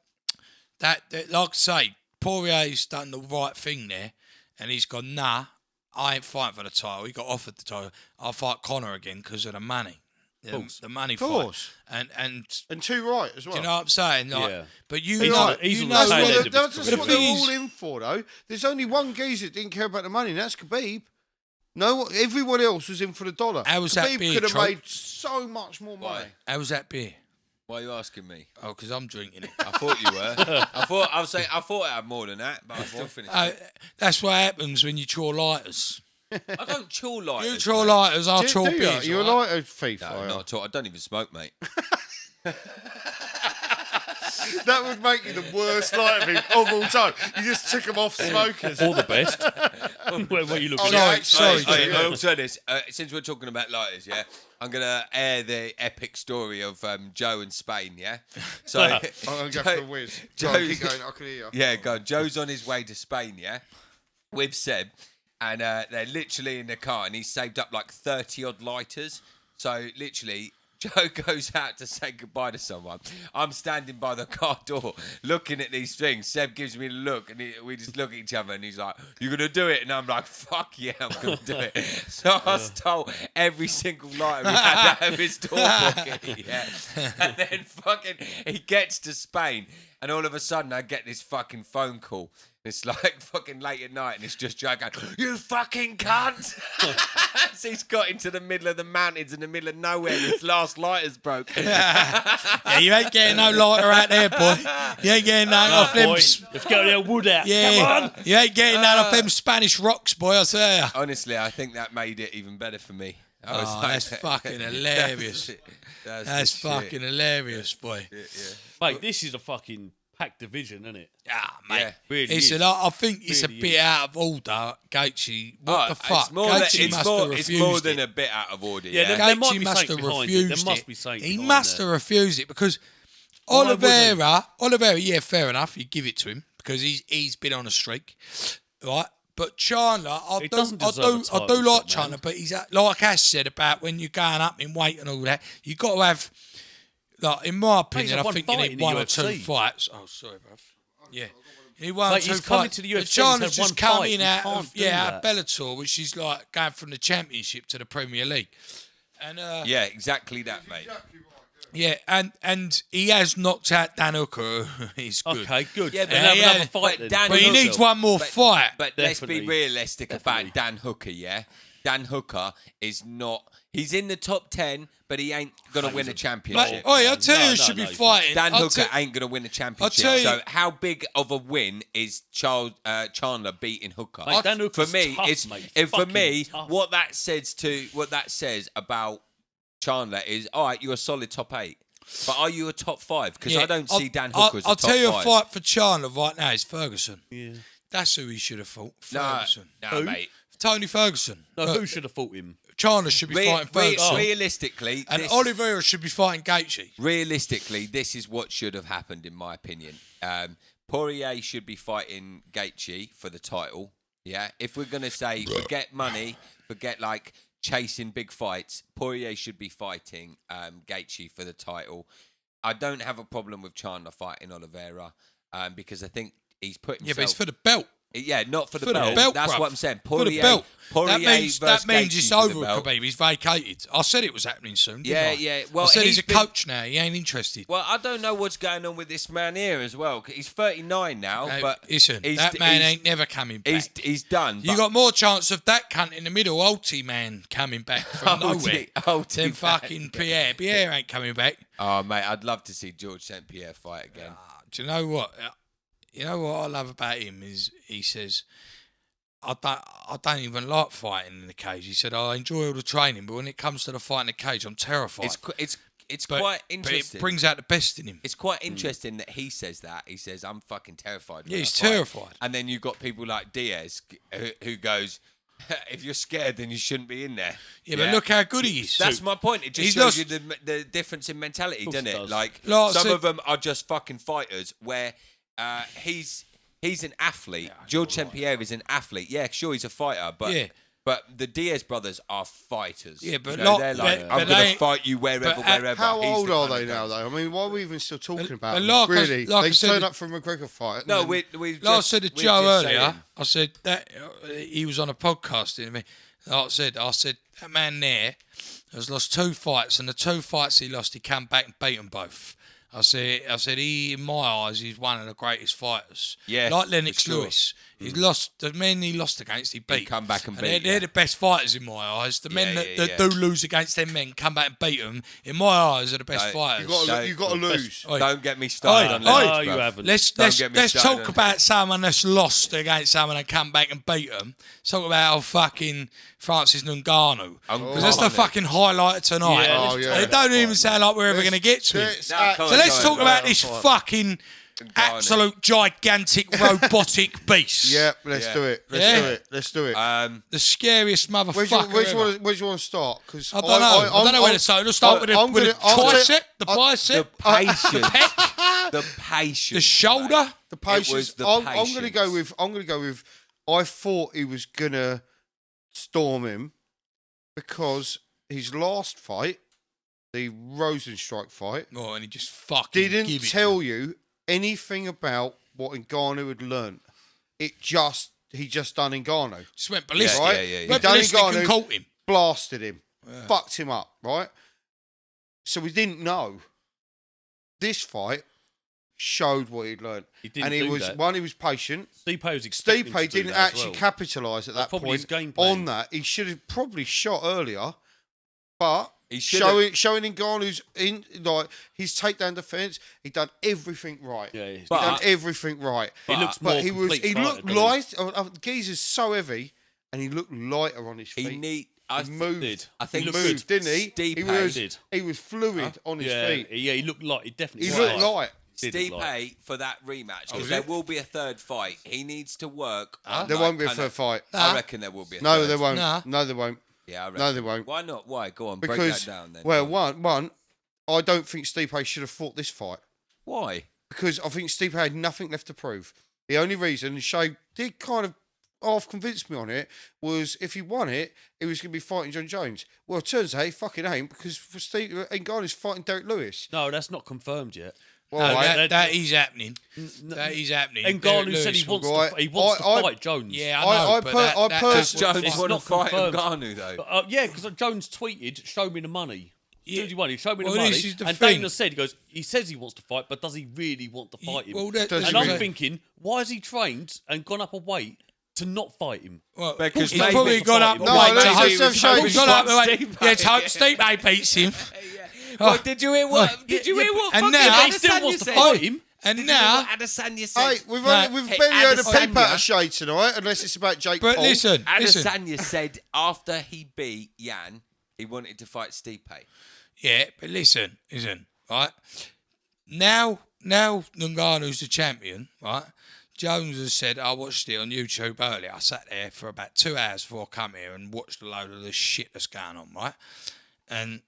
like I say, Poirier's done the right thing there, and he's gone, nah, I ain't fighting for the title. He got offered the title. I'll fight Conor again because of the money. The money Of course. fight. And And 2 right as well. do you know what I'm saying? Like, Yeah. but you He's know, on- he's you on the know That's tail what, end what, of that's his just what career. they're But all he's- in for, though. There's only one geezer that didn't care about the money, and that's Khabib. No, everyone else was in for the dollar. How was that Khabib beer, could have Trump? made so much more money. Why? how was that beer? Why are you asking me? Oh, because I'm drinking it. I thought you were. I thought I had more than that, but I still finished. That's what happens when you chaw lighters. I don't chill lighters. You chaw mate. lighters, I'll chaw Do you? beers. You're a right? lighter thief. No, are you? not at all. I don't even smoke, mate. That would make you the worst lighter thief of all time. You just took them off smokers. All the best. what are you looking Oh, at? yeah. Sorry, Hey, yeah. I'll say this. Since we're talking about lighters, I'm going to air the epic story of Joe and Spain, yeah? So, I'm going to go for a whiz. Go on, keep going. I can hear you. yeah, go on. Joe's on his way to Spain, yeah? With Seb. And they're literally in the car, and he's saved up like 30-odd lighters. So, literally, Joe goes out to say goodbye to someone. I'm standing by the car door looking at these things. Seb gives me a look, and we just look at each other, and he's like, "You gonna do it?" And I'm like, "Fuck yeah, I'm gonna do it." So I stole every single lighter he had out of his door pocket. Yeah. And then fucking he gets to Spain, and all of a sudden I get this fucking phone call. It's like fucking late at night, and it's just Joe going, "You fucking cunt!" So he's got into the middle of the mountains in the middle of nowhere, and his last lighter's broke. Yeah, you ain't getting no lighter out there, boy. You ain't getting that off them. Boy, let's get the old wood out. Yeah, Come on. you ain't getting that off them Spanish rocks, boy. I tell you. Honestly, I think that made it even better for me. I was Oh, like, that's fucking hilarious. That's the fucking shit. hilarious, boy. Mate, this is a fucking packed division, isn't it? Ah, mate. Yeah. Really It's is. I think it's Really a bit is. out of order, Gaethje. What the fuck? It's more, than, Gaethje it's, must more, have it's refused more than it. a bit out of order. Yeah, Yeah, there might Gaethje be must something have behind it. There refused must it. be something He behind must that. have refused it because Why would Oliveira, yeah, fair enough. You give it to him because he's been on a streak, right? But Chandler, He doesn't deserve a I do title like shot, Chandler, man. but he's like Ash said about when you're going up in weight and all that, you got to have, like, in my opinion, had I one think you fight need in the one or UFC. two fights. Oh, sorry, bruv. Yeah. He won Mate, two he's coming fights. to the But UFC, he's Chandler's had just one fight. coming You out can't of do out of that. Bellator, which is like going from the Championship to the Premier League. And yeah, exactly that, mate. yeah, and he has knocked out Dan Hooker. He's good. Okay, good. Yeah, Yeah, but then have yeah, another fight but then. Dan But he Hooker- needs one more fight. But let's be Definitely. realistic Definitely. about Dan Hooker, yeah? Dan Hooker is not... He's in the top 10, but he ain't going to win a Mate, championship. oi, I'll tell you No, who should no, be he's fighting. Dan I'll Hooker tell- ain't going to win a tell championship. you- So how big of a win is Chandler beating Hooker? Mate, Dan For Hooker's me, tough, it's mate. if for Fucking me tough. what that says about Chandler is, all right, you're a solid top 8. But are you a top 5? Because Yeah, I don't see Dan Hooker as a I'll top tell you 5. a fight for Chandler right now is Ferguson. Yeah. That's who he should have fought. No, Ferguson. no, mate. Tony Ferguson. No, who should have fought him? Chandler should be fighting Ferguson. Realistically, And this- Oliveira should be fighting Gaethje. Realistically, this is what should have happened, in my opinion. Poirier should be fighting Gaethje for the title. Yeah, if we're gonna say forget money, forget like chasing big fights, Poirier should be fighting Gaethje for the title. I don't have a problem with Chandler fighting Oliveira because I think he's put himself. Yeah, but it's for the belt. Yeah, not for the For the belt. belt, That's bruv. what I'm saying. For the Poirier, belt. Poirier That means versus it's Gaethje for over the with belt. Khabib. He's vacated. I said it was happening soon. Didn't Yeah, I? yeah. Well, I said he's a been- coach now. He ain't interested. Well, I don't know what's going on with this man here as well. 'Cause he's 39 now, but Listen, he's, that man he's, ain't never coming back. He's done. You but- got more chance of that cunt in the middle, Alty man, coming back from nowhere Alty than man. fucking Pierre. Pierre ain't coming back. Oh, mate, I'd love to see George St. Pierre fight again. Do you know what? You know what I love about him is he says, I don't even like fighting in the cage. He said, I enjoy all the training, but when it comes to the fight in the cage, I'm terrified. It's But- quite but interesting. it brings out the best in him. It's quite interesting that he says that. He says, I'm fucking terrified. Yeah, when he's I fight." terrified. And then you've got people like Diaz who goes, if you're scared, then you shouldn't be in there. Yeah, but look how good he is. That's my point. It just He's shows lost- you the difference in mentality, doesn't it it? does. Like, Like I some said- of them are just fucking fighters where he's an athlete. George St. Pierre is an athlete. Yeah, sure, he's a fighter, but Yeah. but the Diaz brothers are fighters. Yeah, but You know, not- they're like, but I'm they going to ain't- fight you wherever, but at- wherever. How He's old the are kind they of now, guy. though? I mean, why are we even still talking about them? like I- Really? like I They said- turn up for a McGregor fight. and No, then- we've Like I just, said to we're Joe just earlier, saying- I said that he was on a podcast. Like I said that man there has lost 2 fights, and the 2 fights he lost, he came back and beat them both. I said he, in my eyes, he's one of the greatest fighters. Yeah, like Lennox for sure. Lewis. He's lost the men he lost against. He beat. come back and beat, They're yeah. the best fighters in my eyes. The men Yeah, that yeah. do lose against them men come back and beat them. In my eyes, are the best No, fighters. you got to lose. Oi. Don't get me started Oi, on oi. Lennox, No, you bruv. haven't. Let's get me started talk on about someone that's lost against someone and come back and beat them. Talk about how fucking Francis Ngannou. Because that's the Ngannou. fucking highlight tonight. Yeah, let's talk It don't even sound like we're ever going to get to it. Let's No, act- come So on, let's go talk on. about this fucking Ngannou. absolute gigantic robotic beast. Yeah, let's do it. Let's do it. The scariest Where motherfucker do you ever. want to start? Because I don't know. I don't know where to start. Let's start with I'm the gonna- I'll tricep, tell- the The bicep, patience. the pec, The patience. the shoulder. mate. the patience. It was the I'm going to go patience. with. I'm going to go with. I thought he was going to storm him because his last fight, the Rosenstrike fight, Oh, and he just fucking didn't give it tell you anything about what Ngannou had learnt. He just done Ngannou, Just went ballistic. right? yeah, yeah, yeah. Went Done ballistic and Ngannou, caught him. blasted him, fucked him up, right? So we didn't know. This fight showed what he'd learnt. He didn't And he do was that. one, he was patient. Stipe was expecting Stipe to do didn't that as actually well. capitalise at that probably his point game plan. on that. He should have probably shot earlier, but He should have. showing Ngannou's in like his takedown defence, he done everything right. Yeah, he But- done everything right. He looks But more he was complete he fighter, looked doesn't he? light. Geezer's so heavy, and he looked lighter on his feet. He need. He moved. did. I think He looked moved, didn't he? Stipe did. He was fluid on his Yeah, feet. yeah, he looked like he definitely. He looked looked light. Did look Stipe like. for that rematch because was there it? will be a third fight. He needs to work. on, There like, won't be a kinda- third fight. I reckon there will be. No, third. there won't. Nah. No, there won't. Yeah, I reckon. No, there won't. Why not? Why? Go on, break Because that down then. well, one, I don't think Stipe should have fought this fight. Why? Because I think Stipe had nothing left to prove. The only reason Shay did kind of half convince me on it was if he won it, he was going to be fighting John Jones. Well, it turns out he fucking ain't because for Steve Ngannou's fighting Derek Lewis. No, that's not confirmed yet. Well, No, right, that is happening. That is happening. And Derek Ngannou said he Lewis wants Right. to I- fight Jones. Yeah, I know. I but per- that- I that- pers- that's what- Jones It's want to not fight confirmed. Ngannou though. Yeah, because Jones tweeted, "Show me the money." As soon as he won, he showed me the Well, money. this is the And thing. Dana said, he says he wants to fight, but does he really want to fight him? Well, that- Does and he I'm really? thinking, why has he trained and gone up a weight to not fight him? Well, Because he's maybe- probably gone up No, the weight let's to hope. just show He's gone up the weight. Stipe. Yeah, to hope Stipe beats him. Well, did you hear what? Did you hear what? And fucking now- He still Adesanya wants to said? fight him. And Did you hear now, what Adesanya said? Hey, we've No. barely heard a Adesanya- peep out of Shay tonight, unless it's about Jake but Paul. listen. Adesanya said after he beat Yan, he wanted to fight Stipe. Yeah, but listen. right? Now Ngannou's the champion, right? Jones has said, I watched it on YouTube earlier. I sat there for about 2 hours before I come here and watched a load of the shit that's going on, right? And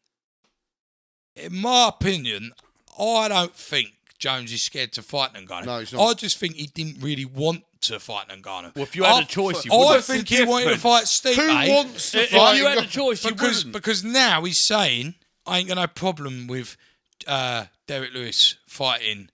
in my opinion, I don't think Jones is scared to fight Ngannou. No, he's not. I just think he didn't really want to fight Ngannou. Well, if you had a choice, you I wouldn't. think he wanted to fight Stipe. Who wants to If fight? you had a choice, you wouldn't. Because now he's saying, I ain't got no problem with Derek Lewis fighting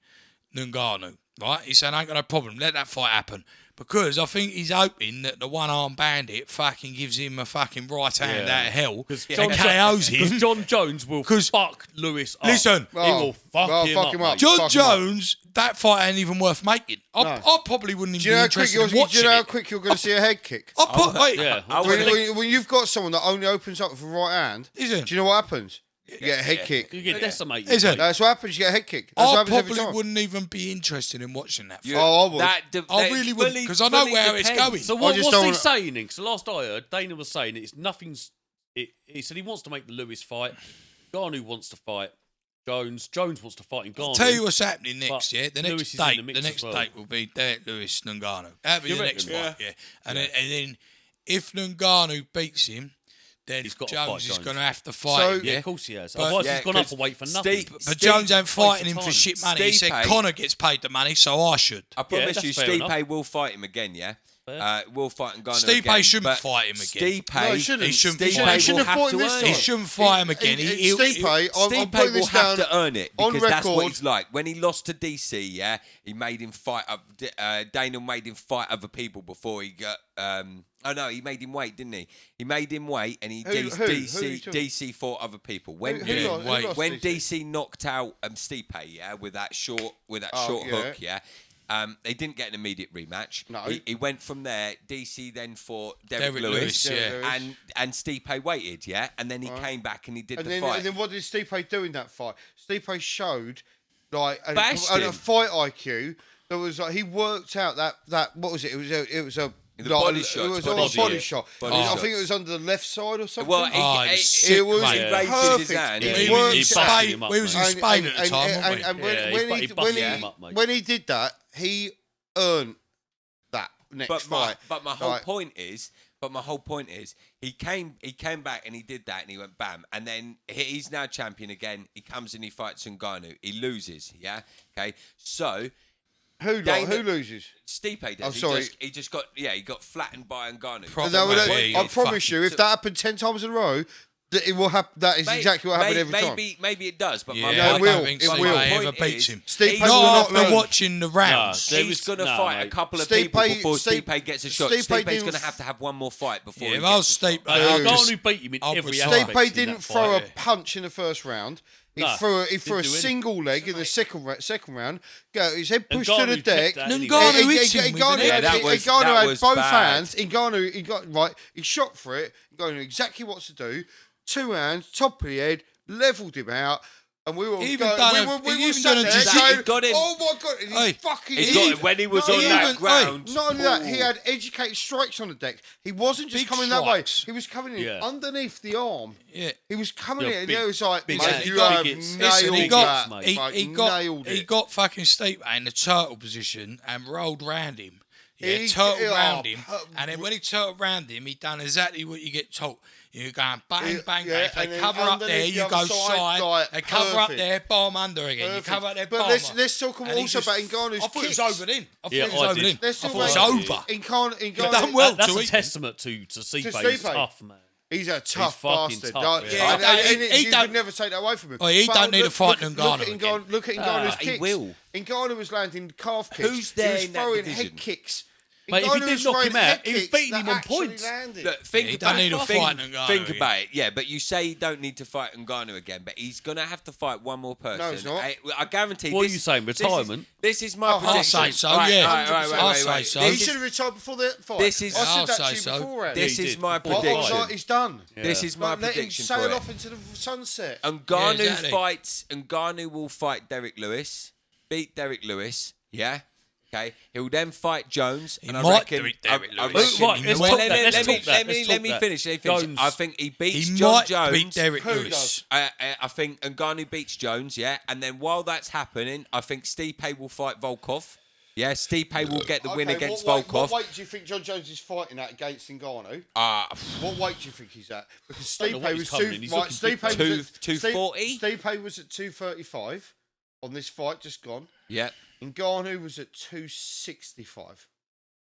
Ngannou, right? He's saying, I ain't got no problem. Let that fight happen. Because I think he's hoping that the one-armed bandit fucking gives him a fucking right hand out of hell and KOs him. Because John Jones will fuck Lewis up. Listen. He will fuck him up. Mate. John Fuck him Jones, that fight ain't even worth making. I probably wouldn't Do even you be know how quick interested in watching how it. quick you're going to see a head kick? When you've got someone that only opens up with a right hand, do you know what happens? You get a head kick. You get decimated. That's what happens. You get a head kick. That's what I happens every probably time. wouldn't even be interested in watching that fight. I would. I really would, because I know where it's going. So what's he saying? Because the last I heard, Dana was saying it's nothing's. He said he wants to make the Lewis fight. Ngannou wants to fight Jones. Jones wants to fight Ngannou. I'll tell you what's happening next, yeah? The Lewis next is in date, the mix the next as well. date will be Derek Lewis, Ngannou. That'll be You the reckon? next fight, yeah. And then if Ngannou beats him, then He's got to Jones fight is Jones. going to have to fight So- him, Yeah, yeah? of course he has. But- Otherwise, Yeah, he's gone up 'cause and wait for nothing. But Jones ain't fighting him of for time. shit money. He said Stipe- Conor gets paid the money, so I should. I promise that's you, fair Stipe enough. will fight him again, yeah? Will fight Ngannou Stipe again. shouldn't but fight him again. Stipe, No, he shouldn't. He shouldn't Stipe fight him. He shouldn't will have fought him to this earn time. He it. shouldn't fight him again. Stipe, I'm Stipe putting will this have down to earn it on because that's what record. he's like. When he lost to DC, yeah, he made him fight up. Dana made him fight other people before he got. He made him wait, didn't he? He made him wait, and Who are you talking? DC fought other people. When Who lost when DC? DC knocked out Stipe, yeah, with that short Oh, hook, yeah. They didn't get an immediate rematch. No. He went from there. DC then fought Derek Lewis, yeah. and Stipe waited, yeah, and then he came back and he did the fight. And then what did Stipe do in that fight? Stipe showed like a Bashed him. fight IQ that was like he worked out that what was it? It was a The body shot, It was body a body shot. shot. Body I shots. think it was under the left side or something. Well, it was mate. raised perfect. his hand. It We worked was in busted out. him up, we was in mate. Spain at the time, weren't we? And Yeah, he busted him up, mate. when he did that, he earned that next fight. But my whole point is, he came back and he did that and he went bam, and then he's now champion again. He comes and he fights Ngannou. He loses, yeah, okay. So Who loses? Stipe does. Oh, sorry. He just got he got flattened by Ngannou. I promise you, if that happened 10 times in a row, that it will happen. That is exactly what happened every time. Maybe it does, but Yeah, my No, I it point, will. don't think It Stipe will. ever Point beats is, him. Stipe Not will not after learn. watching the rounds. There he's is- going to no, fight mate. a couple of Stipe- people before Stipe- Stipe gets a shot. Stipe Stipe's didn't- going to have one more fight before Yeah, he if I was gets a shot. Stipe, I'd just- Ngannou beat him in I'll every be aspect. Stipe in didn't that throw fight. a punch in the first round. He No, threw a didn't do single leg in the second round. His head pushed to the Ngannou deck. kept that anyway. Ngannou hit him with an Ngannou head. that was had both bad. hands. Ngannou, he shot for it. Ngannou knew exactly what to do. 2 hands, top of the head, levelled him out. And we were He even done a- we he were even sat done a there jiu-jitsu. going, He got him. oh my God, and Hey, he fucking... He got him when he was on that ground. Not only that, he had educated strikes on the deck. He wasn't just Big coming that way. strikes. He was coming in Yeah. underneath the arm. Yeah. He was coming Yeah, in, and big- it was like, big mate, hands. you Big have hits. nailed Listen, he that, got, mate. Nailed he it. got fucking Stipe in the turtle position and rolled round him. Yeah, He- turtle oh, round him. per- And then when he turtled round him, he done exactly what you get told. You're going bang, bang, Yeah, bang. If and they then cover up there, underneath you the go other side, side. like, They cover up perfect. there, bomb under again. Perfect. You cover up there, But bomb let's talk And he also just- about Ngannou's I thought kicks. it was over then. I thought Yeah, it was I over did. then. Let's I talk thought it was about over. Ngannou, done well. That's to a eat. testament to Stipe. He's Stipe. tough, man. He's a tough fucking bastard. tough, yeah. He You don't- could never take that away from him. Oh, he But don't need to fight look Ngannou at again. Look at Ngannou's he kicks. will. Ngannou was landing calf kicks. Who's there He was in that throwing division? head kicks. Mate, if he Ngannou did was knock throwing him out, head he was kicks beating that him on actually points. landed. Look, think he about don't need to think- fight Ngannou Think again. about it, yeah. But you say you don't need to fight Ngannou again, but he's gonna have to fight one more person. No, he's not. I guarantee. What are this- you saying, retirement? This is my Oh, prediction. I'll say so, Right, yeah. right, right, I'll right, say right. so. He This should is- have retired before the fight. This is- I I'll said that say to you so. beforehand. This he is did. my Before the prediction. fight. He's done. This is my Let him prediction sail for it. off into the sunset. Ngannou exactly. Ngannou will fight Derek Lewis, beat Derek Lewis, yeah? Okay, he'll then fight Jones, He and I might reckon. beat Derek I Lewis. reckon- Right, let's Well, talk let that, me- let's let talk me- that, let me- let's let talk me that. finish. Jones. I think he beats He John might Jones. beat Derek Who Lewis. does? I think Ngannou beats Jones, yeah, and then while that's happening, I think Stipe will fight Volkov. Yeah, Stipe will get the win against what Volkov. weight do you think John Jones is fighting at against Ngannou? What weight do you think he's at? Because I don't know Stipe what was he's coming in. He's looking Stipe big, was at 240? Stipe was at 235 on this fight just gone. Yeah, Ngannou was at 265.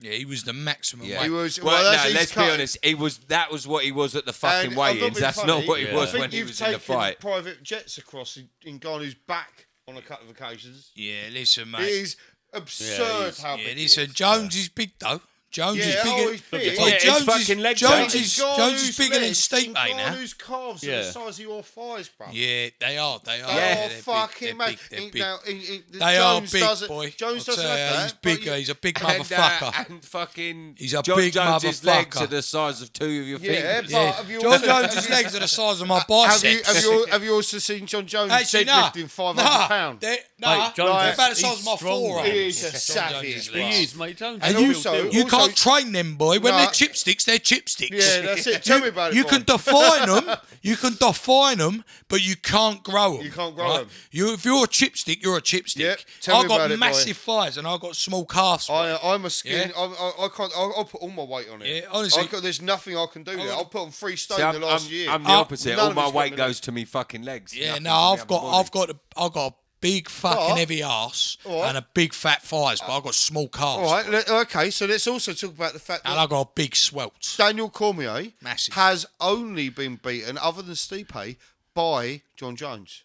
Yeah, he was the maximum yeah. weight. He was. Well, that's no, his let's be cut. honest. That was what he was at the fucking And I'm not weigh-ins. being That's funny, not what he Yeah. was I think when he you've was in the taken fight. private jets across in Ngannou's back on a couple of occasions. Yeah, listen, mate. It is absurd he's- how Yeah, big he listen, is. Jones is big though. Jones is Yeah, bigger. he's big. Oh, Yeah, his Jones fucking is legs Jones are- is Jones is bigger than legs, Stipe now. Ngannou's calves are Yeah. the size of your thighs, bro. Yeah, they are. They are. They Yeah. are They're fucking big, mad. they're big. They They are big, boy. Jones I'll doesn't tell have you, that. He's but big. you- He's a big And, motherfucker. and fucking He's a John big Jones's legs motherfucker. are the size of two of your Yeah, fingers. but Yeah. have you John also- Jones' legs are the size of my Have biceps. you also seen John Jones Actually, nah. deadlifting 500 pounds? Mate, Nah, Jones they're is- about the size he's of my strong, forearm. He is a John savage, Jones' bro. legs. He is, mate. Jones. And is a real also- deal. You Also- can't train them, boy. When Nah. they're chipsticks, they're chipsticks. Yeah, that's it. Tell me about it, You boy. can define them. You can define them, but you can't grow them. You can't grow 'em. If you're a chipstick, you're a chipstick. Yep. Tell me I've got about it, boy. massive thighs and I've got small calves. I'm a skin. Yeah. I can't. I'll put all my weight on it. Yeah, honestly. there's nothing I can do there. I'll put on 3 stone See, the last year. I'm the Oh, opposite. none All of my it's got weight me goes to me fucking legs. Yeah, Nothing no, to me I've other got body. a big fucking Alright. heavy ass Alright. and a big fat thighs, but I've got small calves. All right. Okay. So let's also talk about the fact And that I've got a big swelt. Daniel Cormier Massive. has only been beaten, other than Stipe, by John Jones.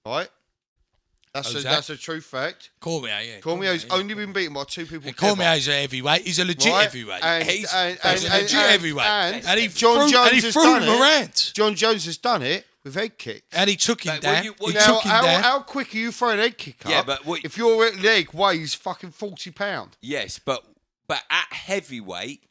Right. Who's that? That's a true fact. Cormier, yeah. Cormier's yeah. only been beaten by 2 people. And Cormier's a heavyweight. He's a legit Right? heavyweight. And, He's He's a legit heavyweight. And he John threw, Jones and he has threw done him it. around. John Jones has done it with head kicks. And he took him But down. when you- He now, took him down. How quick are you throwing a head kick up? Yeah, but what- if your leg weighs fucking 40 pounds? Yes, but at heavyweight,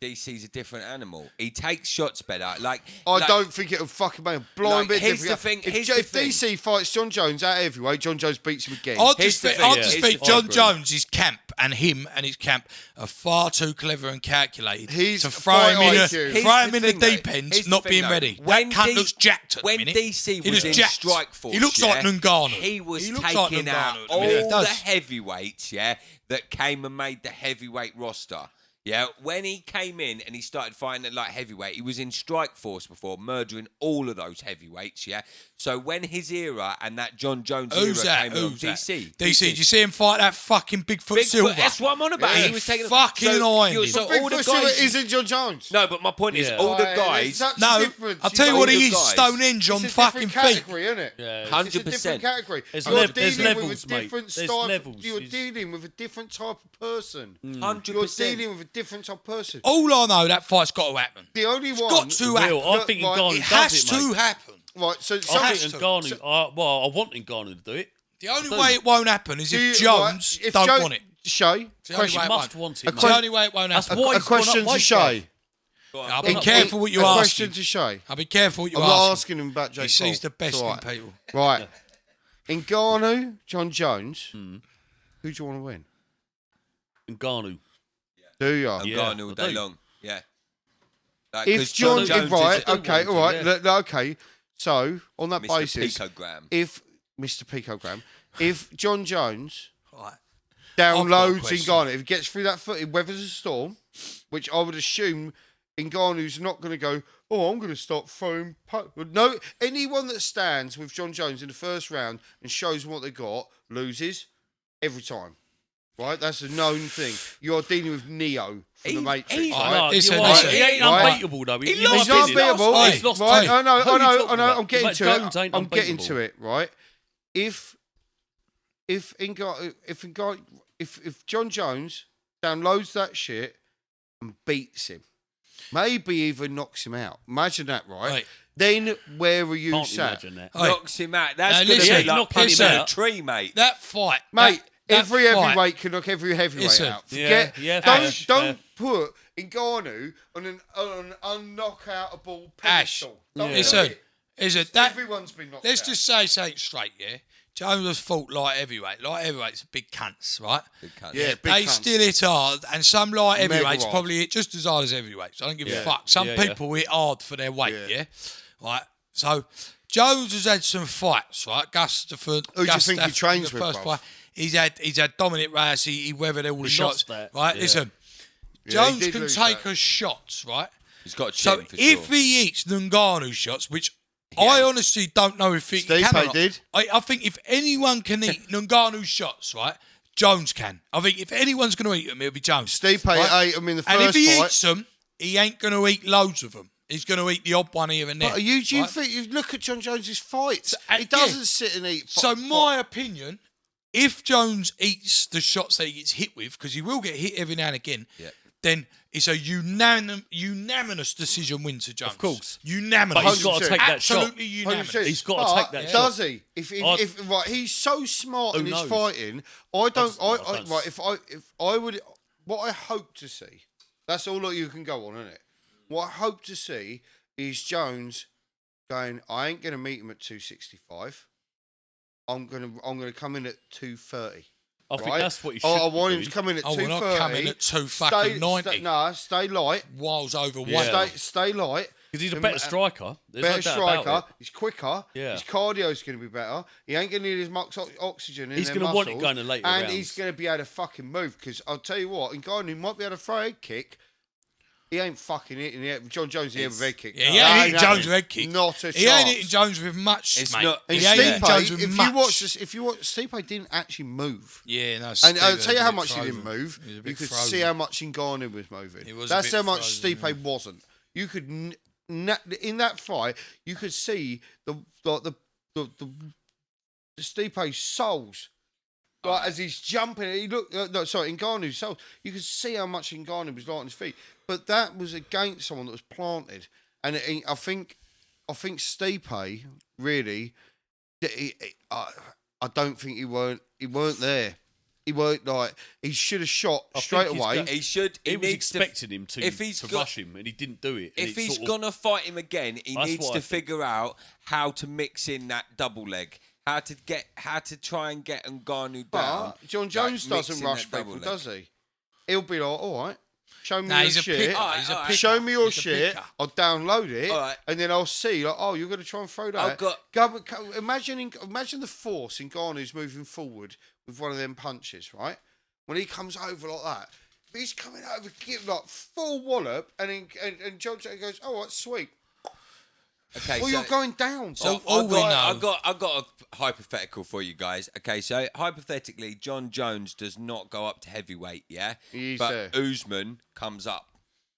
DC's a different animal. He takes shots better. I don't think it'll fucking make a blind bit here's different. the thing, If, here's the if thing. DC fights John Jones at heavyweight, John Jones beats him again. I Here's just the think, thing, I yeah. just Here's think the John thing. Jones' camp and his camp are far too clever and calculated He's to throw fight him in IQ. throw Here's him the in the thing, though. deep end, Here's the not thing, being though. ready. When That cunt D- looks jacked at the when minute. DC He was looks in jacked. Strikeforce, He looks like yeah, Ngannou. He was He looks like taking out Ngannou at the all minute. He the does. heavyweights, yeah, that came and made the heavyweight roster. Yeah, when he came in and he started fighting at heavyweight, he was in Strikeforce before, murdering all of those heavyweights, yeah? So when his era and that John Jones Who's era that? came along, Who's that? DC. DC, did you see him fight that fucking Bigfoot Bigfoot, Silver? that's what I'm on about. Yeah, He was taking fucking ironed him. So Big all the Foot Silver guys... isn't John Jones. No, but my point is, Yeah. all the Right, guys... there's such a No, difference. I'll tell you got what all he the is, guys. Stonehenge on It's a fucking different feet. category, isn't it? Yeah. It's a 100%. different category. There's You're there's dealing levels, with a mate. different There's style. levels. You're It's- dealing with a different type of person. 100%. You're dealing with a different type of person. All I know, that fight's got to happen. The only one. Got to Real. happen. I think Right, Ngannou It does has it, to mate. happen. Right, so I some, think Ngannou. I want Ngannou to do it. The only way it won't happen is do if you- Jones right, if don't Joe- want it. Shay, The only question, way it Must won't. want it, A mate. It's the only way it won't That's happen. why a he's gone up question to weight, Shay. I'll be Gone up careful what you A ask question him. to Shay. I'll be careful what you I'm not ask him. asking him about Jake He sees Paul. the best It's all in people. Right. Ngannou, John Jones. Who do you want to win? Ngannou. Do you? I'm Yeah, going all I day do. long. Yeah. If John, Jones right, is a okay, all right, okay. So on that Mr. basis, Picogram. if Mr. Picogram, if John Jones Right. downloads I've got a question. Ngannou, if he gets through that foot, he weathers a storm, which I would assume Ngannou's not going to go, oh, I'm going to start throwing... No, anyone that stands with John Jones in the first round and shows what they got loses every time. Right? That's a known thing. You're dealing with Neo from the Matrix. he- right? No, Listen, you're right. listen. He ain't Right. unbeatable, though. He He lost He's lost not his beatable. last- He's lost Right? two. I know, Who are you talking I'm about? getting Mate, to Jones it. ain't I'm getting unbeatable. to it, right? If John Jones downloads that shit and beats him, maybe even knocks him out. Imagine that, right? Right. Then where are you Can't sat? imagine that. Hey. Knocks him out. That's Now, going to listen, be like knocking him punching a out. tree, mate. That fight. Mate, that every fight- heavyweight can knock every heavyweight Listen. out. Yeah, Forget, yeah, don't fair. put Ngannou on an unknockoutable Ash, pedestal. Don't do listen, it. is it that? Everyone's been knocked Let's out. just say something straight, yeah? Jones has fought light heavyweight. Light heavyweight's big cunts, right? Big cunt. Yeah, big They cunts. still hit hard, and some light Mega heavyweights hard. probably hit just as hard as heavyweights. I don't give a Yeah. fuck. Some Yeah, yeah. people hit hard for their weight, Yeah. yeah? Right? So, Jones has had some fights, right? Gustafsson. Who do you think he trains the with, first bruv? fight. He's had Dominic Reyes. He weathered all the He shots. lost that, Right? yeah. Listen, Yeah, he Jones did can lose take that. us shots, right? He's got So chin for if sure. he eats Ngannou shots, which I honestly don't know if he Stipe can or not. did. I think if anyone can eat Ngannou shots, right, Jones can. I think if anyone's going to eat them, it'll be Jones. Stipe right? ate him in the And if first he fight. eats them, he ain't going to eat loads of them. He's going to eat the odd one here and there. But do you right? think you look at John Jones's fights? So, He doesn't sit and eat. So my opinion, if Jones eats the shots that he gets hit with, because he will get hit every now and again, Yeah. then it's a unanimous decision win to Jones. Of course. Unanimous. But he's got to 100%. take that shot. Absolutely unanimous. 100%. He's got to But take that does shot. he? If I'd- right, he's so smart Who in his knows? fighting. I don't. I don't- Right, if I would, what I hope to see. That's all that you can go on, isn't it? What I hope to see is Jones going. I ain't gonna meet him at 265. I'm gonna come in at 230. I think right? that's what he should I be want him doing. to come in at Oh, we're 230. not coming at 290. No, stay light. Whilst overweight. Yeah. Stay light. Because he's a better striker. There's no Better doubt striker. about it. He's quicker. Yeah. His cardio's going to be better. He ain't going to need as much oxygen in He's going to want it going to later and rounds. he's going to be able to fucking move. Because I'll tell you what, Ngannou might be able to throw a head kick. He ain't fucking hitting it. John Jones, he have a head kick. Yeah, he ain't hitting Jones with head kick. Not a He ain't chance. hitting Jones with much, It's mate. not- And He ain't hitting Jones Stipe, with if much. you watch this, Stipe didn't actually move. Yeah, no. And Steve I'll was tell you a how bit much frozen. he didn't move. He was a You bit could frozen. see how much Ngannou was moving. He was a That's bit how much frozen, Stipe wasn't. You could in that fight, you could see the Stipe's soles. Like, as he's jumping, he looked. Ngannou's soles. You could see how much Ngannou was light on his feet. But that was against someone that was planted, and I think Stipe really. I don't think he weren't there. He weren't like he should have shot I straight think he's away. got- He should. He was needs to- expecting him to if he's got- rush him, and he didn't do it. and If it he's sort of- gonna fight him again, he That's needs what to I think. figure out how to mix in that double leg, how to try and get Ngannou down. But John Jones like, doesn't mixing rush that double people, leg. does he? He'll be like, all right, show me Nah, your he's a shit. picker. Alright, He's a alright. picker. Show me your He's a shit. picker. I'll download it, Alright. and then I'll see. Like, oh, you're going to try and throw that. Imagine the force in Ngannou's moving forward with one of them punches, right? When he comes over like that, he's coming over, give like full wallop, and John Jones goes, "Oh, that's sweet." Okay, Well, so, you're going down. so all we know- I got a hypothetical for you guys. Okay, so hypothetically, John Jones does not go up to heavyweight, yeah, He's but there. Usman comes up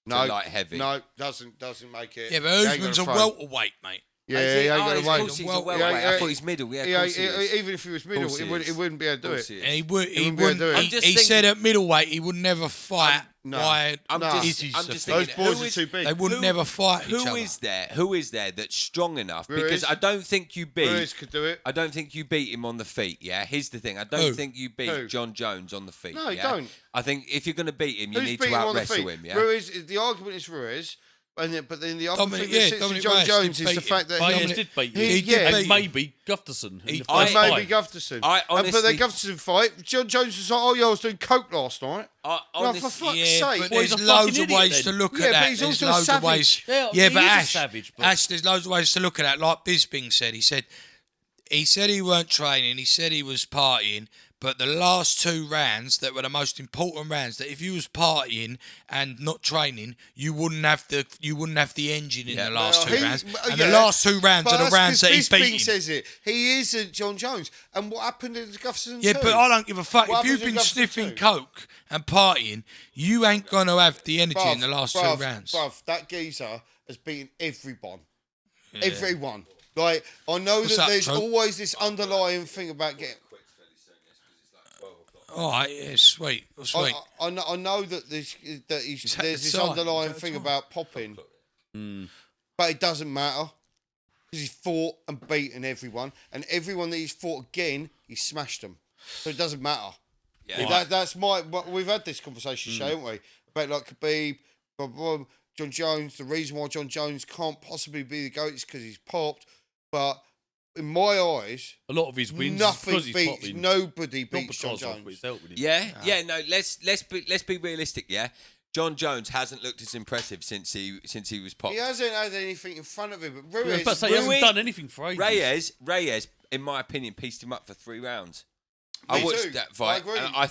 No, to light heavy. No, doesn't make it. Yeah, but He ain't Usman's a gonna throw. welterweight, mate. Yeah, Is he he? ain't Oh, going of to course he's a Well, welterweight. yeah, I thought he's middle. Yeah, of course he is. even if he was middle, Course he he wouldn't is. be able to do Course it. he is. And he wouldn't be able to do it. wouldn't. He said at middleweight he would never fight. No. Why? I'm Nah. just Izzy's thinking, Those boys who are is- too big. They wouldn't never fight each Who other. is there that's strong enough? Ruiz. Because I don't think you beat. Ruiz could do it. I don't think you beat him on the feet. Yeah, here's the thing. I don't Who? think you beat Who? John Jones on the feet. No, you yeah? don't. I think if you're going to beat him, you Who's need to beating him out on the wrestle feet? him. Yeah. Ruiz. The argument is Ruiz, but then the other Dominic- thing that yeah, sits with Dominic John Reyes Jones did is the beat him. fact that Baez he did beat he- him. yeah. And he- maybe Gustafsson. in He- the and first maybe fight. Gustafsson. I but the honestly- Gustafsson fight, John Jones was like, "Oh yeah, I was doing coke last night." I No, for honestly- fuck's Yeah, sake. but Well, there's he's a loads fucking of ways idiot to then. look Yeah, at but that. he's There's also a loads of savage. ways. Yeah, Yeah, he but is a Ash, savage, but- Ash, there's loads of ways to look at that. Like Bisping said, he said he weren't training. He said he was partying. But the last two rounds that were the most important rounds, that if you was partying and not training, you wouldn't have the engine in Yeah. the last Well, two rounds. And yeah, the last two rounds but are the that's rounds that 'cause he's Bisping beating. says it. He isn't John Jones. And what happened in Gustafsson Yeah, too? but I don't give a fuck. What If you've happens in been Gustafsson sniffing too? coke and partying, you ain't going to have the energy in the last two rounds. Bruv, that geezer has beaten everyone. Everyone. Like, I know What's that up, there's Trump? always this underlying thing about getting... All right, yeah, sweet. Sweet. I know that there's at this the time. underlying He's at the thing time. about popping, but it doesn't matter because he's fought and beaten everyone, and everyone that he's fought again, he smashed them. So it doesn't matter. Yeah. That's my. We've had this conversation, Shay, haven't we? About like Khabib, blah, blah, blah, John Jones. The reason why John Jones can't possibly be the GOAT is because he's popped, but in my eyes, A lot of his wins, nothing because he's beats, popping, nobody not beats John because of Jones. his help with him. Yeah. No, let's be realistic. Yeah, John Jones hasn't looked as impressive since he was popped. He hasn't had anything in front of him, but I was Ruiz, about to say, he hasn't done anything for ages. Reyes, in my opinion, pieced him up for 3 rounds. Me I watched too. that fight, I agree. and I I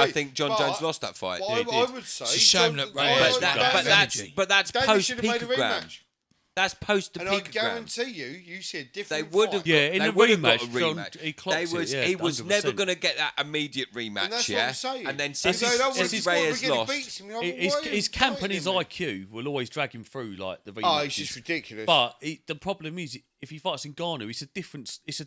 agree. think John But- Jones lost that fight. But Yeah, he I did. would say... It's a shame that John- Reyes I- got I- that but that's Dana post should have made a picogram. rematch. That's post the And I picogram. guarantee you see a They different would fight. have, Yeah, in they the would have got rematch, a John, rematch. he clocked it, yeah, he was never 100%. going to get that immediate rematch. And that's what yeah, I'm saying. and then And since they don't want since to fight Reyes because he lost, beats him, you know, His why are you camp and his fighting him? IQ will always drag him through like the rematches. Oh, it's just ridiculous. But the problem is, if he fights in Ngannou, it's a different thing it's a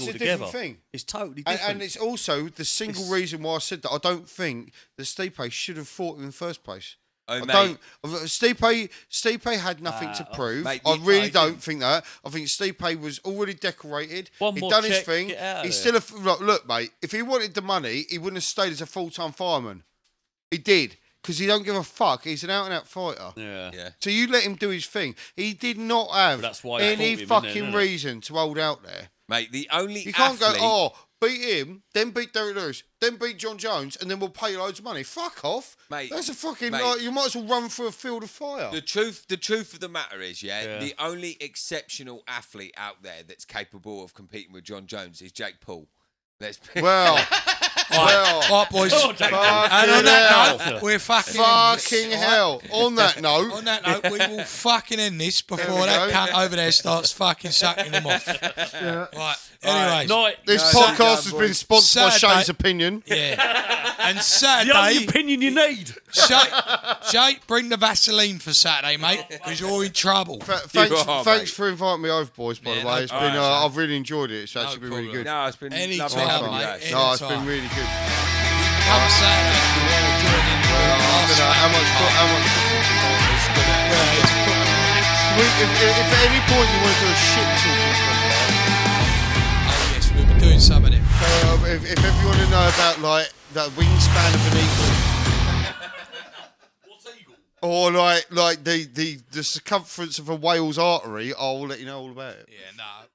altogether. different thing. It's totally different. And it's also the single reason why I said that I don't think that Stipe should have fought him in the first place. Oh, I mate. don't. Stipe had nothing to prove. mate, I really I don't think that. I think Stipe was already decorated. One He'd more done his check, thing. get out of He's there. still look, mate. If he wanted the money, he wouldn't have stayed as a full-time fireman. He did because he don't give a fuck. He's an out-and-out fighter. yeah. So you let him do his thing. He did not have But that's why he any fought him, fucking innit? reason to hold out there. mate, the only You can't athlete, go, beat him, then beat Derek Lewis, then beat John Jones, and then we'll pay you loads of money. Fuck off. Mate, That's a fucking... mate. Like, you might as well run through a field of fire. The truth of the matter is, Yeah. the only exceptional athlete out there that's capable of competing with John Jones is Jake Paul. Let's be Well, All right, boys. Oh, Jake. And on that hell. note, we're fucking... fucking hell. On that note, On that note, we will fucking end this There before we that go. cunt over there starts fucking sucking them off. Right. Anyway. Night. this No, podcast has been sponsored by Saturday. Shane's Opinion. Yeah. And The only Saturday, opinion you need. Jake, bring the Vaseline for Saturday, mate, because you're in trouble. Thanks are, mate. for inviting me over, boys, by Yeah, the way. no It's been, problem. I've really enjoyed it. It's actually been really problem. good. No, it's been Any lovely time, having you, mate. Ash. No, it's been anytime. really good. Come Saturday, if you want to join in. I don't know how much if at any point you want to do a shit talking Oh, yes, we'll be doing some of them. if ever you want to know about like the wingspan of an eagle, What's eagle? or like the circumference of a whale's artery, I'll let you know all about it. Yeah, no.